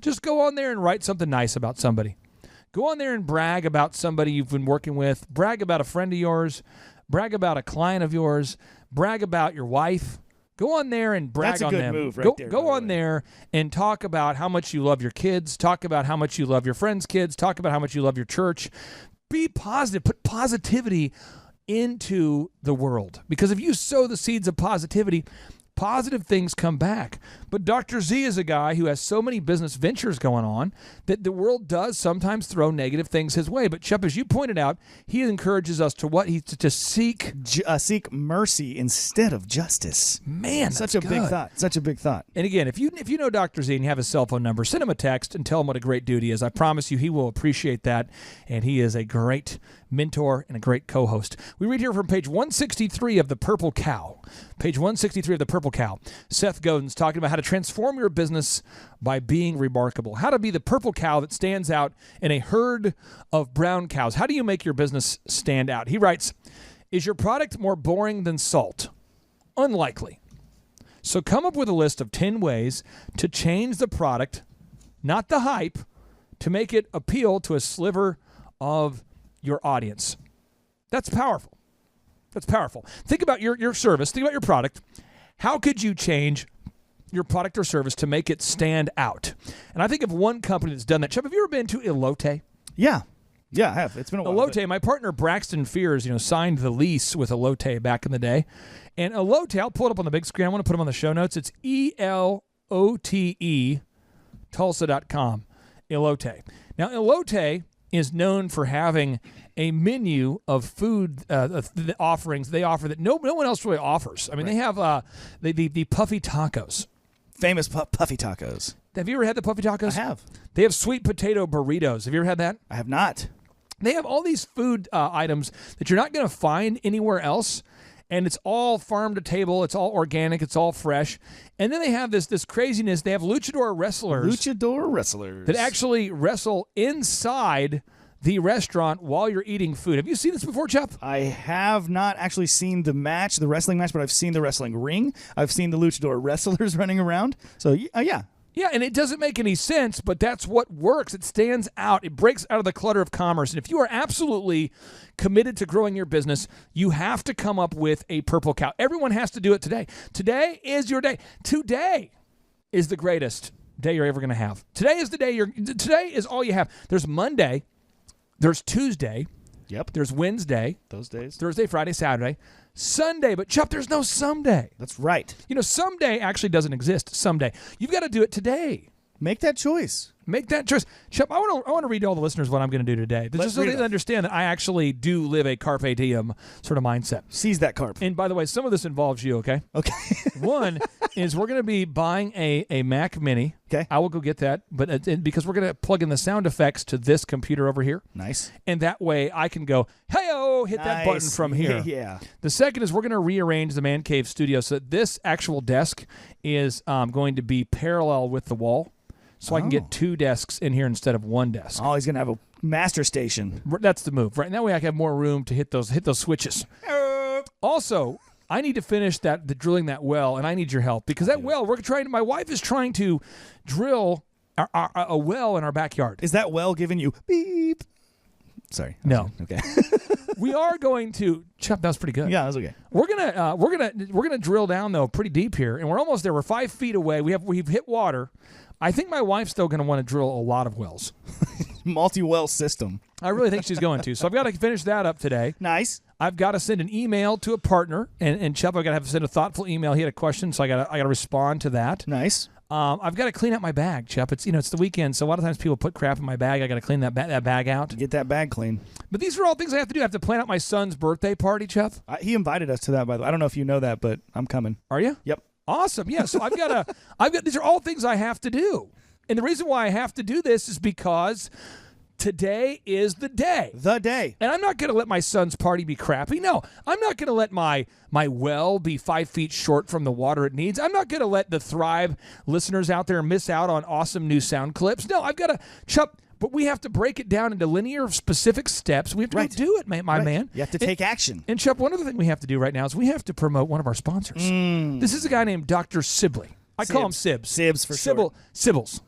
Just go on there and write something nice about somebody. Go on there and brag about somebody you've been working with. Brag about a friend of yours. Brag about a client of yours. Brag about your wife. Go on there and brag on them. That's a good move right there. Go on there and talk about how much you love your kids. Talk about how much you love your friends' kids. Talk about how much you love your church. Be positive. Put positivity into the world. Because if you sow the seeds of positivity, positive things come back. But Dr. Z is a guy who has so many business ventures going on that the world does sometimes throw negative things his way. But Chuck, as you pointed out, he encourages us to what? To seek mercy instead of justice. Man, such a big thought. Such a big thought. And again, if you know Dr. Z and you have his cell phone number, send him a text and tell him what a great dude he is. I promise you he will appreciate that. And he is a great mentor and a great co-host. We read here from page 163 of The Purple Cow. Page 163 of The Purple Cow. Seth Godin's talking about how to transform your business by being remarkable. How to be the purple cow that stands out in a herd of brown cows. How do you make your business stand out? He writes, is your product more boring than salt? Unlikely. So come up with a list of 10 ways to change the product, not the hype, to make it appeal to a sliver of your audience. That's powerful. That's powerful. Think about your service. Think about your product. How could you change your product or service to make it stand out? And I think of one company that's done that. Chubb, have you ever been to Elote? Yeah. Yeah, I have. It's been a while. Elote, my partner Braxton Fears, signed the lease with Elote back in the day. And Elote, I'll pull it up on the big screen. I want to put them on the show notes. It's ELOTE, Tulsa.com, Elote. Now, Elote is known for having a menu of food the offerings they offer that no one else really offers. I mean, They have the puffy tacos. Famous puffy tacos. Have you ever had the puffy tacos? I have. They have sweet potato burritos. Have you ever had that? I have not. They have all these food items that you're not going to find anywhere else. And it's all farm to table. It's all organic. It's all fresh. And then they have this craziness. They have luchador wrestlers that actually wrestle inside the restaurant while you're eating food. Have you seen this before, Jeff? I have not actually seen the wrestling match, but I've seen the wrestling ring. I've seen the luchador wrestlers running around. So, yeah. Yeah, and it doesn't make any sense, but that's what works. It stands out. It breaks out of the clutter of commerce. And if you are absolutely committed to growing your business, you have to come up with a purple cow. Everyone has to do it today. Today is your day. Today is the greatest day you're ever going to have. Today is the day today is all you have. There's Monday, there's Tuesday, Yep. there's Wednesday, Those days. Thursday, Friday, Saturday, Sunday, but Chup, there's no someday. That's right. You know, someday actually doesn't exist. Someday. You've got to do it today. Make that choice. Make that choice. Chup, I want to read to all the listeners what I'm going to do today. Just so read they it off. understand that I actually do live a carpe diem sort of mindset. Seize that carp. And by the way, some of this involves you, okay? Okay. One is we're going to be buying a Mac Mini. Okay. I will go get that, but because we're going to plug in the sound effects to this computer over here. Nice. And that way I can go, hey-oh, hit that button Nice. from here. Yeah. The second is we're going to rearrange the Man Cave studio so that this actual desk is going to be parallel with the wall. So I can get 2 desks in here instead of 1 desk. Oh, he's going to have a master station. That's the move, right? And that way I can have more room to hit those switches. Also, I need to finish the drilling that well, and I need your help because that well, my wife is trying to drill a well in our backyard. Is that well giving you beep? Sorry. No. Okay. We are going to Chuck. That was pretty good. Yeah, that's okay. We're gonna drill down though pretty deep here, and we're almost there. We're 5 feet away. We've hit water. I think my wife's still going to want to drill a lot of wells. Multi-well system. I really think she's going to. So I've got to finish that up today. Nice. I've got to send an email to a partner, and Chuck, I've got to have to send a thoughtful email. He had a question, so I got to respond to that. Nice. I've got to clean out my bag, Chuck. It's it's the weekend, so a lot of times people put crap in my bag. I got to clean that bag out. Get that bag clean. But these are all things I have to do. I have to plan out my son's birthday party, Chuck. He invited us to that, by the way. I don't know if you know that, but I'm coming. Are you? Yep. Awesome. Yeah. So I've got these are all things I have to do. And the reason why I have to do this is because today is the day. The day. And I'm not going to let my son's party be crappy. No, I'm not going to let my well be 5 feet short from the water it needs. I'm not going to let the Thrive listeners out there miss out on awesome new sound clips. No, I've got to, Chuck, but we have to break it down into linear, specific steps. We have to go do it, my man. You have to take action. And Chuck, one other thing we have to do right now is we have to promote one of our sponsors. This is a guy named Dr. Sibley. I call him Sibs. Sibs for short. Sibbles.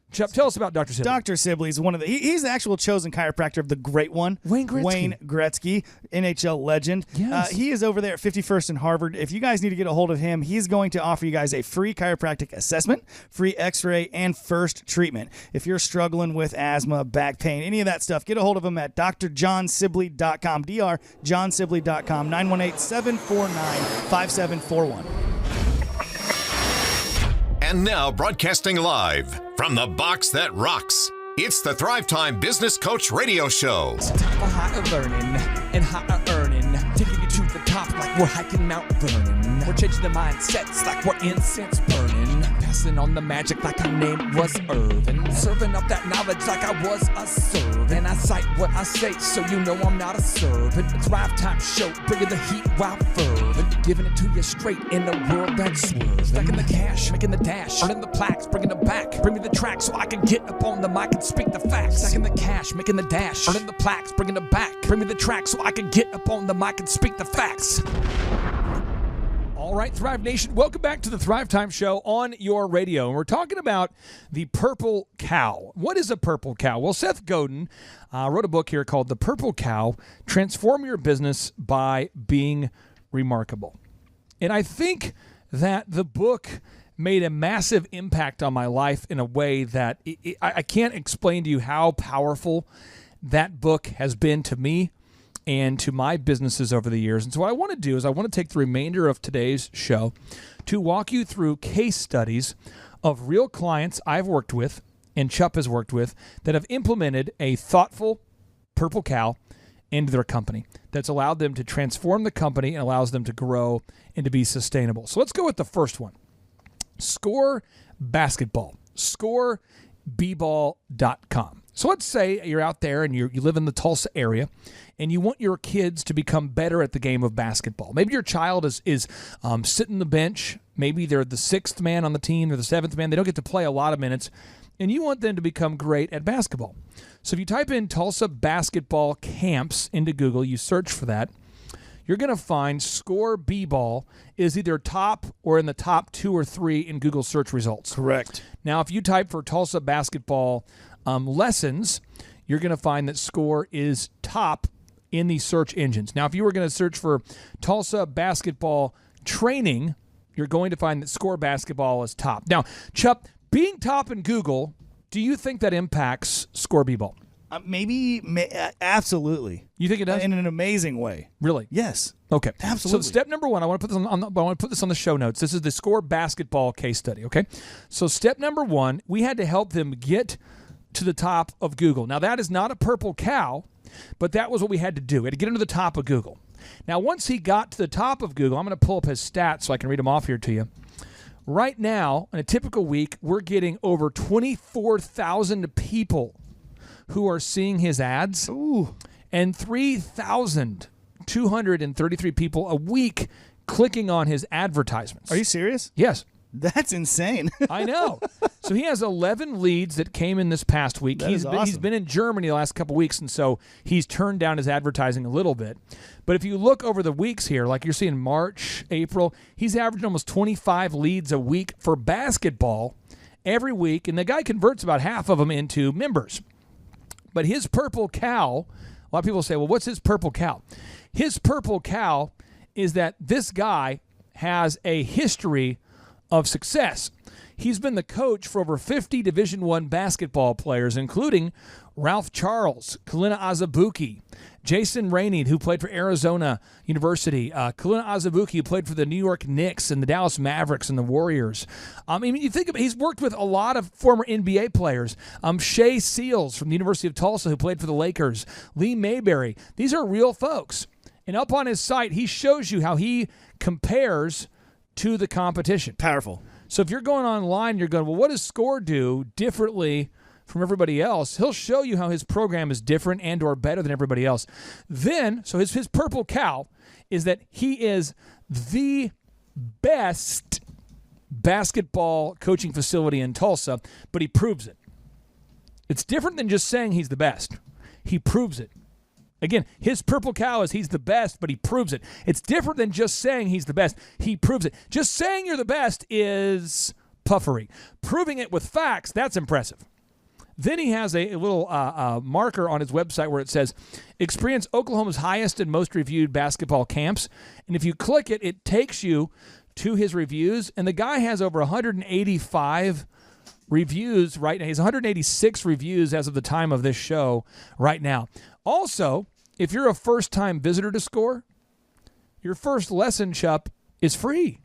Chuck, tell us about Dr. Sibley. Dr. Sibley is one of he's the actual chosen chiropractor of the great one. Wayne Gretzky, NHL legend. Yes. He is over there at 51st and Harvard. If you guys need to get a hold of him, he's going to offer you guys a free chiropractic assessment, free x-ray, and first treatment. If you're struggling with asthma, back pain, any of that stuff, get a hold of him at drjohnsibley.com, drjohnsibley.com, 918-749-5741. And now, broadcasting live from the box that rocks, it's the Thrivetime Business Coach Radio Show. Time for higher learning and higher earning. Taking you to the top like we're hiking Mount Vernon. We're changing the mindsets like we're incense burning. Passing on the magic like our name was Irvin. Serving up that knowledge like I was a servant. And I cite what I say so you know I'm not a servant. It's Thrivetime Show, bringing the heat while fervent. Giving it to you straight in a world that's swerving. Stacking the cash, making the dash. Earning the plaques, bringing them back. Bring me the track so I can get up on the mic and speak the facts. Stacking the cash, making the dash. Earning the plaques, bringing them back. Bring me the track so I can get up on the mic and speak the facts. All right, Thrive Nation, welcome back to the Thrivetime Show on your radio. And we're talking about the purple cow. What is a purple cow? Well, Seth Godin wrote a book here called The Purple Cow, Transform Your Business by Being Remarkable. And I think that the book made a massive impact on my life in a way that I can't explain to you how powerful that book has been to me and to my businesses over the years. And so what I want to do is I want to take the remainder of today's show to walk you through case studies of real clients I've worked with and Chup has worked with that have implemented a thoughtful purple cow into their company that's allowed them to transform the company and allows them to grow and to be sustainable. So let's go with the first one. Score Basketball. ScoreBball.com. So let's say you're out there and you live in the Tulsa area and you want your kids to become better at the game of basketball. Maybe your child is sitting the bench. Maybe they're the sixth man on the team or the seventh man. They don't get to play a lot of minutes. And you want them to become great at basketball. So if you type in Tulsa basketball camps into Google, you search for that, you're going to find Score B-Ball is either top or in the top 2 or 3 in Google search results. Correct. Now, if you type for Tulsa basketball lessons, you're going to find that Score is top in the search engines. Now, if you were going to search for Tulsa basketball training, you're going to find that Score Basketball is top. Now, Chup, Being top in Google, do you think that impacts Score B-Ball? Absolutely. You think it does? In an amazing way. Really? Yes. Okay. Absolutely. So step number one, I want to put this on the show notes. This is the Score basketball case study, okay? So step number one, we had to help them get to the top of Google. Now, that is not a purple cow, but that was what we had to do. We had to get him to the top of Google. Now, once he got to the top of Google, I'm going to pull up his stats so I can read them off here to you. Right now, in a typical week, we're getting over 24,000 people who are seeing his ads. Ooh. And 3,233 people a week clicking on his advertisements. Are you serious? Yes. That's insane. I know. So he has 11 leads that came in this past week. That is awesome. He's been in Germany the last couple of weeks, and so he's turned down his advertising a little bit. But if you look over the weeks here, like you're seeing March, April, he's averaging almost 25 leads a week for basketball every week, and the guy converts about half of them into members. But his purple cow, a lot of people say, well, what's his purple cow? His purple cow is that this guy has a history of success. He's been the coach for over 50 Division I basketball players, including Ralph Charles, Kalina Azubuike, Jason Rainey, who played for Arizona University, Kalina Azubuike, who played for the New York Knicks and the Dallas Mavericks and the Warriors. I mean, you think about, he's worked with a lot of former NBA players. Shea Seals from the University of Tulsa, who played for the Lakers, Lee Mayberry. These are real folks. And up on his site, he shows you how he compares to the competition. Powerful. So if you're going online, you're going, well, what does Score do differently from everybody else? He'll show you how his program is different and or better than everybody else. Then, so his purple cow is that he is the best basketball coaching facility in Tulsa, but he proves it. It's different than just saying he's the best. He proves it. Again, his purple cow is he's the best, but he proves it. It's different than just saying he's the best. He proves it. Just saying you're the best is puffery. Proving it with facts, that's impressive. Then he has a little marker on his website where it says, experience Oklahoma's highest and most reviewed basketball camps. And if you click it, it takes you to his reviews. And the guy has over 185 reviews right now. He has 186 reviews as of the time of this show right now. Also, if you're a first-time visitor to Score, your first lesson, Chup, is free.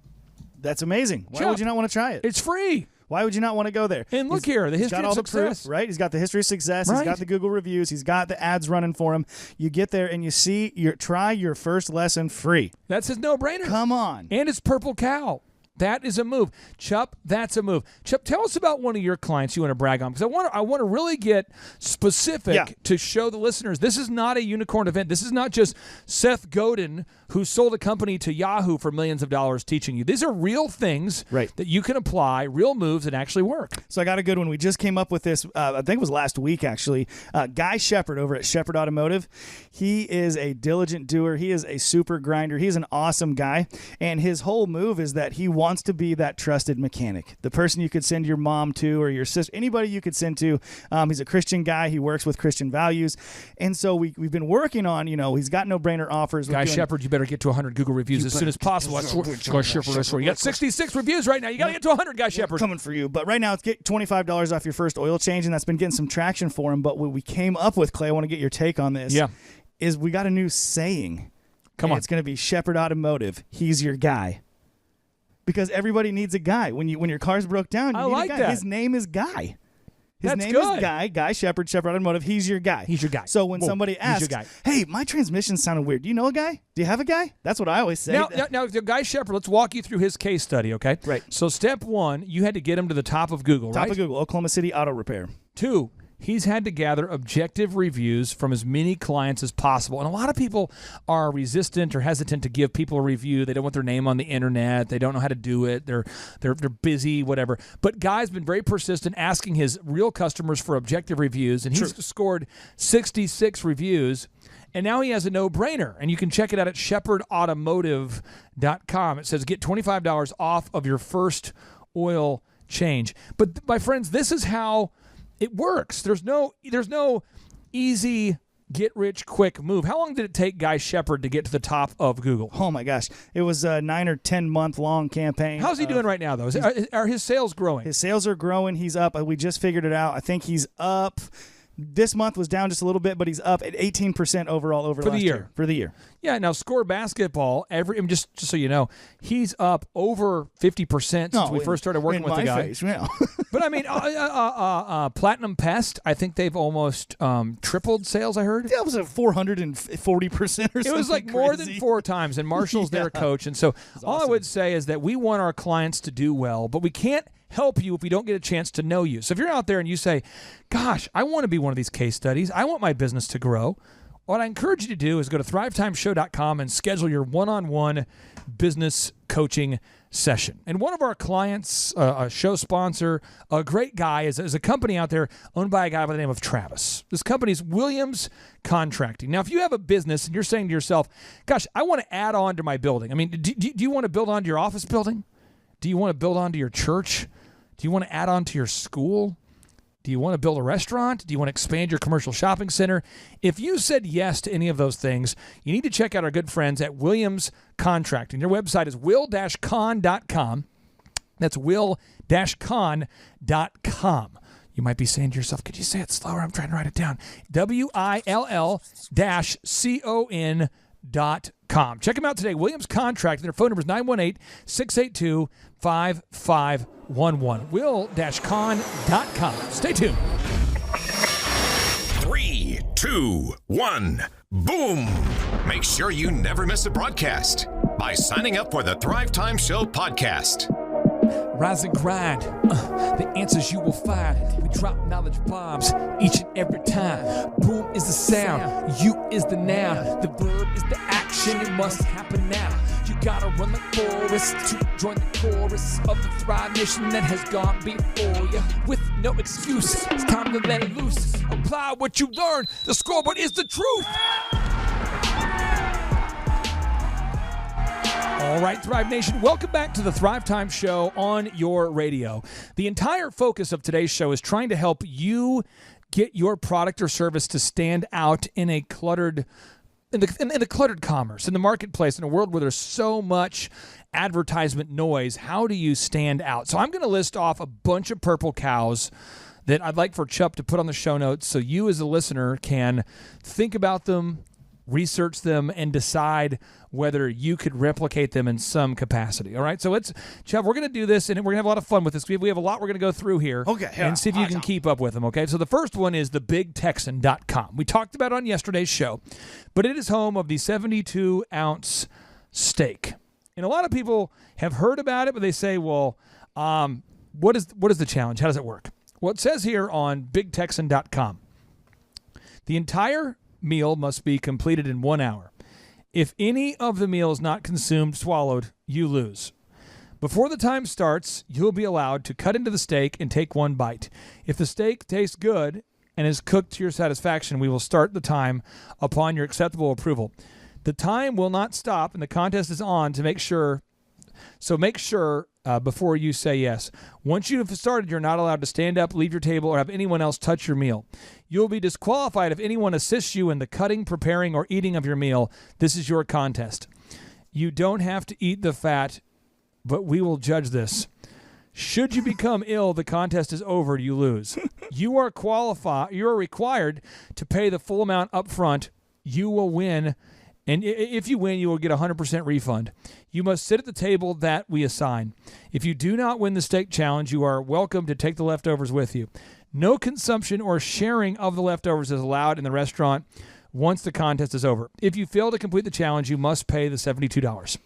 That's amazing. Why Chup, would you not want to try it? It's free. Why would you not want to go there? And look here, the history got of all success. The proof, right? He's got the history of success. Right. He's got the Google reviews. He's got the ads running for him. You get there and you see, try your first lesson free. That's his no-brainer. Come on. And it's purple cow. That is a move. Chup, that's a move. Chup, tell us about one of your clients you want to brag on, because I want to really get specific to show the listeners this is not a unicorn event. This is not just Seth Godin, who sold a company to Yahoo for millions of dollars, teaching you. These are real things that you can apply, real moves that actually work. So I got a good one. We just came up with this, I think it was last week, actually. Guy Shepard over at Shepard Automotive. He is a diligent doer. He is a super grinder. He's an awesome guy. And his whole move is that he wants to be that trusted mechanic, the person you could send your mom to or your sister, anybody you could send to. He's a Christian guy. He works with Christian values. And so we've been working on, he's got no-brainer offers. Guy Shepard, you better get to 100 Google reviews as soon as possible. Guy Shepard, you got 66 reviews right now. You got to get to 100, Guy Shepard. Coming for you. But right now, it's get $25 off your first oil change, and that's been getting some traction for him. But what we came up with, Clay, I want to get your take on this, is we got a new saying. Come on. It's going to be Shepard Automotive. He's your guy. Because everybody needs a guy. When your car's broke down, you need a guy. That. His name is Guy. His name good. is Guy Shepard, Shepard Automotive. He's your guy. He's your guy. So when somebody asks, hey, my transmission sounded weird. Do you know a guy? Do you have a guy? That's what I always say. Now, Guy Shepard, let's walk you through his case study, okay? Right. So step one, you had to get him to the top of Google, right? Top of Google, Oklahoma City Auto Repair. 2, he's had to gather objective reviews from as many clients as possible. And a lot of people are resistant or hesitant to give people a review. They don't want their name on the internet. They don't know how to do it. They're busy, whatever. But Guy's been very persistent asking his real customers for objective reviews, and he's scored 66 reviews. And now he has a no-brainer, and you can check it out at shepardautomotive.com. It says get $25 off of your first oil change. But my friends, this is how it works. There's no easy get-rich-quick move. How long did it take Guy Shepherd to get to the top of Google? Oh my gosh, it was a 9 or 10 month long campaign. How's he doing right now, though? Are his sales growing? His sales are growing. He's up. We just figured it out. I think he's up. This month was down just a little bit, but he's up at 18% overall over last year. For the year. Yeah, now Score Basketball, just so you know, he's up over 50% since we first started working with the guy. Face, yeah. But I mean, Platinum Pest, I think they've almost tripled sales, I heard. That was at 440% or something. It was like more than 4 times, and Marshall's their coach. And so all I would say is that we want our clients to do well, but we can't help you if we don't get a chance to know you. So if you're out there and you say, gosh, I want to be one of these case studies, I want my business to grow, what I encourage you to do is go to thrivetimeshow.com and schedule your one-on-one business coaching session. And one of our clients, a show sponsor, a great guy, is a company out there owned by a guy by the name of Travis. This company is Williams Contracting. Now, if you have a business and you're saying to yourself, gosh, I want to add on to my building. I mean, do you want to build onto your office building? Do you want to build onto your church? Do you want to add on to your school? Do you want to build a restaurant? Do you want to expand your commercial shopping center? If you said yes to any of those things, you need to check out our good friends at Williams Contracting. Their website is will-con.com. That's will-con.com. You might be saying to yourself, could you say it slower? I'm trying to write it down. WILL-CON.com. Check them out today. Williams Contracting. Their phone number is 918-682-5511. will-con.com. Stay tuned. 3, 2, 1, boom! Make sure you never miss a broadcast by signing up for the Thrivetime Show podcast. Rise and grind, the answers you will find. We drop knowledge bombs each and every time. Boom is the sound, you is the noun. The verb is the action, it must happen now. You gotta run the forest to join the chorus of the Thrive Nation that has gone before you. With no excuse, it's time to let it loose. Apply what you learn, the scoreboard is the truth. All right, Thrive Nation, welcome back to the Thrive Time Show on your radio. The entire focus of today's show is trying to help you get your product or service to stand out in a cluttered in the cluttered commerce, in the marketplace, in a world where there's so much advertisement noise. How do you stand out? So I'm going to list off a bunch of purple cows that I'd like for Chup to put on the show notes so you as a listener can think about them, research them, and decide whether you could replicate them in some capacity. All right, so Chubb, we're going to do this, and we're going to have a lot of fun with this. We have a lot we're going to go through here, and see if you can keep up with them, okay? So the first one is thebigtexan.com. We talked about it on yesterday's show, but it is home of the 72-ounce steak. And a lot of people have heard about it, but they say, well, what is the challenge? How does it work? Well, it says here on bigtexan.com, the entire meal must be completed in 1 hour. If any of the meal is not consumed, swallowed, you lose. Before the time starts, you'll be allowed to cut into the steak and take one bite. If the steak tastes good and is cooked to your satisfaction, we will start the time upon your acceptable approval. The time will not stop, and the contest is on to make sure. So make sure before you say yes. Once you have started, you're not allowed to stand up, leave your table, or have anyone else touch your meal. You'll be disqualified if anyone assists you in the cutting, preparing, or eating of your meal. This is your contest. You don't have to eat the fat, but we will judge this. Should you become ill, the contest is over, you lose. You are required to pay the full amount up front. You will win. And if you win, you will get a 100% refund. You must sit at the table that we assign. If you do not win the steak challenge, you are welcome to take the leftovers with you. No consumption or sharing of the leftovers is allowed in the restaurant once the contest is over. If you fail to complete the challenge, you must pay the $72.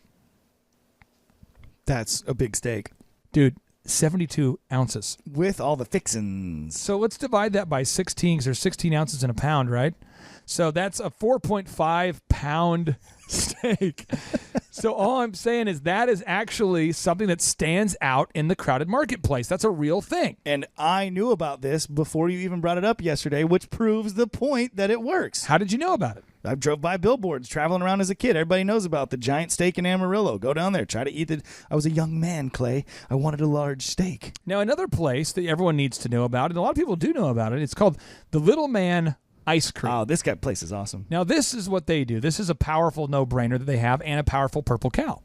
That's a big steak. Dude, 72 ounces. With all the fixins. So let's divide that by 16, because there's 16 ounces in a pound, right? So that's a 4.5 pound steak. So all I'm saying is that is actually something that stands out in the crowded marketplace. That's a real thing. And I knew about this before you even brought it up yesterday, which proves the point that it works. How did you know about it? I drove by billboards traveling around as a kid. Everybody knows about the giant steak in Amarillo. Go down there, try to eat it. I was a young man, Clay. I wanted a large steak. Now, another place that everyone needs to know about, and a lot of people do know about it, it's called the Little Man Ice Cream. Oh, this place is awesome. Now, this is what they do. This is a powerful no-brainer that they have and a powerful Purple Cow.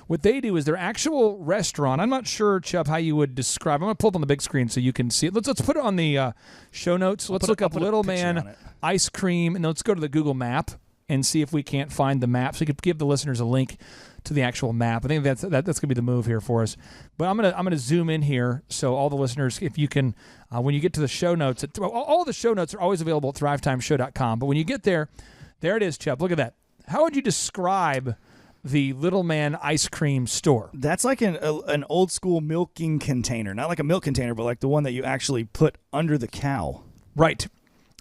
What they do is their actual restaurant. I'm not sure, Chubb, how you would describe. I'm going to pull up on the big screen so you can see it. Let's put it on the show notes. Let's look up Little Man Ice Cream, and let's go to the Google map and see if we can't find the map. So you could give the listeners a link to the actual map. I think that's going to be the move here for us. But I'm gonna zoom in here so all the listeners, if you can, when you get to the show notes, all the show notes are always available at thrivetimeshow.com. But when you get there it is, Chubb. Look at that. How would you describe the Little Man Ice Cream store? That's like an old school milking container, not like a milk container, but like the one that you actually put under the cow. Right.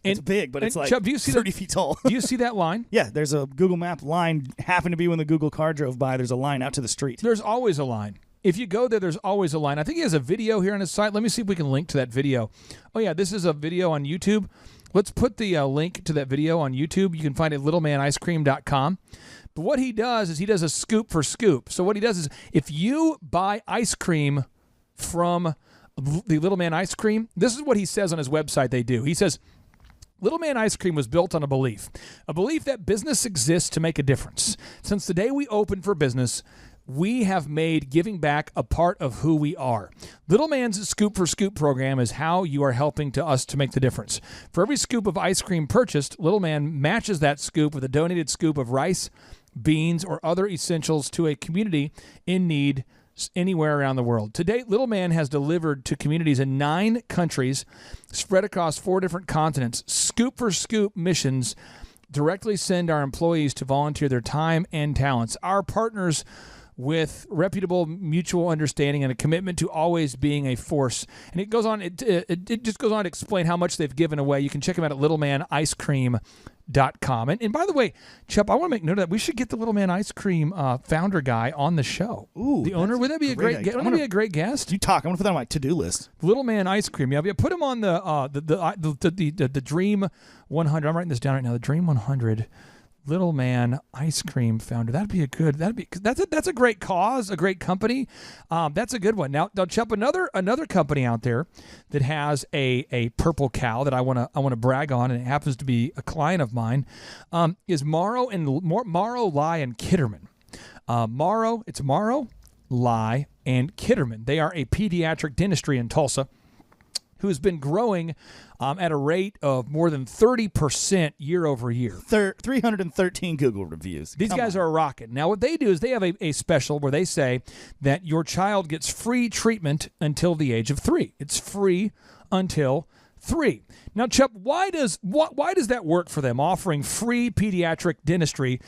It's big, but it's like Chubb, do you see 30 feet tall. Do you see that line? Yeah, there's a Google Map line. Happened to be when the Google car drove by. There's a line out to the street. There's always a line. If you go there, there's always a line. I think he has a video here on his site. Let me see if we can link to that video. Oh, yeah, this is a video on YouTube. Let's put the link to that video on YouTube. You can find it at littlemanicecream.com. But what he does is he does a scoop for scoop. So what he does is if you buy ice cream from the Little Man Ice Cream, this is what he says on his website they do. He says, Little Man Ice Cream was built on a belief that business exists to make a difference. Since the day we opened for business, we have made giving back a part of who we are. Little Man's Scoop for Scoop program is how you are helping us to make the difference. For every scoop of ice cream purchased, Little Man matches that scoop with a donated scoop of rice, beans, or other essentials to a community in need anywhere around the world. To date, Little Man has delivered to communities in 9 countries spread across 4 different continents. Scoop for Scoop missions directly send our employees to volunteer their time and talents. Our partners with reputable mutual understanding and a commitment to always being a force. And it goes on, it just goes on to explain how much they've given away. You can check them out at littlemanicecream.com. And by the way, Chubb, I want to make note of that. We should get the Little Man Ice Cream founder guy on the show. Ooh, the owner. Would that be a great guest? Wouldn't that be a great guest? You talk. I'm going to put that on my to-do list. Little Man Ice Cream. Yeah, put him on the Dream 100. I'm writing this down right now. The Dream 100. Little Man Ice Cream founder. That's a great cause, a great company. That's a good one. Now Chubb, another company out there that has a Purple Cow that I want to brag on, and it happens to be a client of mine, is Morrow, Lye, and Kitterman. Morrow, Lye, and Kitterman. They are a pediatric dentistry in Tulsa who has been growing at a rate of more than 30% year over year. 313 Google reviews. These guys are rocking. Now, what they do is they have a special where they say that your child gets free treatment until the age of 3. It's free until 3. Now, Chubb, why does that work for them, offering free pediatric dentistry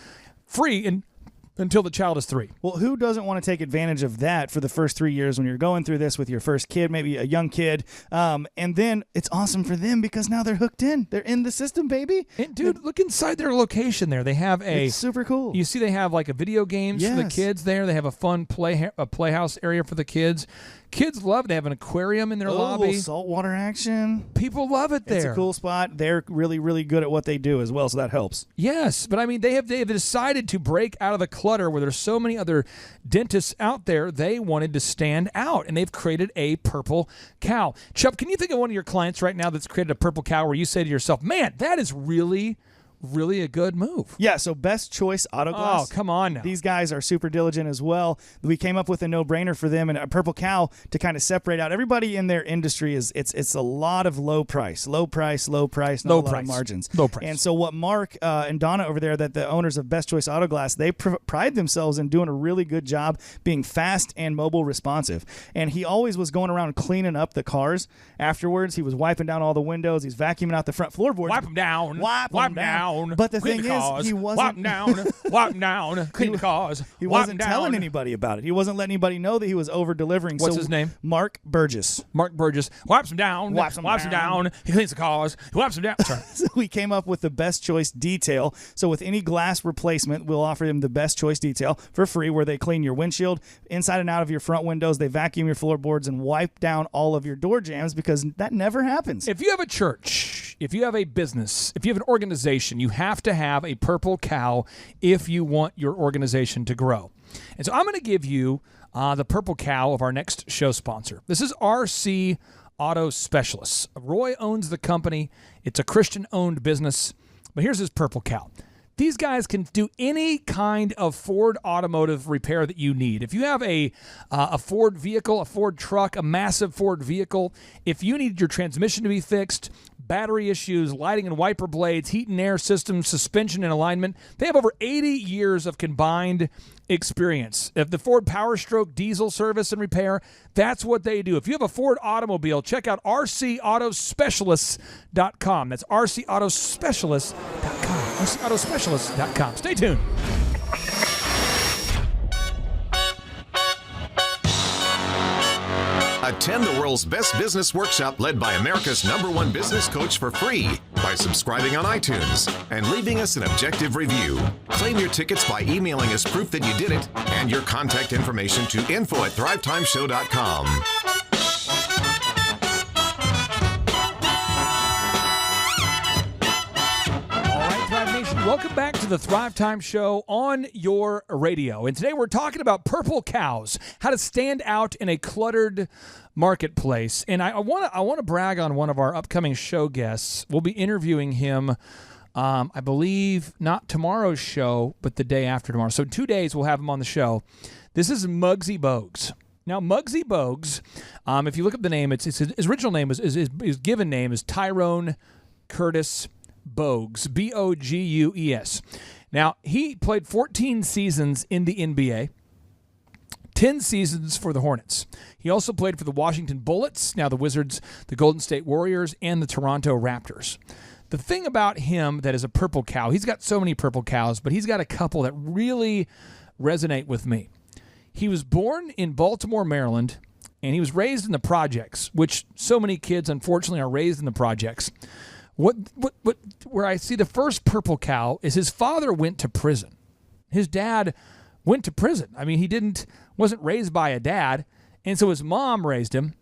until the child is 3? Well, who doesn't want to take advantage of that for the first 3 years when you're going through this with your first kid, maybe a young kid? And then it's awesome for them because now they're hooked in. They're in the system, baby. And dude, look inside their location there. They have it's super cool. You see they have like a video games for the kids there. They have a fun playhouse area for the kids. Kids love it. They have an aquarium in their lobby. Saltwater action. People love it there. It's a cool spot. They're really, really good at what they do as well, so that helps. Yes, but I mean, they have decided to break out of the clutter where there's so many other dentists out there. They wanted to stand out, and they've created a Purple Cow. Chubb, can you think of one of your clients right now that's created a Purple Cow where you say to yourself, man, that is really a good move? Yeah, so Best Choice Auto Glass. Oh, come on now. These guys are super diligent as well. We came up with a no-brainer for them and a Purple Cow to kind of separate out. Everybody in their industry it's a lot of low price, not a lot of margins. Low price. And so what Mark and Donna over there, that the owners of Best Choice Auto Glass, they pride themselves in doing a really good job being fast and mobile responsive. And he always was going around cleaning up the cars afterwards. He was wiping down all the windows. He's vacuuming out the front floorboards. Wipe them down. But the thing is, he wasn't wipe them down, clean the cars. He wasn't telling anybody about it. He wasn't letting anybody know that he was over delivering. What's his name? Mark Burgess. Mark Burgess wipes them down. Wipes them down. He cleans the cars. He wipes them down. Sorry. So we came up with the Best Choice Detail. So with any glass replacement, we'll offer them the Best Choice Detail for free, where they clean your windshield, inside and out of your front windows. They vacuum your floorboards and wipe down all of your door jambs, because that never happens. If you have a church, if you have a business, if you have an organization, you have to have a Purple Cow if you want your organization to grow. And so I'm going to give you the Purple Cow of our next show sponsor. This is RC Auto Specialists. Roy owns the company. It's a Christian-owned business. But here's his purple cow. These guys can do any kind of Ford automotive repair that you need. If you have a Ford vehicle, a Ford truck, a massive Ford vehicle, if you need your transmission to be fixed, battery issues, lighting and wiper blades, heat and air systems, suspension and alignment, they have over 80 years of combined experience. If the Ford Power Stroke diesel service and repair, that's what they do. If you have a Ford automobile, check out rcautospecialists.com. That's rcautospecialists.com. rcautospecialists.com. Stay tuned. Attend the world's best business workshop led by America's #1 business coach for free by subscribing on iTunes and leaving us an objective review. Claim your tickets by emailing us proof that you did it and your contact information to info@thrivetimeshow.com. Welcome back to the Thrive Time Show on your radio. And today we're talking about purple cows, how to stand out in a cluttered marketplace. And I want to brag on one of our upcoming show guests. We'll be interviewing him, I believe, not tomorrow's show, but the day after tomorrow. So 2 days we'll have him on the show. This is Muggsy Bogues. Now, Muggsy Bogues, if you look up the name, his original name his given name is Tyrone Curtis Bogues, Bogues. Now, he played 14 seasons in the NBA, 10 seasons for the Hornets. He also played for the Washington Bullets, now the Wizards, the Golden State Warriors, and the Toronto Raptors. The thing about him that is a purple cow, he's got so many purple cows, but he's got a couple that really resonate with me. He was born in Baltimore, Maryland, and he was raised in the projects, which so many kids, unfortunately, are raised in the projects. Where I see the first purple cow is his father went to prison. His dad went to prison. I mean, wasn't raised by a dad, and so his mom raised him,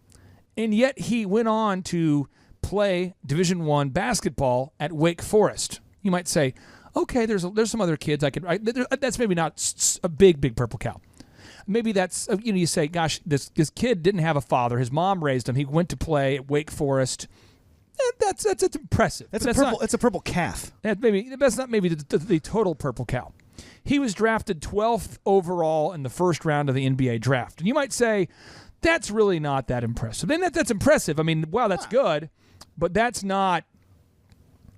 and yet he went on to play Division I basketball at Wake Forest. You might say, okay, there's some other kids that's maybe not a big purple cow. Maybe that's, you say, gosh, this kid didn't have a father. His mom raised him. He went to play at Wake Forest. That's impressive. It's a purple calf. That's not maybe the total purple cow. He was drafted 12th overall in the first round of the NBA draft. And you might say, that's really not that impressive. And that's impressive. I mean, wow, that's good. But that's not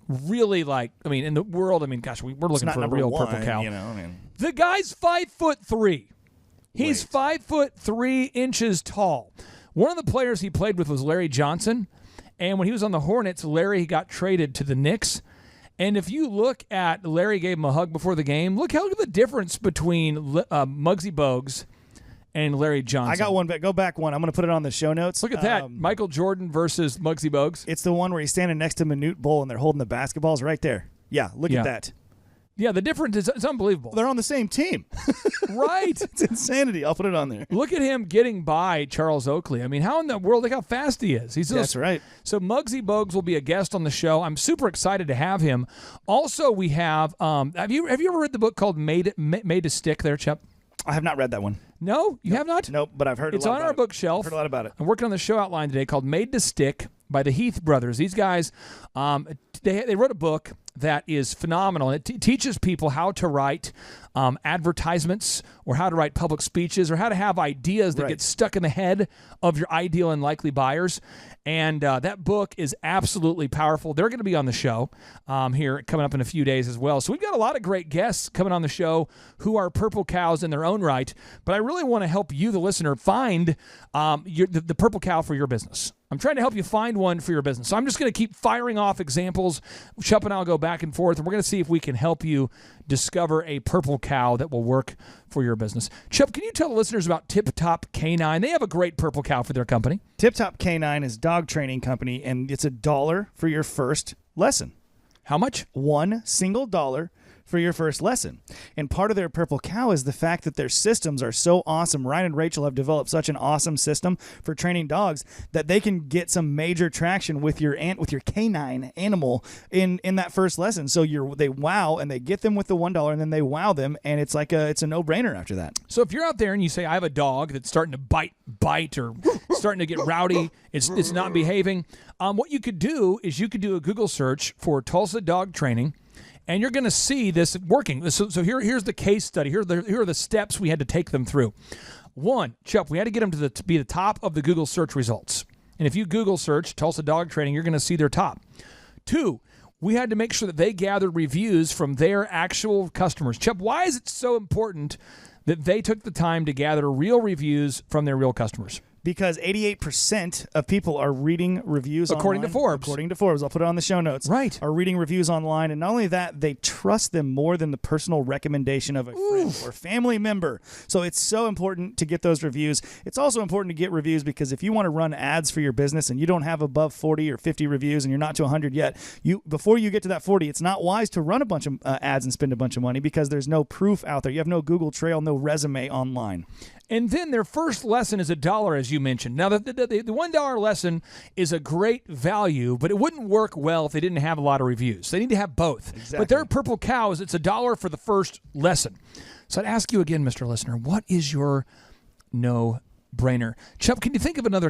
really in the world, gosh, we're looking for a real purple cow. The guy's 5'3". He's 5'3" tall. One of the players he played with was Larry Johnson. And when he was on the Hornets, Larry got traded to the Knicks. And if you look at Larry gave him a hug before the game, look at the difference between Muggsy Bogues and Larry Johnson. I got one. Go back one. I'm going to put it on the show notes. Look at that. Michael Jordan versus Muggsy Bogues. It's the one where he's standing next to Manute Bol and they're holding the basketballs right there. Yeah, look at that. Yeah, the difference is it's unbelievable. They're on the same team. Right. It's insanity. I'll put it on there. Look at him getting by Charles Oakley. I mean, how in the world, look how fast he is. That's right. So Muggsy Bogues will be a guest on the show. I'm super excited to have him. Also, we have have you ever read the book called Made to Stick there, Chip? I have not read that one. No? You have not? Nope, but I've heard it's a lot on our bookshelf. I've heard a lot about it. I'm working on the show outline today called Made to Stick by the Heath brothers. These guys, they wrote a book that is phenomenal. It teaches people how to write advertisements or how to write public speeches or how to have ideas that get stuck in the head of your ideal and likely buyers. And that book is absolutely powerful. They're going to be on the show here coming up in a few days as well. So we've got a lot of great guests coming on the show who are purple cows in their own right. But I really want to help you, the listener, find the purple cow for your business. I'm trying to help you find one for your business. So I'm just going to keep firing off examples. Chup and I'll go back and forth, and we're going to see if we can help you discover a purple cow that will work for your business. Chup, can you tell the listeners about Tip Top Canine? They have a great purple cow for their company. Tip Top Canine is a dog training company, and it's $1 for your first lesson. How much? $1 single for your first lesson. And part of their Purple Cow is the fact that their systems are so awesome. Ryan and Rachel have developed such an awesome system for training dogs that they can get some major traction with your canine animal in that first lesson. So they wow, and they get them with the $1, and then they wow them, and it's a no-brainer after that. So if you're out there and you say, I have a dog that's starting to bite or starting to get rowdy, it's not behaving, what you could do is you could do a Google search for Tulsa dog training, and you're going to see this working. So here's the case study. Here are the steps we had to take them through. 1, Chuck, we had to get them to be the top of the Google search results. And if you Google search Tulsa dog training, you're going to see their top. 2, we had to make sure that they gathered reviews from their actual customers. Chuck, why is it so important that they took the time to gather real reviews from their real customers? Because 88% of people are reading reviews According online. to Forbes. According to Forbes. I'll put it on the show notes. Right. Are reading reviews online. And not only that, they trust them more than the personal recommendation of a friend or family member. So it's so important to get those reviews. It's also important to get reviews because if you want to run ads for your business and you don't have above 40 or 50 reviews and you're not to 100 yet, before you get to that 40, it's not wise to run a bunch of ads and spend a bunch of money because there's no proof out there. You have no Google Trail, no resume online. And then their first lesson is $1, as you mentioned. Now, the $1 lesson is a great value, but it wouldn't work well if they didn't have a lot of reviews. They need to have both. Exactly. But their Purple Cow is it's $1 for the first lesson. So I'd ask you again, Mr. Listener, what is your no-brainer? Chuck, can you think of another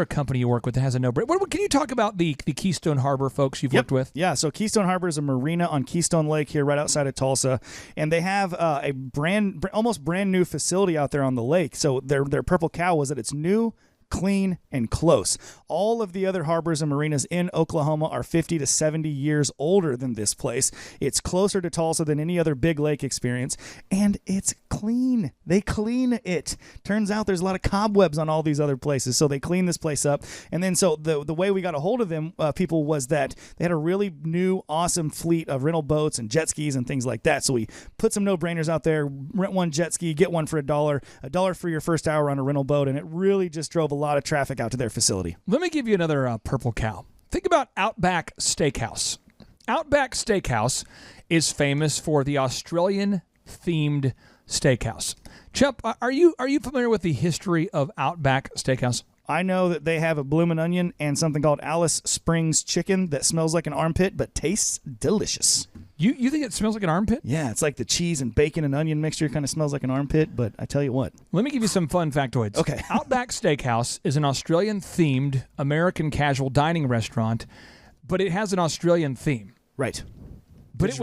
company you work with that has a no-brainer? Can you talk about the Keystone Harbor folks you've worked with? Yeah, so Keystone Harbor is a marina on Keystone Lake here right outside of Tulsa, and they have a almost brand new facility out there on the lake. So their Purple Cow was that it's new, clean, and close. All of the other harbors and marinas in Oklahoma are 50 to 70 years older than this place. It's closer to Tulsa than any other big lake experience, and it's clean. They clean it. Turns out there's a lot of cobwebs on all these other places, so they clean this place up. And then so the way we got a hold of them, people, was that they had a really new, awesome fleet of rental boats and jet skis and things like that. So we put some no-brainers out there, rent one jet ski, get one for $1 for your first hour on a rental boat, and it really just drove a lot of traffic out to their facility. Let me give you another Purple Cow. Think about Outback Steakhouse. Outback Steakhouse is famous for the Australian-themed steakhouse. Chuck, are you familiar with the history of Outback Steakhouse? I know that they have a bloomin' onion and something called Alice Springs chicken that smells like an armpit but tastes delicious. You think it smells like an armpit? Yeah, it's like the cheese and bacon and onion mixture kind of smells like an armpit, but I tell you what. Let me give you some fun factoids. Okay. Outback Steakhouse is an Australian-themed American casual dining restaurant, but it has an Australian theme. Right. But it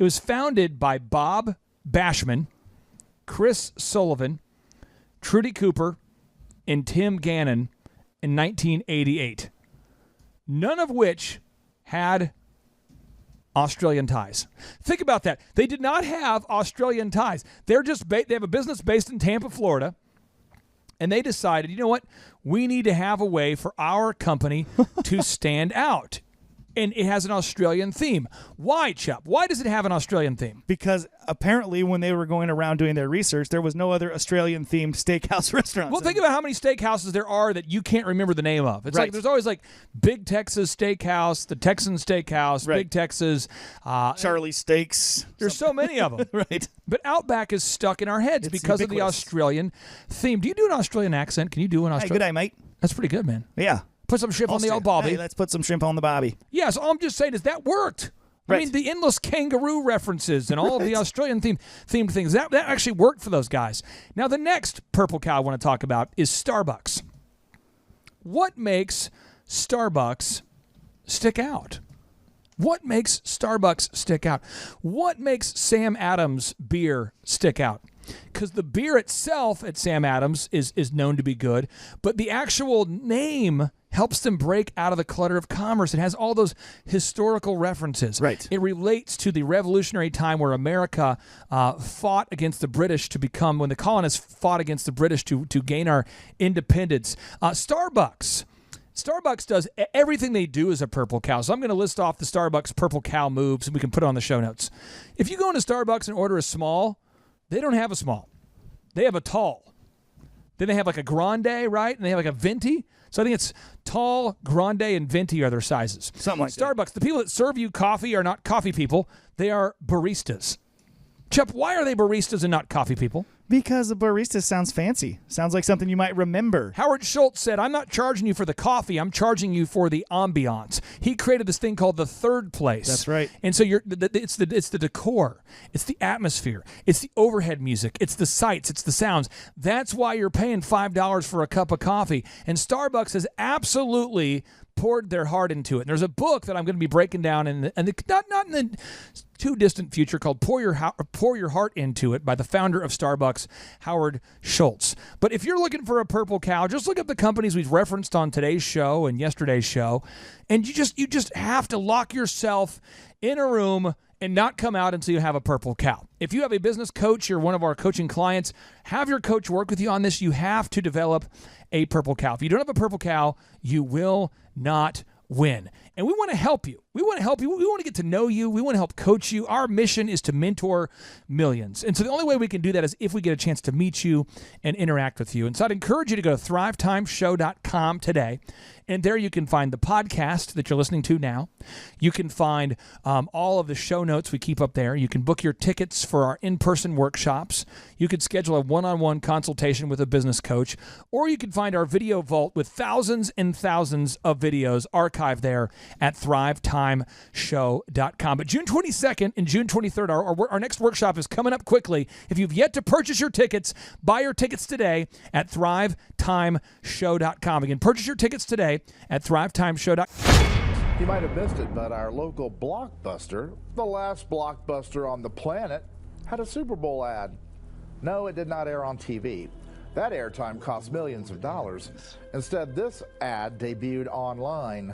was founded by Bob Bashman, Chris Sullivan, Trudy Cooper, and Tim Gannon in 1988. None of which had Australian ties. Think about that. They did not have Australian ties. They have a business based in Tampa, Florida, and they decided, you know what? We need to have a way for our company to stand out. And it has an Australian theme. Why, Chuck? Why does it have an Australian theme? Because apparently when they were going around doing their research, there was no other Australian-themed steakhouse restaurants. Well, think about how many steakhouses there are that you can't remember the name of. It's right. like there's always like Big Texas Steakhouse, the Texan Steakhouse, right. Big Texas. Charlie Steaks. There's so many of them. Right. But Outback is stuck in our heads because of the Australian theme. Do you do an Australian accent? Can you do an Australian? Hey, good day, mate. That's pretty good, man. Yeah. Put some shrimp on the old bobby. Hey, let's put some shrimp on the bobby. Yeah, so all I'm just saying is that worked. Right. I mean, the endless kangaroo references and all of the Australian themed things, that actually worked for those guys. Now, the next Purple Cow I want to talk about is Starbucks. What makes Starbucks stick out? What makes Starbucks stick out? What makes Sam Adams beer stick out? Because the beer itself at Sam Adams is known to be good, but the actual name helps them break out of the clutter of commerce. It has all those historical references. Right. It relates to the revolutionary time where America fought against the British when the colonists fought against the British to gain our independence. Starbucks does everything they do as a Purple Cow. So I'm going to list off the Starbucks Purple Cow moves, and we can put it on the show notes. If you go into Starbucks and order a small, they don't have a small. They have a tall. Then they have like a grande, right? And they have like a venti. So I think it's tall, grande, and venti are their sizes. Something like that. Starbucks, the people that serve you coffee are not coffee people. They are baristas. Chup, why are they baristas and not coffee people? Because a barista sounds fancy. Sounds like something you might remember. Howard Schultz said, I'm not charging you for the coffee. I'm charging you for the ambiance. He created this thing called the third place. That's right. And so it's the decor. It's the atmosphere. It's the overhead music. It's the sights. It's the sounds. That's why you're paying $5 for a cup of coffee. And Starbucks has absolutely poured their heart into it. And there's a book that I'm going to be breaking down not in the too distant future called Pour Your Heart Into It by the founder of Starbucks, Howard Schultz. But if you're looking for a purple cow, just look up the companies we've referenced on today's show and yesterday's show, and you just have to lock yourself in a room and not come out until you have a purple cow. If you have a business coach, you're one of our coaching clients, have your coach work with you on this. You have to develop a purple cow. If you don't have a purple cow, you will not win. And we want to help you. We want to help you. We want to get to know you. We want to help coach you. Our mission is to mentor millions. And so the only way we can do that is if we get a chance to meet you and interact with you. And so I'd encourage you to go to thrivetimeshow.com today. And there you can find the podcast that you're listening to now. You can find all of the show notes we keep up there. You can book your tickets for our in-person workshops. You could schedule a one-on-one consultation with a business coach. Or you can find our video vault with thousands and thousands of videos archived there at thrivetimeshow.com. But June 22nd and June 23rd, our next workshop is coming up quickly. If you've yet to purchase your tickets, buy your tickets today at thrivetimeshow.com. Again, purchase your tickets today at thrivetimeshow.com. You might have missed it, but our local Blockbuster, the last Blockbuster on the planet, had a Super Bowl ad. No, it did not air on TV. That airtime cost millions of dollars. Instead, this ad debuted online.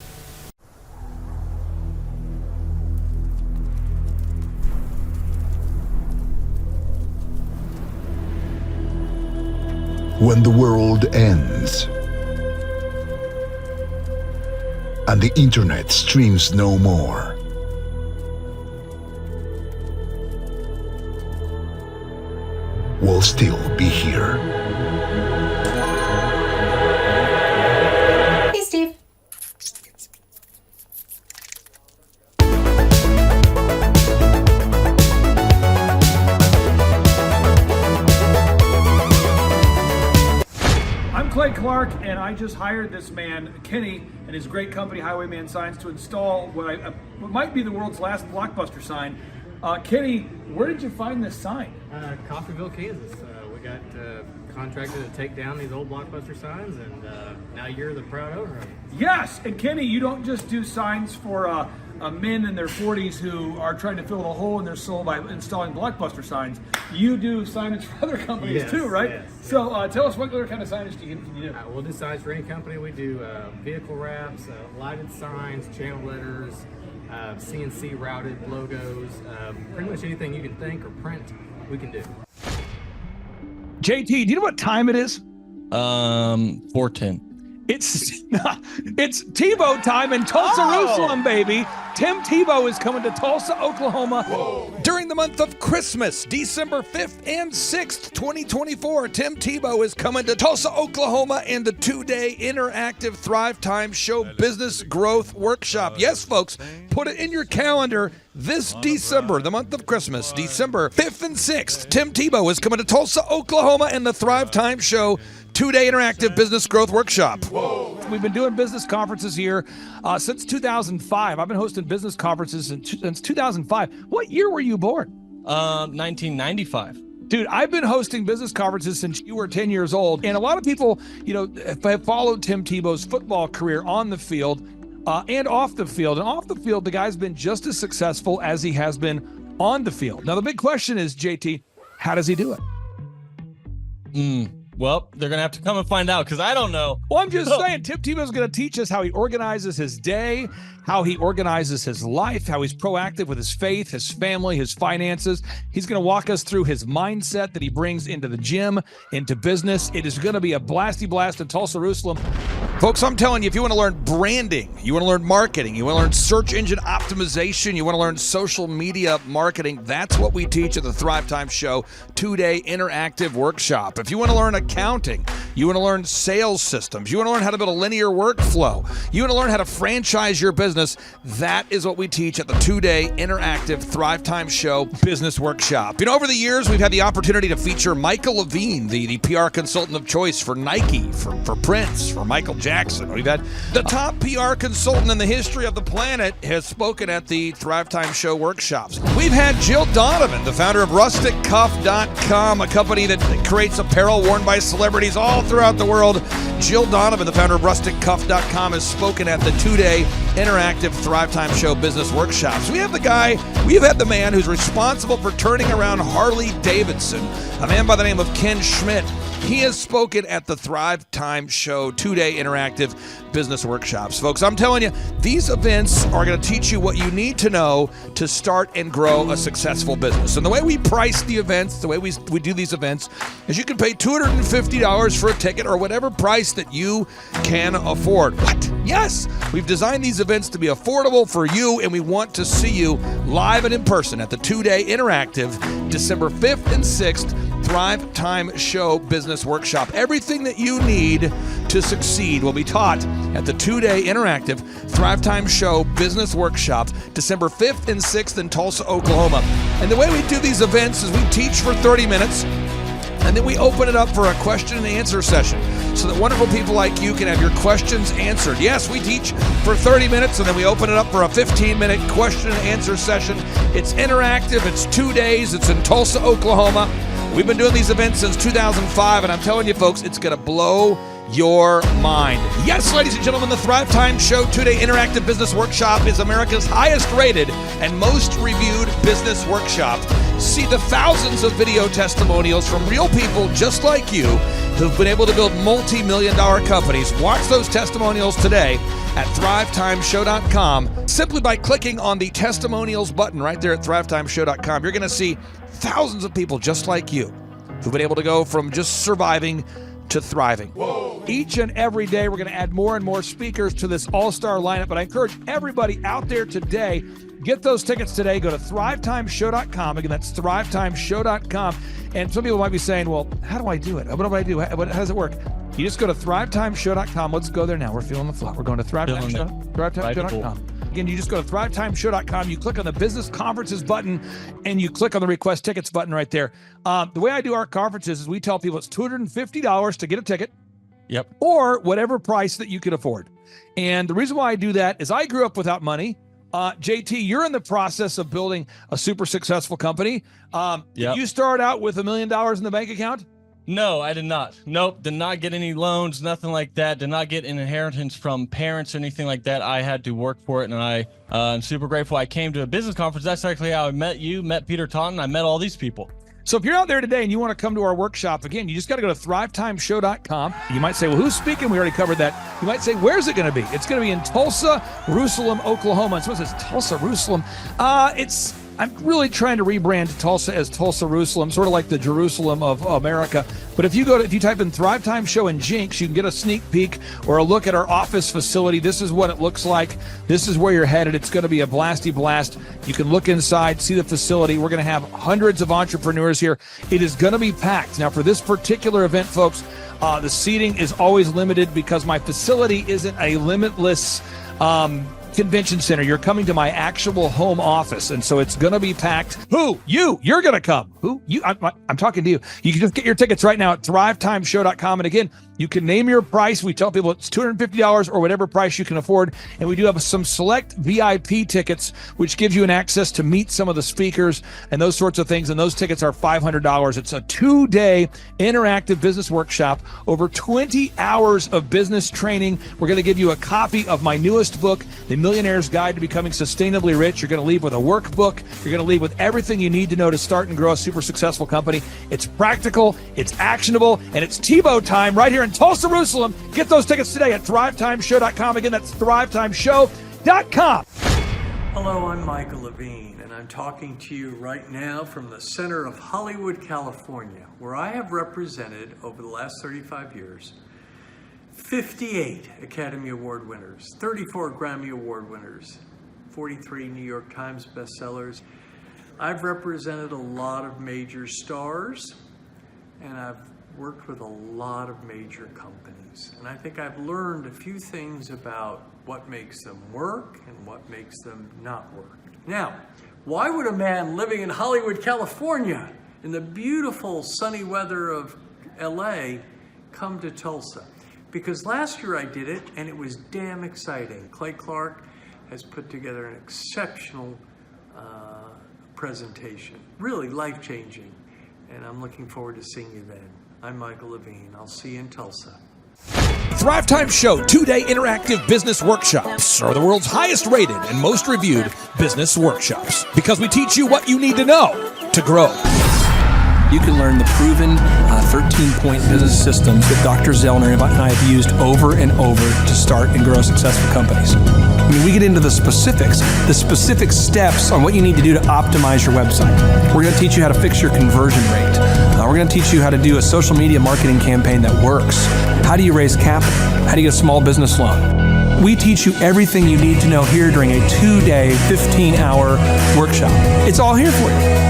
When the world ends and the internet streams no more, we'll still be here. Hey, Steve. I'm Clay Clark, and I just hired this man, Kenny, and his great company, Highwayman Signs, to install what might be the world's last Blockbuster sign. Kenny, where did you find this sign? Coffeyville, Kansas. We got contracted to take down these old Blockbuster signs, and now you're the proud owner of it. Yes, and Kenny, you don't just do signs for men in their 40s who are trying to fill a hole in their soul by installing Blockbuster signs. You do signage for other companies too, right? Yes. So tell us, what other kind of signage can you do? We'll do signs for any company. We do vehicle wraps, lighted signs, channel letters, CNC routed logos, pretty much anything you can think or print, we can do. JT, do you know what time it is? 4:10. It's Tebow time in Tulsa, Jerusalem, baby. Tim Tebow is coming to Tulsa, Oklahoma. Whoa. During the month of Christmas, December 5th and 6th, 2024, Tim Tebow is coming to Tulsa, Oklahoma in the 2-day interactive Thrivetime Show Business Growth Workshop. Yes, folks, put it in your calendar. This December, the month of Christmas, December 5th and 6th, Tim Tebow is coming to Tulsa, Oklahoma in the Thrivetime Show 2-day interactive business growth workshop. Whoa. We've been doing business conferences here since 2005. I've been hosting business conferences since 2005. What year were you born? 1995. Dude, I've been hosting business conferences since you were 10 years old. And a lot of people, have followed Tim Tebow's football career on the field and off the field. And off the field, the guy's been just as successful as he has been on the field. Now, the big question is, JT, how does he do it? Well, they're going to have to come and find out because I don't know. Well, I'm just saying, Tim Tebow's going to teach us how he organizes his day, how he organizes his life, how he's proactive with his faith, his family, his finances. He's going to walk us through his mindset that he brings into the gym, into business. It is going to be a blasty blast in Tulsa, Jerusalem. Folks, I'm telling you, if you want to learn branding, you want to learn marketing, you want to learn search engine optimization, you want to learn social media marketing, that's what we teach at the Thrivetime Show 2-day interactive workshop. If you want to learn a accounting. You want to learn sales systems. You want to learn how to build a linear workflow. You want to learn how to franchise your business. That is what we teach at the 2-day interactive Thrivetime Show Business Workshop. You know, over the years, we've had the opportunity to feature Michael Levine, the PR consultant of choice for Nike, for Prince, for Michael Jackson. We've had the top PR consultant in the history of the planet has spoken at the Thrivetime Show workshops. We've had Jill Donovan, the founder of RusticCuff.com, a company that creates apparel worn by celebrities all throughout the world. Jill Donovan, the founder of RusticCuff.com, has spoken at the 2-day interactive Thrivetime Show Business Workshops. We have the man who's responsible for turning around Harley Davidson, a man by the name of Ken Schmidt. He has spoken at the Thrivetime Show 2-day interactive business workshops. Folks, I'm telling you, these events are going to teach you what you need to know to start and grow a successful business. And the way we price the events, the way we do these events, is you can pay $250 for a ticket or whatever price that you can afford. What? Yes, we've designed these events to be affordable for you, and we want to see you live and in person at the 2-day interactive December 5th and 6th Thrivetime Show Business Workshop. Everything that you need to succeed will be taught at the 2-day interactive Thrivetime Show Business Workshop, December 5th and 6th in Tulsa, Oklahoma. And the way we do these events is we teach for 30 minutes, and then we open it up for a question and answer session so that wonderful people like you can have your questions answered. Yes, we teach for 30 minutes, and then we open it up for a 15-minute question and answer session. It's interactive. It's 2 days. It's in Tulsa, Oklahoma. We've been doing these events since 2005, and I'm telling you, folks, it's going to blow your mind. Yes, ladies and gentlemen, the Thrivetime Show 2-day interactive business workshop is America's highest rated and most reviewed business workshop. See the thousands of video testimonials from real people just like you who've been able to build multi-million-dollar companies. Watch those testimonials today at thrivetimeshow.com. Simply by clicking on the testimonials button right there at thrivetimeshow.com, you're going to see thousands of people just like you who've been able to go from just surviving to thriving. Whoa. Each and every day, we're going to add more and more speakers to this all-star lineup, but I encourage everybody out there today, get those tickets today. Go to thrivetimeshow.com. Again, that's thrivetimeshow.com. And some people might be saying, well, how do I do it? What do I do? How does it work? You just go to thrivetimeshow.com. Let's go there now. We're feeling the flow. We're going to thrivetimeshow.com. Again, you just go to thrivetimeshow.com. You click on the business conferences button, and you click on the request tickets button right there. The way I do our conferences is we tell people it's $250 to get a ticket. Yep. Or whatever price that you can afford. And the reason why I do that is I grew up without money. JT, you're in the process of building a super successful company. Did you start out with $1 million in the bank account? No, I did not. Nope, did not get any loans, nothing like that. Did not get an inheritance from parents or anything like that. I had to work for it, and I'm super grateful. I came to a business conference. That's actually how I met you, met Peter Taunton. I met all these people. So if you're out there today and you want to come to our workshop, again, you just got to go to thrivetimeshow.com. You might say, well, who's speaking? We already covered that. You might say, where's it going to be? It's going to be in Tulsa, Jerusalem, Oklahoma. And someone says, Tulsa, Jerusalem. I'm really trying to rebrand Tulsa as Tulsa, Jerusalem, sort of like the Jerusalem of America. But if you type in Thrivetime Show and Jinx, you can get a sneak peek or a look at our office facility. This is what it looks like. This is where you're headed. It's going to be a blasty blast. You can look inside, see the facility. We're going to have hundreds of entrepreneurs here. It is going to be packed. Now, for this particular event, folks, the seating is always limited because my facility isn't a limitless convention center. You're coming to my actual home office, and so it's going to be packed. Who? You're going to come. Who? You? I'm talking to you. You can just get your tickets right now at thrivetimeshow.com. And again, you can name your price. We tell people it's $250 or whatever price you can afford. And we do have some select VIP tickets, which gives you an access to meet some of the speakers and those sorts of things. And those tickets are $500. It's a 2-day interactive business workshop, over 20 hours of business training. We're going to give you a copy of my newest book, The Millionaire's Guide to Becoming Sustainably Rich. You're going to leave with a workbook. You're going to leave with everything you need to know to start and grow a super successful company. It's practical, it's actionable, and it's Tebow time right here in Tulsa, Jerusalem. Get those tickets today at thrivetimeshow.com. Again, that's thrivetimeshow.com. Hello, I'm Michael Levine, and I'm talking to you right now from the center of Hollywood, California, where I have represented over the last 35 years 58 Academy Award winners, 34 Grammy Award winners, 43 New York Times bestsellers. I've represented a lot of major stars, and I've worked with a lot of major companies, and I think I've learned a few things about what makes them work and what makes them not work. Now, why would a man living in Hollywood, California, in the beautiful sunny weather of LA, come to Tulsa? Because last year I did it, and it was damn exciting. Clay Clark has put together an exceptional presentation, really life-changing, and I'm looking forward to seeing you then. I'm Michael Levine. I'll see you in Tulsa. Thrivetime Show 2-day interactive business workshops are the world's highest rated and most reviewed business workshops because we teach you what you need to know to grow. You can learn the proven 13-point business systems that Dr. Zellner and I have used over and over to start and grow successful companies. I mean, we get into the specific steps on what you need to do to optimize your website. We're going to teach you how to fix your conversion rate. We're going to teach you how to do a social media marketing campaign that works. How do you raise capital? How do you get a small business loan? We teach you everything you need to know here during a 2-day, 15-hour workshop. It's all here for you.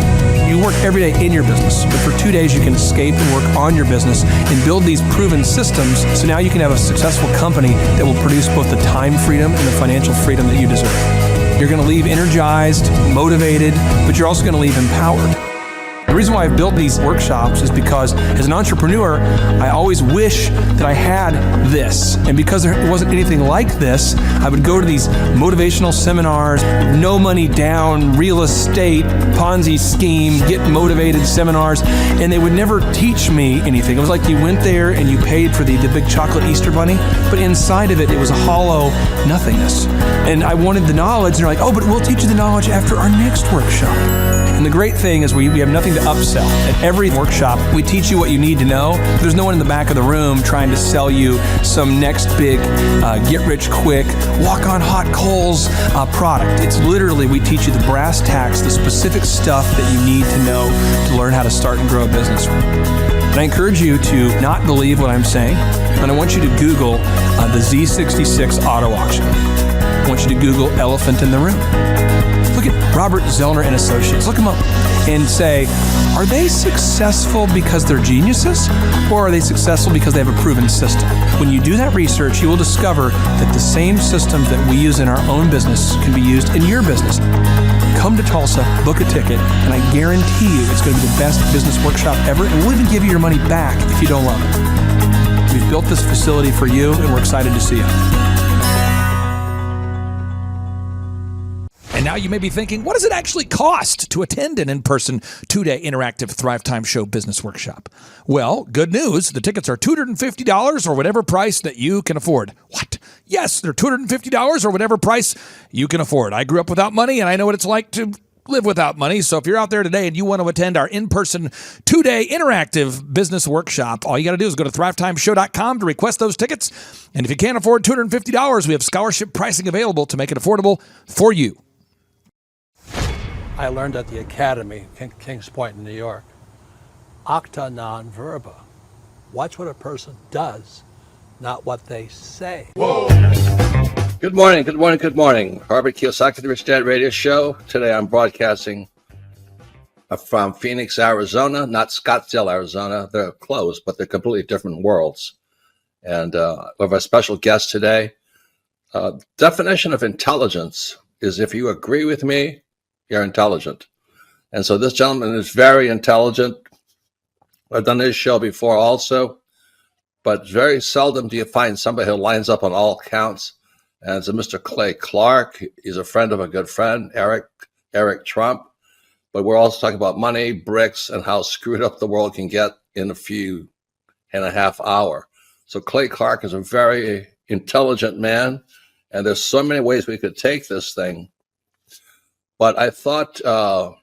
You work every day in your business, but for 2 days you can escape and work on your business and build these proven systems so now you can have a successful company that will produce both the time freedom and the financial freedom that you deserve. You're going to leave energized, motivated, but you're also going to leave empowered. The reason why I've built these workshops is because as an entrepreneur, I always wish that I had this. And because there wasn't anything like this, I would go to these motivational seminars, no money down, real estate, Ponzi scheme, get motivated seminars, and they would never teach me anything. It was like you went there and you paid for the big chocolate Easter bunny, but inside of it, it was a hollow nothingness. And I wanted the knowledge, and they're like, oh, but we'll teach you the knowledge after our next workshop. And the great thing is we have nothing to upsell. At every workshop, we teach you what you need to know. There's no one in the back of the room trying to sell you some next big get-rich-quick, walk-on-hot coals product. It's literally, we teach you the brass tacks, the specific stuff that you need to know to learn how to start and grow a business. And I encourage you to not believe what I'm saying, and I want you to Google the Z66 auto auction. I want you to Google elephant in the room. Look at Robert Zellner and Associates. Look them up and say, are they successful because they're geniuses, or are they successful because they have a proven system? When you do that research, you will discover that the same systems that we use in our own business can be used in your business. Come to Tulsa, book a ticket, and I guarantee you it's going to be the best business workshop ever, and we'll even give you your money back if you don't love it. We've built this facility for you, and we're excited to see you. And now you may be thinking, what does it actually cost to attend an in-person 2-day interactive Thrivetime Show business workshop? Well, good news. The tickets are $250 or whatever price that you can afford. What? Yes, they're $250 or whatever price you can afford. I grew up without money, and I know what it's like to live without money. So if you're out there today and you want to attend our in-person 2-day interactive business workshop, all you got to do is go to thrivetimeshow.com to request those tickets. And if you can't afford $250, we have scholarship pricing available to make it affordable for you. I learned at the Academy, Kings Point in New York. Acta non verba. Watch what a person does, not what they say. Whoa. Good morning, good morning, good morning. Robert Kiyosaki, the Rich Dad Radio Show. Today I'm broadcasting from Phoenix, Arizona, not Scottsdale, Arizona. They're close, but they're completely different worlds. And we have a special guest today. Definition of intelligence is if you agree with me, you're intelligent. And so this gentleman is very intelligent. I've done this show before also, but very seldom do you find somebody who lines up on all counts. And it's a Mr. Clay Clark. He's a friend of a good friend, Eric Trump. But we're also talking about money, bricks, and how screwed up the world can get in a few and a half hour. So Clay Clark is a very intelligent man, and there's so many ways we could take this thing. But I thought,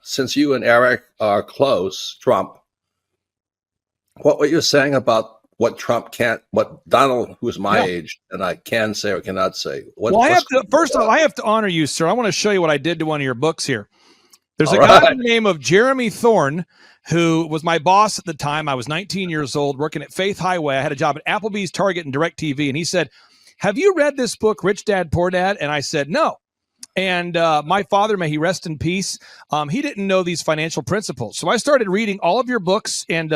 since you and Eric are close, Trump, what were you saying about what Trump can't, what Donald, who's my age, and I can say or cannot say? First of all, I have to honor you, sir. I want to show you what I did to one of your books here. There's a guy by the name of Jeremy Thorne, who was my boss at the time. I was 19 years old, working at Faith Highway. I had a job at Applebee's, Target, and DirecTV. And he said, have you read this book, Rich Dad, Poor Dad? And I said, no. And my father, may he rest in peace, he didn't know these financial principles. So I started reading all of your books and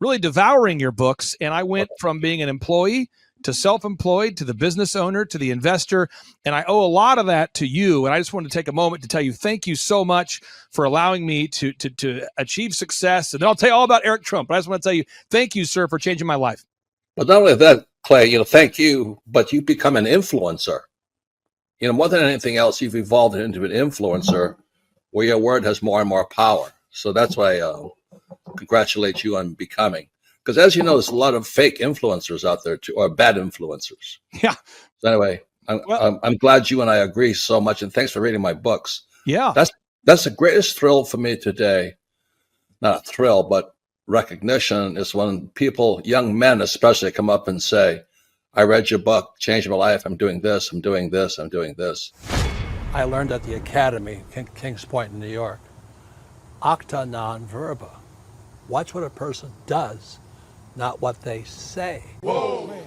really devouring your books. And I went from being an employee to self-employed, to the business owner, to the investor. And I owe a lot of that to you. And I just wanted to take a moment to tell you, thank you so much for allowing me to achieve success. And then I'll tell you all about Eric Trump. But I just want to tell you, thank you, sir, for changing my life. But not only that, Clay, thank you, but you become an influencer. More than anything else, you've evolved into an influencer where your word has more and more power. So that's why I congratulate you on becoming. Because as you know, there's a lot of fake influencers out there, too, or bad influencers. Yeah. So anyway, I'm glad you and I agree so much, and thanks for reading my books. Yeah. That's the greatest thrill for me today. Not a thrill, but recognition is when people, young men especially, come up and say, I read your book, changed my life, I'm doing this, I'm doing this, I'm doing this. I learned at the Academy, Kings Point in New York, acta non verba. Watch what a person does, not what they say. Whoa.